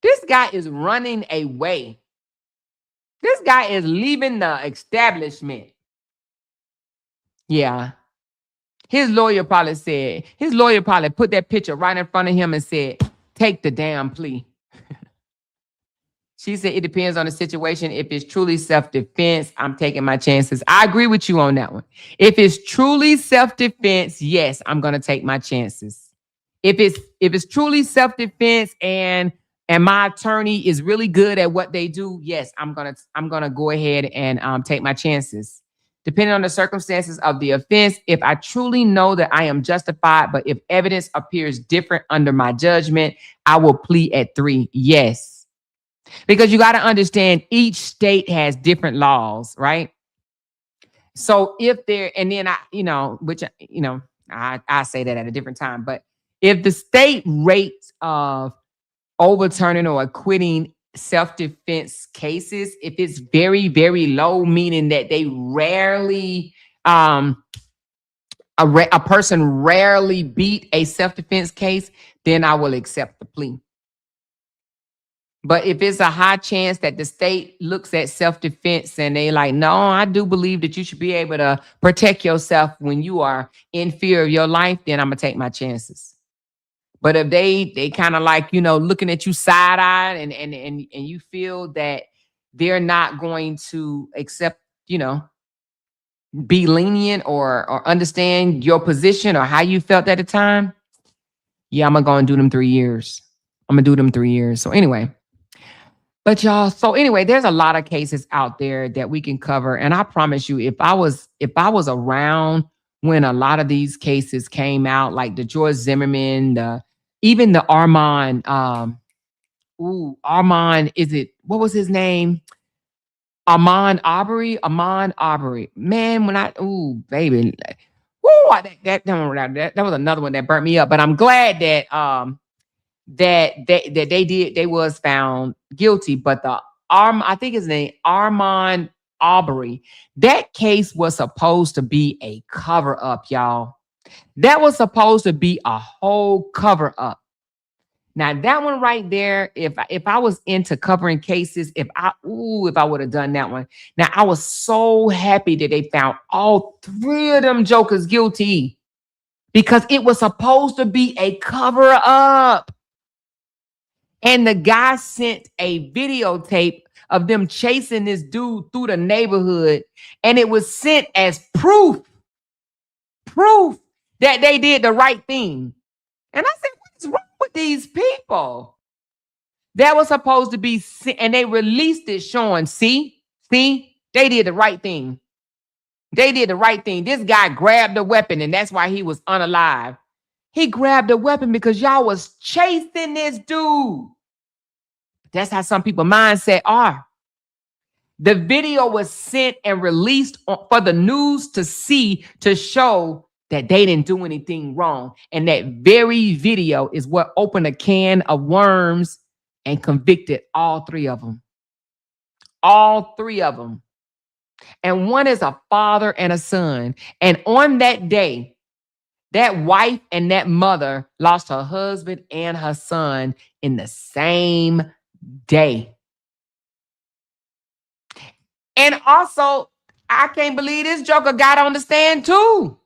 This guy is running away. This guy is leaving the establishment. Yeah. His lawyer probably put that picture right in front of him and said, take the damn plea. She said, it depends on the situation. If it's truly self-defense, I'm taking my chances. I agree with you on that one. If it's truly self-defense, yes, I'm going to take my chances. If it's truly self-defense and my attorney is really good at what they do, yes, I'm going to go ahead and take my chances. Depending on the circumstances of the offense, if I truly know that I am justified, but if evidence appears different under my judgment, I will plead at 3. Yes. Because you got to understand, each state has different laws, right? So if there, and then I say that at a different time, but if the state rates of overturning or acquitting self-defense cases, if it's very, very low, meaning that they rarely, a person rarely beat a self-defense case, then I will accept the plea. But if it's a high chance that the state looks at self-defense and they like, no, I do believe that you should be able to protect yourself when you are in fear of your life, then I'm going to take my chances. But if they kind of like, looking at you side-eyed and you feel that they're not going to accept, be lenient or understand your position or how you felt at the time, yeah, I'm going to go and do them 3 years. I'm going to do them 3 years. So anyway. But y'all, so anyway, there's a lot of cases out there that we can cover. And I promise you, if I was around when a lot of these cases came out, like the George Zimmerman, even the Armand, what was his name? Ahmaud Arbery. Man, baby. That was another one that burnt me up. But I'm glad that they was found guilty. But I think his name, Ahmaud Arbery, that case was supposed to be a cover-up, y'all. That was supposed to be a whole cover-up. Now that one right there, if I was into covering cases, if I would have done that one. Now I was so happy that they found all 3 of them jokers guilty, because it was supposed to be a cover-up. And the guy sent a videotape of them chasing this dude through the neighborhood. And it was sent as proof that they did the right thing. And I said, what's wrong with these people? That was supposed to be, and they released it showing, see, they did the right thing. They did the right thing. This guy grabbed a weapon, and that's why he was unalive. He grabbed a weapon because y'all was chasing this dude. That's how some people mindset are. The video was sent and released for the news to see, to show that they didn't do anything wrong. And that very video is what opened a can of worms and convicted all 3 of them. All 3 of them. And one is a father and a son. And on that day, that wife and that mother lost her husband and her son in the same day. And also, I can't believe this joker got on the stand too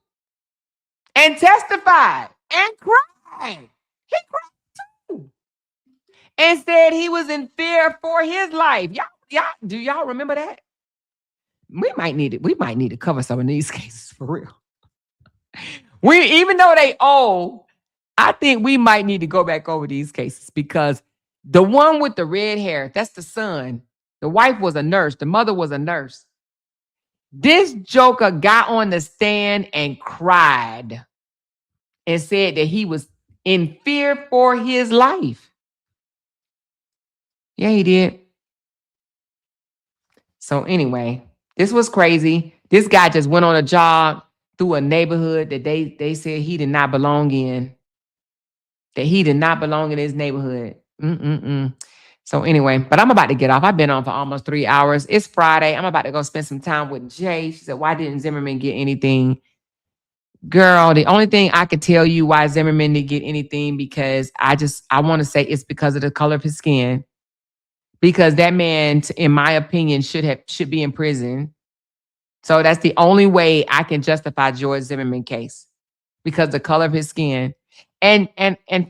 and testified and cried. He cried too and said he was in fear for his life. Y'all, do y'all remember that? We might need to cover some of these cases for real. Even though they old, I think we might need to go back over these cases because the one with the red hair, that's the son. The wife was a nurse. The mother was a nurse. This joker got on the stand and cried and said that he was in fear for his life. Yeah, he did. So anyway, this was crazy. This guy just went on a jog through a neighborhood that they said he did not belong in. That he did not belong in his neighborhood. So anyway, but I'm about to get off. I've been on for almost 3 hours. It's Friday. I'm about to go spend some time with Jay. She said, why didn't Zimmerman get anything? Girl, the only thing I could tell you why Zimmerman didn't get anything, because I want to say it's because of the color of his skin. Because that man, in my opinion, should be in prison. So that's the only way I can justify George Zimmerman case, because the color of his skin. And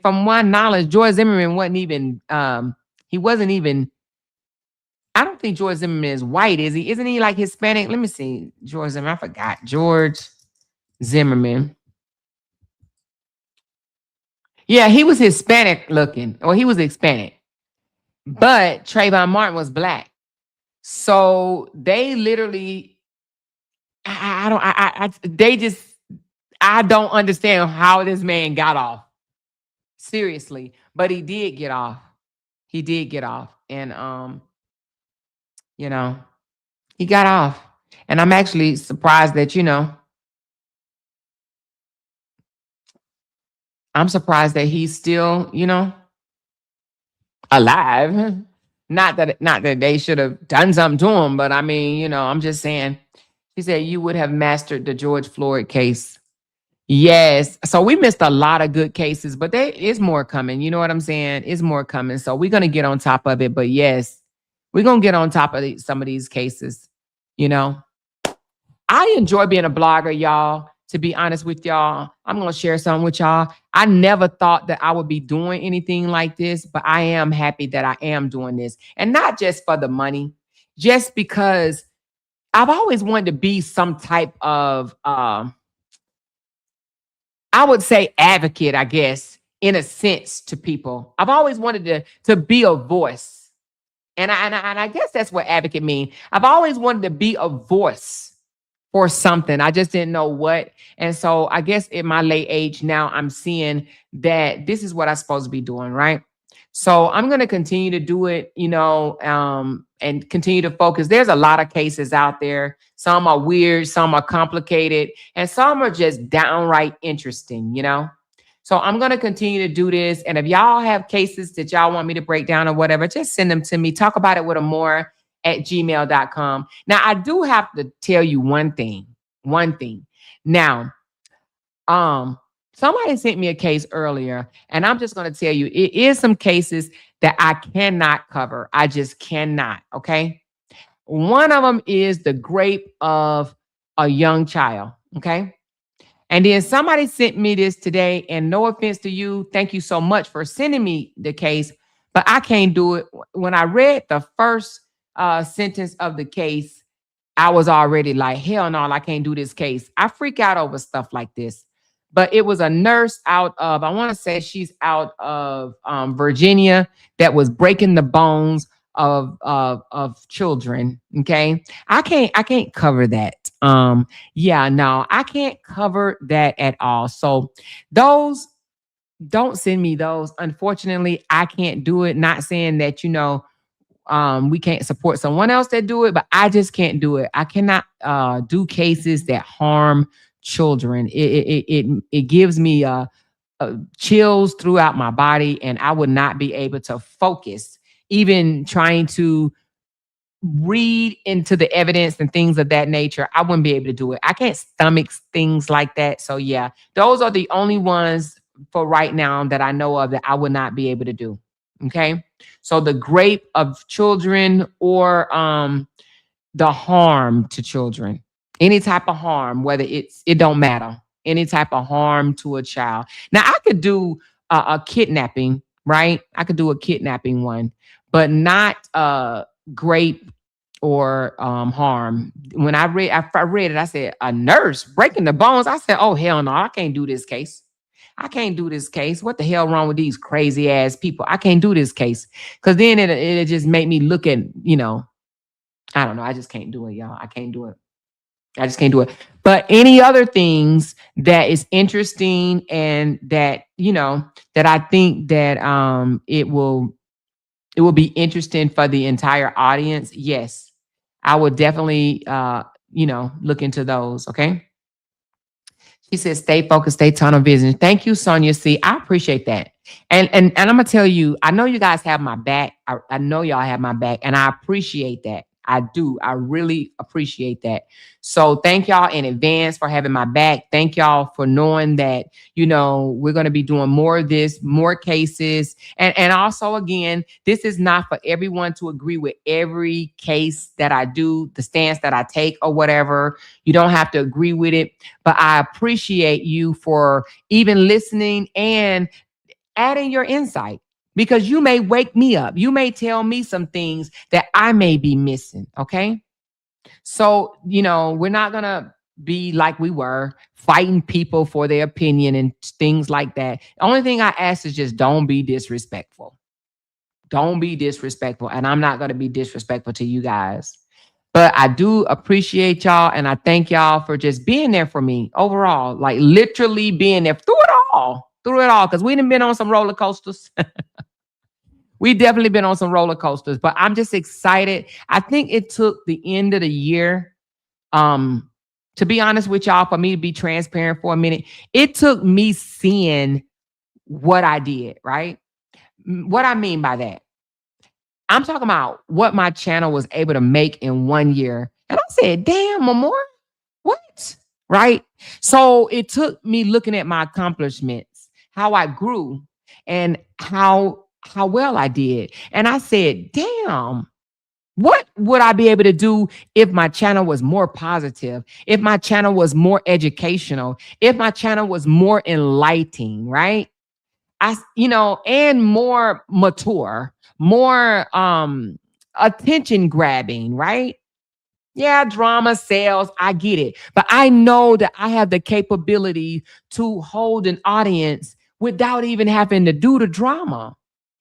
from my knowledge, George Zimmerman wasn't even I don't think George Zimmerman is white, is he? Isn't he like Hispanic? Let me see. George Zimmerman. I forgot. George Zimmerman. Yeah, he was Hispanic looking, or he was Hispanic. But Trayvon Martin was black. So they literally, I don't understand how this man got off. Seriously. But he did get off. He did get off. And he got off. And I'm actually surprised that, I'm surprised that he's still, alive. Not that they should have done something to him, but I mean, I'm just saying. He said you would have mastered the George Floyd case. Yes. So we missed a lot of good cases, but there is more coming. You know what I'm saying? It's more coming. So we're going to get on top of it. But yes, we're going to get on top of some of these cases. I enjoy being a blogger, y'all. To be honest with y'all, I'm going to share something with y'all. I never thought that I would be doing anything like this, but I am happy that I am doing this. And not just for the money, just because I've always wanted to be some type of, I would say advocate, I guess, in a sense to people. I've always wanted to be a voice. And I guess that's what advocate means. I've always wanted to be a voice for something. I just didn't know what. And so I guess in my late age now, I'm seeing that this is what I'm supposed to be doing, right? So I'm going to continue to do it, and continue to focus. There's a lot of cases out there. Some are weird, some are complicated, and some are just downright interesting, So I'm going to continue to do this. And if y'all have cases that y'all want me to break down or whatever, just send them to me. Talk about it with Amore@gmail.com. Now, I do have to tell you one thing. Now, somebody sent me a case earlier, and I'm just going to tell you, it is some cases that I cannot cover. I just cannot, okay? One of them is the rape of a young child, okay? And then somebody sent me this today, and no offense to you, thank you so much for sending me the case, but I can't do it. When I read the first sentence of the case, I was already like, hell no, I can't do this case. I freak out over stuff like this. But it was a nurse out of, I want to say she's out of Virginia, that was breaking the bones of children. Okay. I can't cover that. No, I can't cover that at all. So those, don't send me those. Unfortunately, I can't do it. Not saying that, we can't support someone else that do it, but I just can't do it. I cannot do cases that harm children. It gives me chills throughout my body, and I would not be able to focus, even trying to read into the evidence and things of that nature. I wouldn't be able to do it. I can't stomach things like that. So yeah, those are the only ones for right now that I know of that I would not be able to do. Okay. So the rape of children, or the harm to children, any type of harm, whether it don't matter, any type of harm to a child. Now I could do a kidnapping, right? I could do a kidnapping one, but not rape or harm. When I read it, I said, a nurse breaking the bones. I said, oh hell no, I can't do this case. I can't do this case. What the hell wrong with these crazy ass people? I can't do this case. Because then it just made me look at, I don't know. I just can't do it, y'all. I can't do it. I just can't do it. But any other things that is interesting and that, that I think that it will be interesting for the entire audience. Yes, I would definitely look into those. Okay. She says, stay focused, stay tunnel vision. Thank you, Sonia C. I appreciate that. And I'm gonna tell you, I know you guys have my back. I know y'all have my back, and I appreciate that. I do. I really appreciate that. So thank y'all in advance for having my back. Thank y'all for knowing that, we're going to be doing more of this, more cases. And also, again, this is not for everyone to agree with every case that I do, the stance that I take or whatever. You don't have to agree with it, but I appreciate you for even listening and adding your insight. Because you may wake me up. You may tell me some things that I may be missing. Okay. So, we're not going to be like we were fighting people for their opinion and things like that. The only thing I ask is just don't be disrespectful. Don't be disrespectful. And I'm not going to be disrespectful to you guys. But I do appreciate y'all. And I thank y'all for just being there for me overall, like literally being there through it all. Because we done been on some roller coasters. We definitely been on some roller coasters, but I'm just excited. I think it took the end of the year, to be honest with y'all, for me to be transparent for a minute. It took me seeing what I did, right? What I mean by that, I'm talking about what my channel was able to make in 1 year. And I said, damn, Amor, what? Right? So it took me looking at my accomplishments, how I grew, and how well I did. And I said, damn, what would I be able to do if my channel was more positive, if my channel was more educational, if my channel was more enlightening, right? And more mature, more attention grabbing, right? Yeah, drama sells. I get it. But I know that I have the capability to hold an audience without even having to do the drama.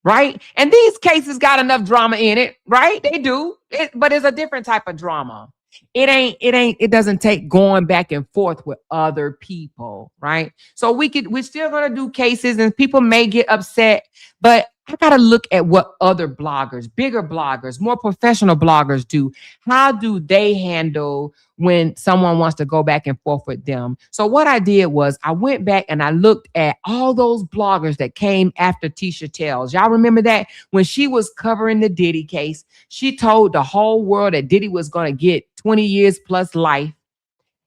Right? And these cases got enough drama in it, right? They do. But it's a different type of drama. It doesn't take going back and forth with other people, right? So we're still gonna do cases and people may get upset, but I gotta look at what other bloggers, bigger bloggers, more professional bloggers do. How do they handle when someone wants to go back and forth with them? So what I did was I went back and I looked at all those bloggers that came after Tisha Tells. Y'all remember that when she was covering the Diddy case, she told the whole world that Diddy was going to get 20 years plus life.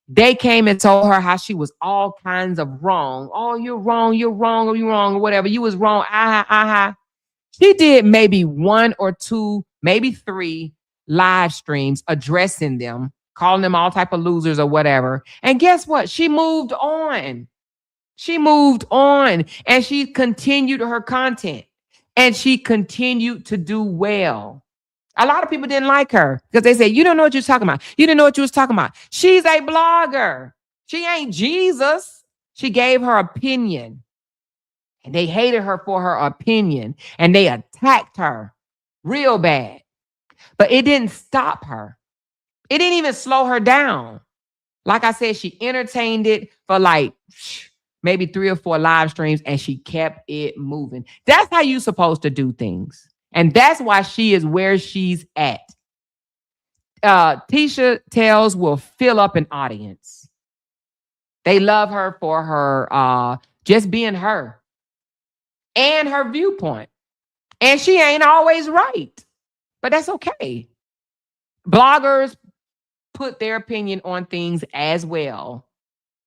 They came and told her how she was all kinds of wrong. Oh, you're wrong, or whatever. You was wrong. She did maybe 1 or 2, maybe 3 live streams addressing them, calling them all type of losers or whatever. And guess what? She moved on. She moved on and she continued her content and she continued to do well. A lot of people didn't like her because they said, you don't know what you're talking about. You didn't know what you was talking about. She's a blogger. She ain't Jesus. She gave her opinion. And they hated her for her opinion. And they attacked her real bad. But it didn't stop her. It didn't even slow her down. Like I said, she entertained it for like maybe 3 or 4 live streams. And she kept it moving. That's how you're supposed to do things. And that's why she is where she's at. Tisha Tells will fill up an audience. They love her for her just being her and her viewpoint. And she ain't always right, but that's okay. Bloggers put their opinion on things as well.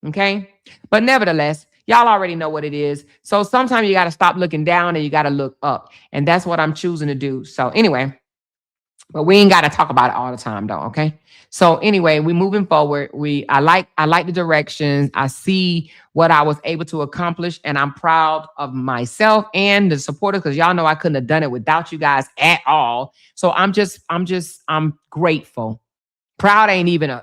Okay. But nevertheless, y'all already know what it is. So sometimes you got to stop looking down and you got to look up. And that's what I'm choosing to do. So anyway, but we ain't got to talk about it all the time though. Okay. So anyway, we moving forward. I like the directions. I see what I was able to accomplish and I'm proud of myself and the supporters because y'all know I couldn't have done it without you guys at all. So I'm grateful. Proud ain't even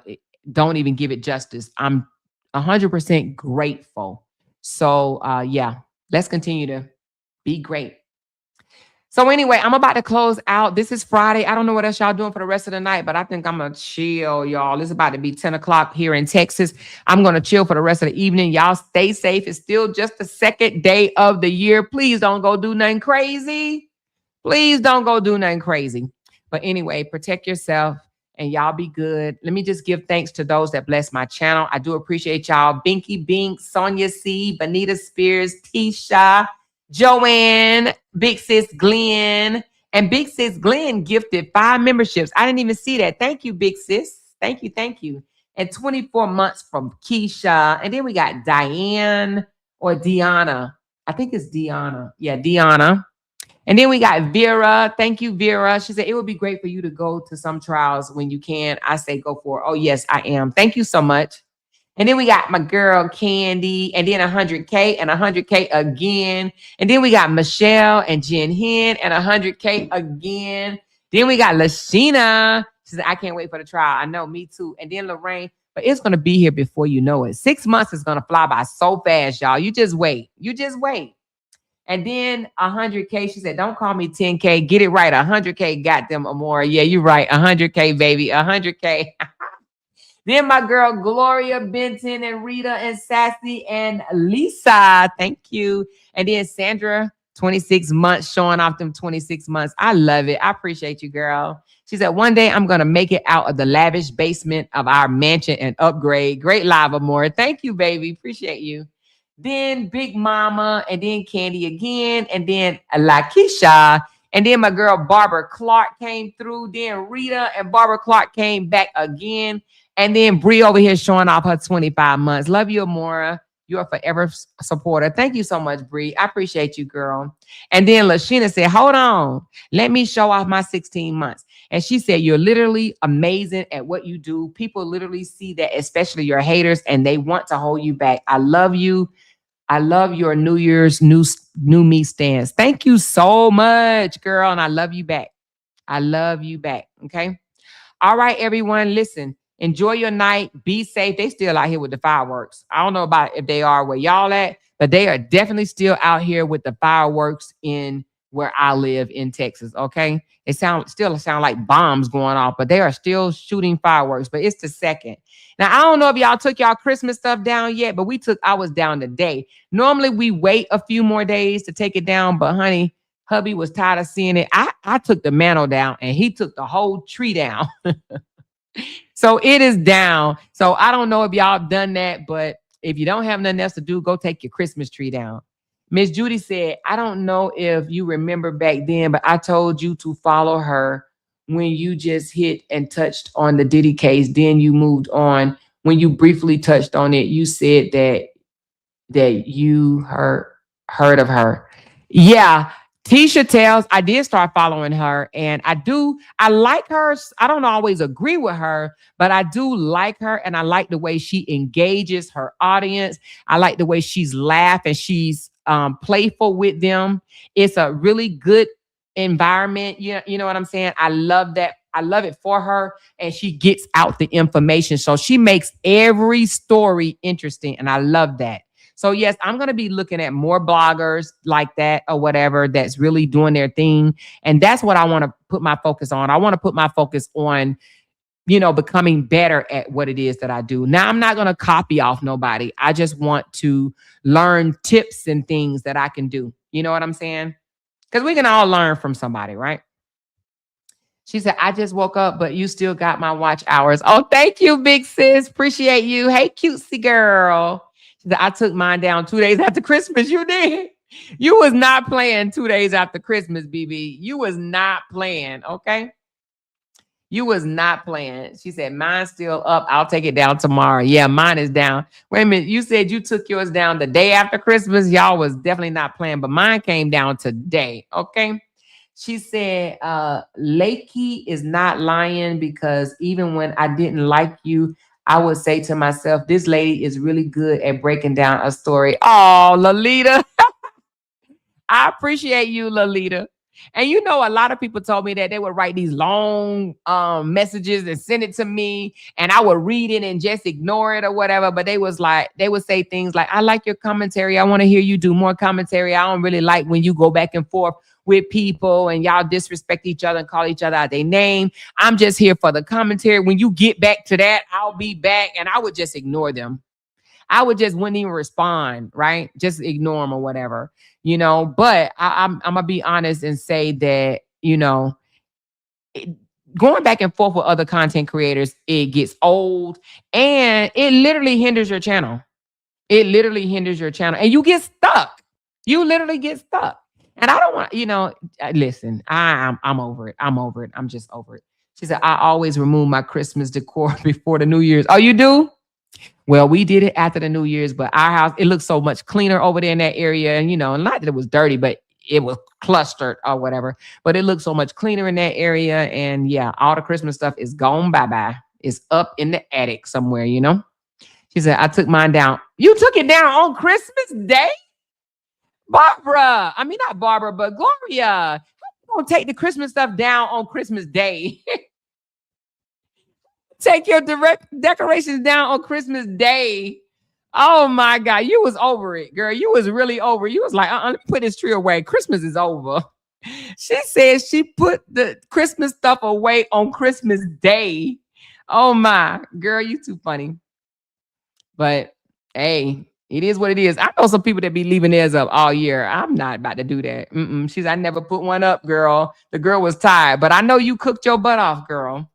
don't even give it justice. I'm 100% grateful So yeah, let's continue to be great. So anyway, I'm about to close out. This is Friday. I don't know what else y'all doing for the rest of the night, but I think I'm going to chill, y'all. It's about to be 10 o'clock here in Texas. I'm going to chill for the rest of the evening. Y'all stay safe. It's still just the second day of the year. Please don't go do nothing crazy. Please don't go do nothing crazy. But anyway, protect yourself and y'all be good. Let me just give thanks to those that bless my channel. I do appreciate y'all. Binky Bink, Sonia C, Bonita Spears, Tisha, Joanne, Big Sis Glenn, and Big Sis Glenn gifted 5 memberships. I didn't even see that. Thank you, Big Sis. Thank you. Thank you. And 24 months from Keisha. And then we got Diane or Deanna. I think it's Deanna. Yeah, Deanna. And then we got Vera. Thank you, Vera. She said, it would be great for you to go to some trials when you can. I say go for it. Oh, yes, I am. Thank you so much. And then we got my girl Candy, and then 100K and 100K again. And then we got Michelle and Jen Hen and 100K again. Then we got Lashina. She said, I can't wait for the trial. I know, me too. And then Lorraine, but it's going to be here before you know it. 6 months is going to fly by so fast, y'all. You just wait. You just wait. And then 100K, she said, don't call me 10K. Get it right. 100K got them, Amora. Yeah, you're right. 100K, baby. 100K. Then my girl Gloria, Benton, and Rita, and Sassy, and Lisa. Thank you. And then Sandra, 26 months, showing off them 26 months. I love it. I appreciate you, girl. She said, one day I'm going to make it out of the lavish basement of our mansion and upgrade. Great live, Amora. Thank you, baby. Appreciate you. Then Big Mama, and then Candy again, and then Lakeisha. And then my girl Barbara Clark came through. Then Rita and Barbara Clark came back again. And then Bree over here showing off her 25 months. Love you, Amora. You're a forever supporter. Thank you so much, Bree. I appreciate you, girl. And then Lashina said, hold on. Let me show off my 16 months. And she said, you're literally amazing at what you do. People literally see that, especially your haters, and they want to hold you back. I love you. I love your New Year's new me stance. Thank you so much, girl. And I love you back. I love you back. Okay. All right, everyone. Listen. Enjoy your night. Be safe. They still out here with the fireworks. I don't know about if they are where y'all at, but they are definitely still out here with the fireworks in where I live in Texas. Okay. It still sound like bombs going off, but they are still shooting fireworks, but it's the second. Now, I don't know if y'all took y'all Christmas stuff down yet, but I was down today. Normally we wait a few more days to take it down, but honey, hubby was tired of seeing it. I took the mantle down and he took the whole tree down. So it is down. So I don't know if y'all have done that, but if you don't have nothing else to do, go take your Christmas tree down. Miss Judy said, I don't know if you remember back then, but I told you to follow her when you just hit and touched on the Diddy case. Then you moved on. When you briefly touched on it, you said that you heard of her. Yeah. Tisha tells, I did start following her, and I like her. I don't always agree with her, but I do like her, and I like the way she engages her audience. I like the way she's laughing, she's playful with them. It's a really good environment. You know what I'm saying? I love that. I love it for her, and she gets out the information. So she makes every story interesting, and I love that. So yes, I'm going to be looking at more bloggers like that or whatever that's really doing their thing. And that's what I want to put my focus on. I want to put my focus on, becoming better at what it is that I do. Now, I'm not going to copy off nobody. I just want to learn tips and things that I can do. You know what I'm saying? Because we can all learn from somebody, right? She said, I just woke up, but you still got my watch hours. Oh, thank you, big sis. Appreciate you. Hey, cutesy girl. She said, I took mine down 2 days after Christmas. You did. You was not playing 2 days after Christmas, BB. You was not playing, okay? You was not playing. She said, mine's still up. I'll take it down tomorrow. Yeah, mine is down. Wait a minute. You said you took yours down the day after Christmas. Y'all was definitely not playing, but mine came down today, okay? She said, Lakey is not lying, because even when I didn't like you, I would say to myself, this lady is really good at breaking down a story. Oh, Lalita. I appreciate you, Lalita. And you know, a lot of people told me that they would write these long messages and send it to me, and I would read it and just ignore it or whatever. But they would say things like, I like your commentary. I want to hear you do more commentary. I don't really like when you go back and forth with people and y'all disrespect each other and call each other out their name. I'm just here for the commentary. When you get back to that, I'll be back. And I would just ignore them. I wouldn't even respond, right? Just ignore them or whatever, you know. But I'm gonna be honest and say that, you know, going back and forth with other content creators, it gets old and it literally hinders your channel. It literally hinders your channel and you get stuck. You literally get stuck. And I don't want, you know, listen, I'm over it. I'm over it. I'm just over it. She said, I always remove my Christmas decor before the New Year's. Oh, you do? Well, we did it after the New Year's, but our house, it looks so much cleaner over there in that area. And, you know, not that it was dirty, but it was clustered or whatever. But it looks so much cleaner in that area. And yeah, all the Christmas stuff is gone bye-bye. It's up in the attic somewhere, you know? She said, I took mine down. You took it down on Christmas Day? Barbara. I mean, not Barbara, but Gloria. How you gonna take the Christmas stuff down on Christmas Day? Take your direct decorations down on Christmas Day. Oh my God. You was over it, girl. You was really over it. You was like, let me put this tree away. Christmas is over. She said she put the Christmas stuff away on Christmas Day. Oh my, girl, you too funny. But hey, it is what it is. I know some people that be leaving theirs up all year. I'm not about to do that. She's, I never put one up, girl. The girl was tired, but I know you cooked your butt off, girl.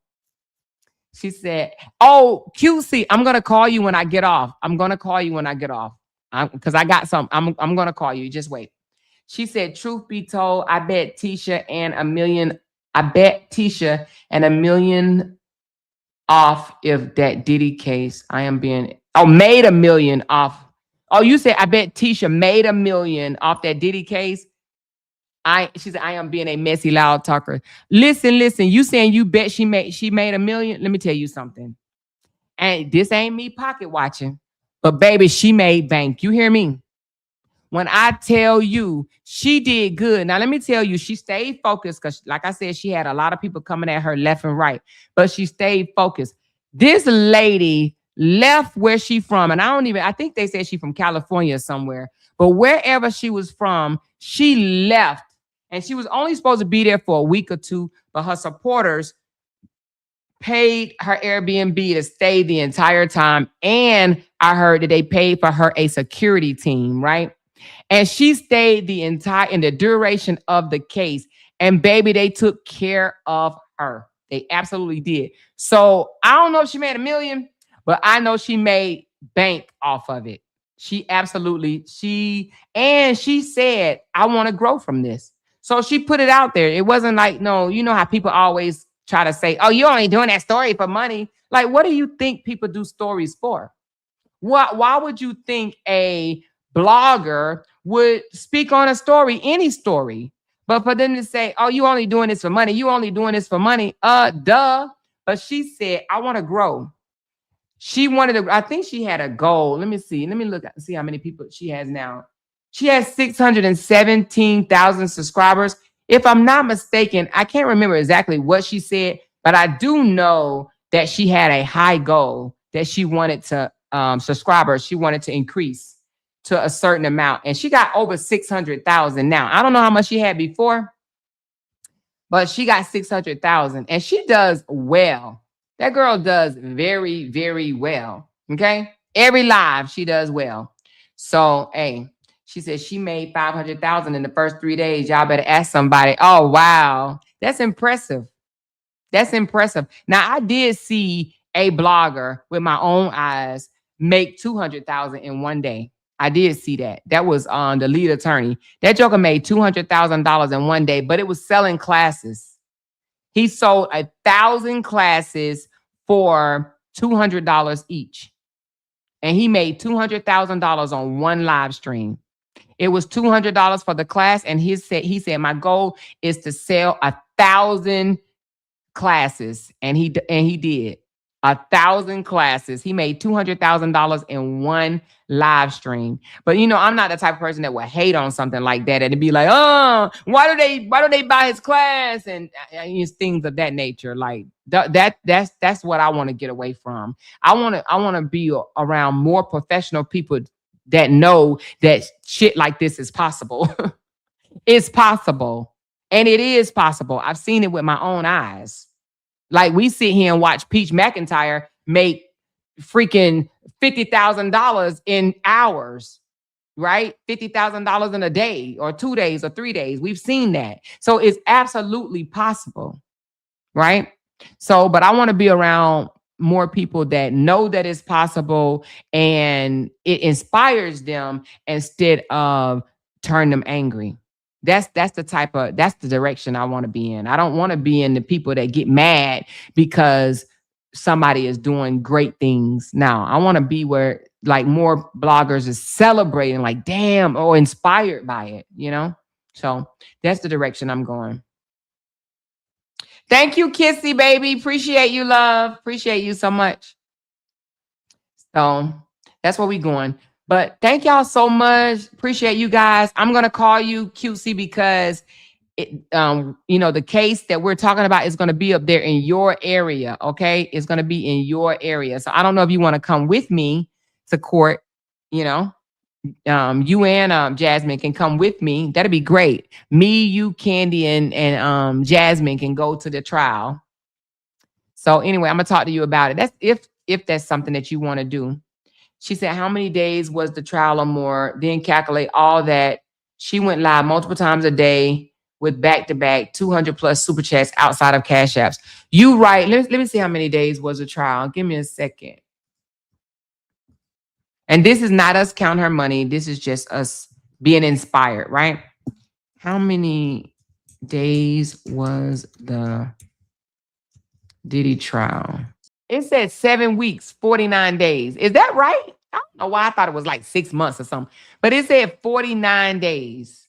She said, oh, QC, I'm going to call you when I get off. I'm going to call you when I get off. Because I got some. I'm going to call you. Just wait. She said, truth be told, I bet Tisha and a million off if that Diddy case. Made $1 million off. Oh, you said, I bet Tisha made $1 million off that Diddy case. She said, I am being a messy, loud talker. Listen, you saying you bet she made $1 million? Let me tell you something. And this ain't me pocket watching, but baby, she made bank. You hear me? When I tell you she did good. Now, let me tell you, she stayed focused because, like I said, she had a lot of people coming at her left and right, but she stayed focused. This lady left where she from, and I think they said she from California somewhere, but wherever she was from, she left. And she was only supposed to be there for a week or two, but her supporters paid her Airbnb to stay the entire time. And I heard that they paid for her a security team, right? And she stayed in the duration of the case. And baby, they took care of her. They absolutely did. So I don't know if she made $1 million, but I know she made bank off of it. She said, I want to grow from this. So she put it out there. It wasn't like, no, you know how people always try to say, oh, you're only doing that story for money. Like, what do you think people do stories for? Why would you think a blogger would speak on a story, any story? But for them to say, oh, you only doing this for money. You only doing this for money. Duh. But she said, I want to grow. She wanted to, I think she had a goal. Let me see. Let me look see how many people she has now. She has 617,000 subscribers. If I'm not mistaken, I can't remember exactly what she said, but I do know that she had a high goal that she wanted to subscribers. She wanted to increase to a certain amount. And she got over 600,000 now. I don't know how much she had before, but she got 600,000 and she does well. That girl does very, very well. Okay. Every live she does well. So, hey, she said she made 500,000 in the first 3 days. Y'all better ask somebody. Oh, wow. That's impressive. That's impressive. Now, I did see a blogger with my own eyes make 200,000 in one day. I did see that. That was on the lead attorney. That joker made $200,000 in one day, but it was selling classes. He sold 1,000 classes for $200 each. And he made $200,000 on one live stream. It was $200 for the class. And he said, my goal is to sell 1,000 classes. And he did. 1,000 classes. He made $200,000 in one live stream. But you know, I'm not the type of person that would hate on something like that and be like, oh, why do they buy his class and things of that nature. Like that's what I want to get away from. I want to be around more professional people that know that shit like this is possible. It's possible. And it is possible. I've seen it with my own eyes. Like we sit here and watch Peach McIntyre make freaking $50,000 in hours, right? $50,000 in a day or 2 days or 3 days. We've seen that. So it's absolutely possible, right? So, but I want to be around more people that know that it's possible and it inspires them instead of turn them angry. That's the direction I want to be in. I don't want to be in the people that get mad because somebody is doing great things. Now, I want to be where like more bloggers is celebrating, like, damn, or inspired by it, you know? So that's the direction I'm going. Thank you, Kissy, baby. Appreciate you, love. Appreciate you so much. So that's where we going. But thank y'all so much. Appreciate you guys. I'm going to call you Cutesy because the case that we're talking about is going to be up there in your area. Okay. It's going to be in your area. So I don't know if you want to come with me to court, you and Jasmine can come with me. That'd be great. Me, you, Candy, and Jasmine can go to the trial. So anyway, I'm going to talk to you about it. That's if that's something that you want to do. She said, how many days was the trial or more? Then calculate all that. She went live multiple times a day with back-to-back 200 plus super chats outside of Cash Apps. You right. Let me see how many days was the trial. Give me a second. And this is not us count her money. This is just us being inspired, right? How many days was the Diddy trial? It said 7 weeks, 49 days. Is that right? I don't know why I thought it was like 6 months or something. But it said 49 days.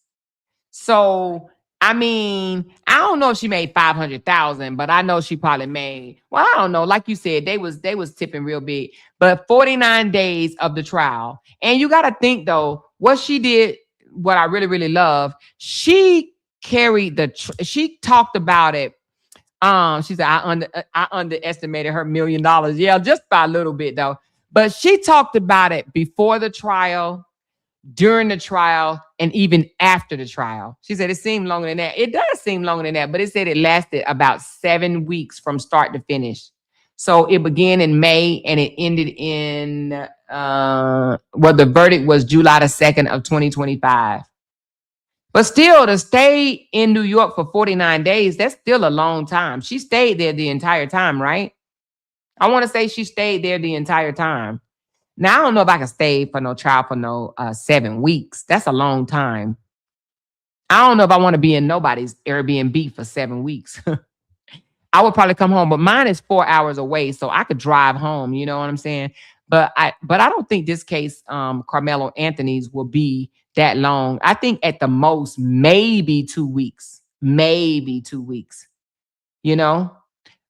So, I mean, I don't know if she made 500,000, but I know she probably made, well, I don't know. Like you said, they was tipping real big. But 49 days of the trial. And you got to think, though, what she did, what I really, really love, she carried she talked about it. She said, I underestimated her $1 million. Yeah, just by a little bit, though. But she talked about it before the trial, during the trial, and even after the trial. She said it seemed longer than that. It does seem longer than that, but it said it lasted about 7 weeks from start to finish. So it began in May and it ended in, the verdict was July the 2nd of 2025. But still, to stay in New York for 49 days, that's still a long time. She stayed there the entire time, right? I want to say she stayed there the entire time. Now, I don't know if I can stay for no trial for 7 weeks. That's a long time. I don't know if I want to be in nobody's Airbnb for 7 weeks. I would probably come home, but mine is 4 hours away, so I could drive home. You know what I'm saying? But I don't think this case, Karmelo Anthony's, will be that long. I think at the most, maybe 2 weeks. Maybe 2 weeks. You know?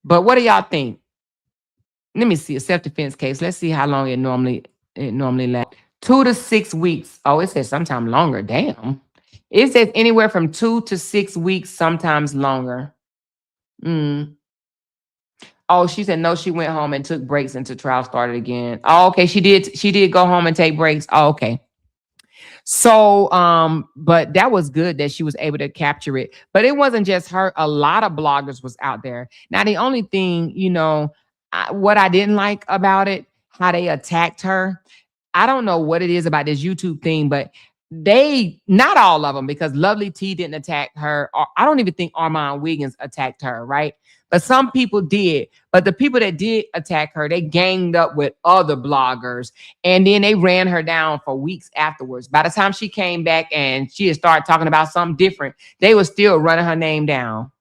But what do y'all think? Let me see a self-defense case. Let's see how long it normally lasts. 2 to 6 weeks. Oh, it says sometimes longer. Damn. It says anywhere from 2 to 6 weeks, sometimes longer. Oh, she said no, she went home and took breaks until trial started again. Oh, okay. She did go home and take breaks. Oh, okay. So, but that was good that she was able to capture it. But it wasn't just her. A lot of bloggers was out there. Now, the only thing, what I didn't like about it, how they attacked her. I don't know what it is about this YouTube thing, but not all of them, because Lovely T didn't attack her. Or I don't even think Armand Wiggins attacked her, right? But some people did. But the people that did attack her, they ganged up with other bloggers, and then they ran her down for weeks afterwards. By the time she came back and she had started talking about something different, they were still running her name down.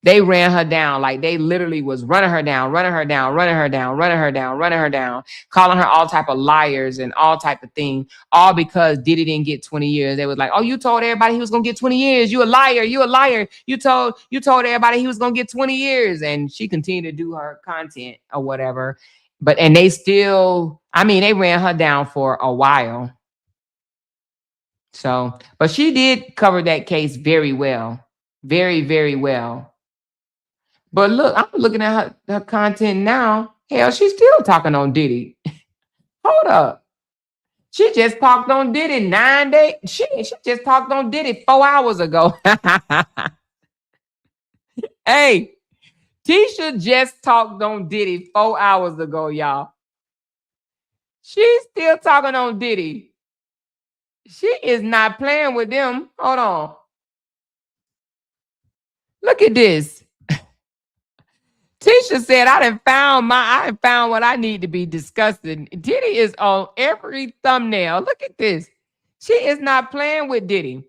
They ran her down. Like they literally was running her down, running her down, running her down, running her down, running her down, calling her all type of liars and all type of thing, all because Diddy didn't get 20 years. They was like, oh, you told everybody he was going to get 20 years. You a liar. You a liar. You told everybody he was going to get 20 years. And she continued to do her content or whatever. And they still, they ran her down for a while. So, but she did cover that case very well. Very, very well. But look, I'm looking at her content now. Hell, she's still talking on Diddy. Hold up. She just talked on Diddy 9 days. She just talked on Diddy 4 hours ago. Hey, Tisha just talked on Diddy 4 hours ago, y'all. She's still talking on Diddy. She is not playing with them. Hold on. Look at this. Tisha said, I done found what I need to be discussing. Diddy is on every thumbnail. Look at this. She is not playing with Diddy.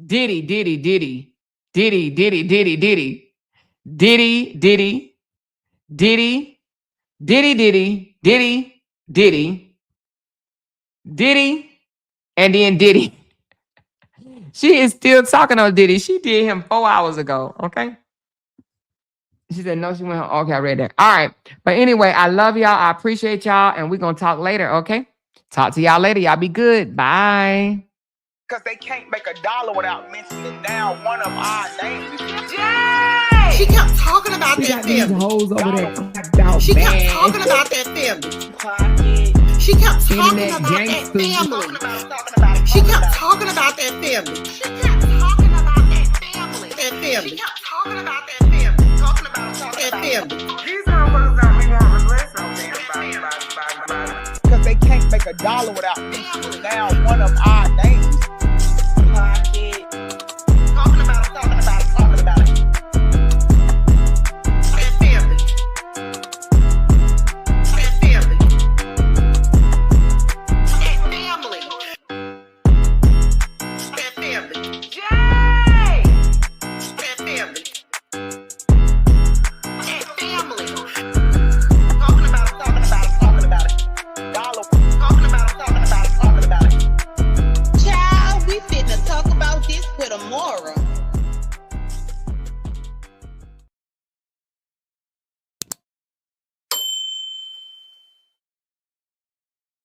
Diddy, Diddy, Diddy. Diddy, Diddy, Diddy, Diddy. Diddy, Diddy. Diddy. Diddy, Diddy. Diddy. Diddy. Diddy. And then Diddy. She is still talking on Diddy. She did him 4 hours ago. Okay. She said, no, she went home. Okay, I read that. All right. But anyway, I love y'all. I appreciate y'all. And we're going to talk later. Okay. Talk to y'all later. Y'all be good. Bye. Because they can't make $1 without mentioning down one of our names. Yay! She kept talking about that family. Hoes over there. She kept talking about that family. She kept talking about that family. She kept talking about that family. She kept talking about that family. That family. She kept talking about that family. Talking about that family. These motherfuckers don't be wanting to bless no damn. Because they can't make $1 without mentioning down one of our names. Talking about it. That family. That family. That family. Yay! That family. That family. Talking about it. Dollar. Talking about it. Child, we finna talk about this with Amora.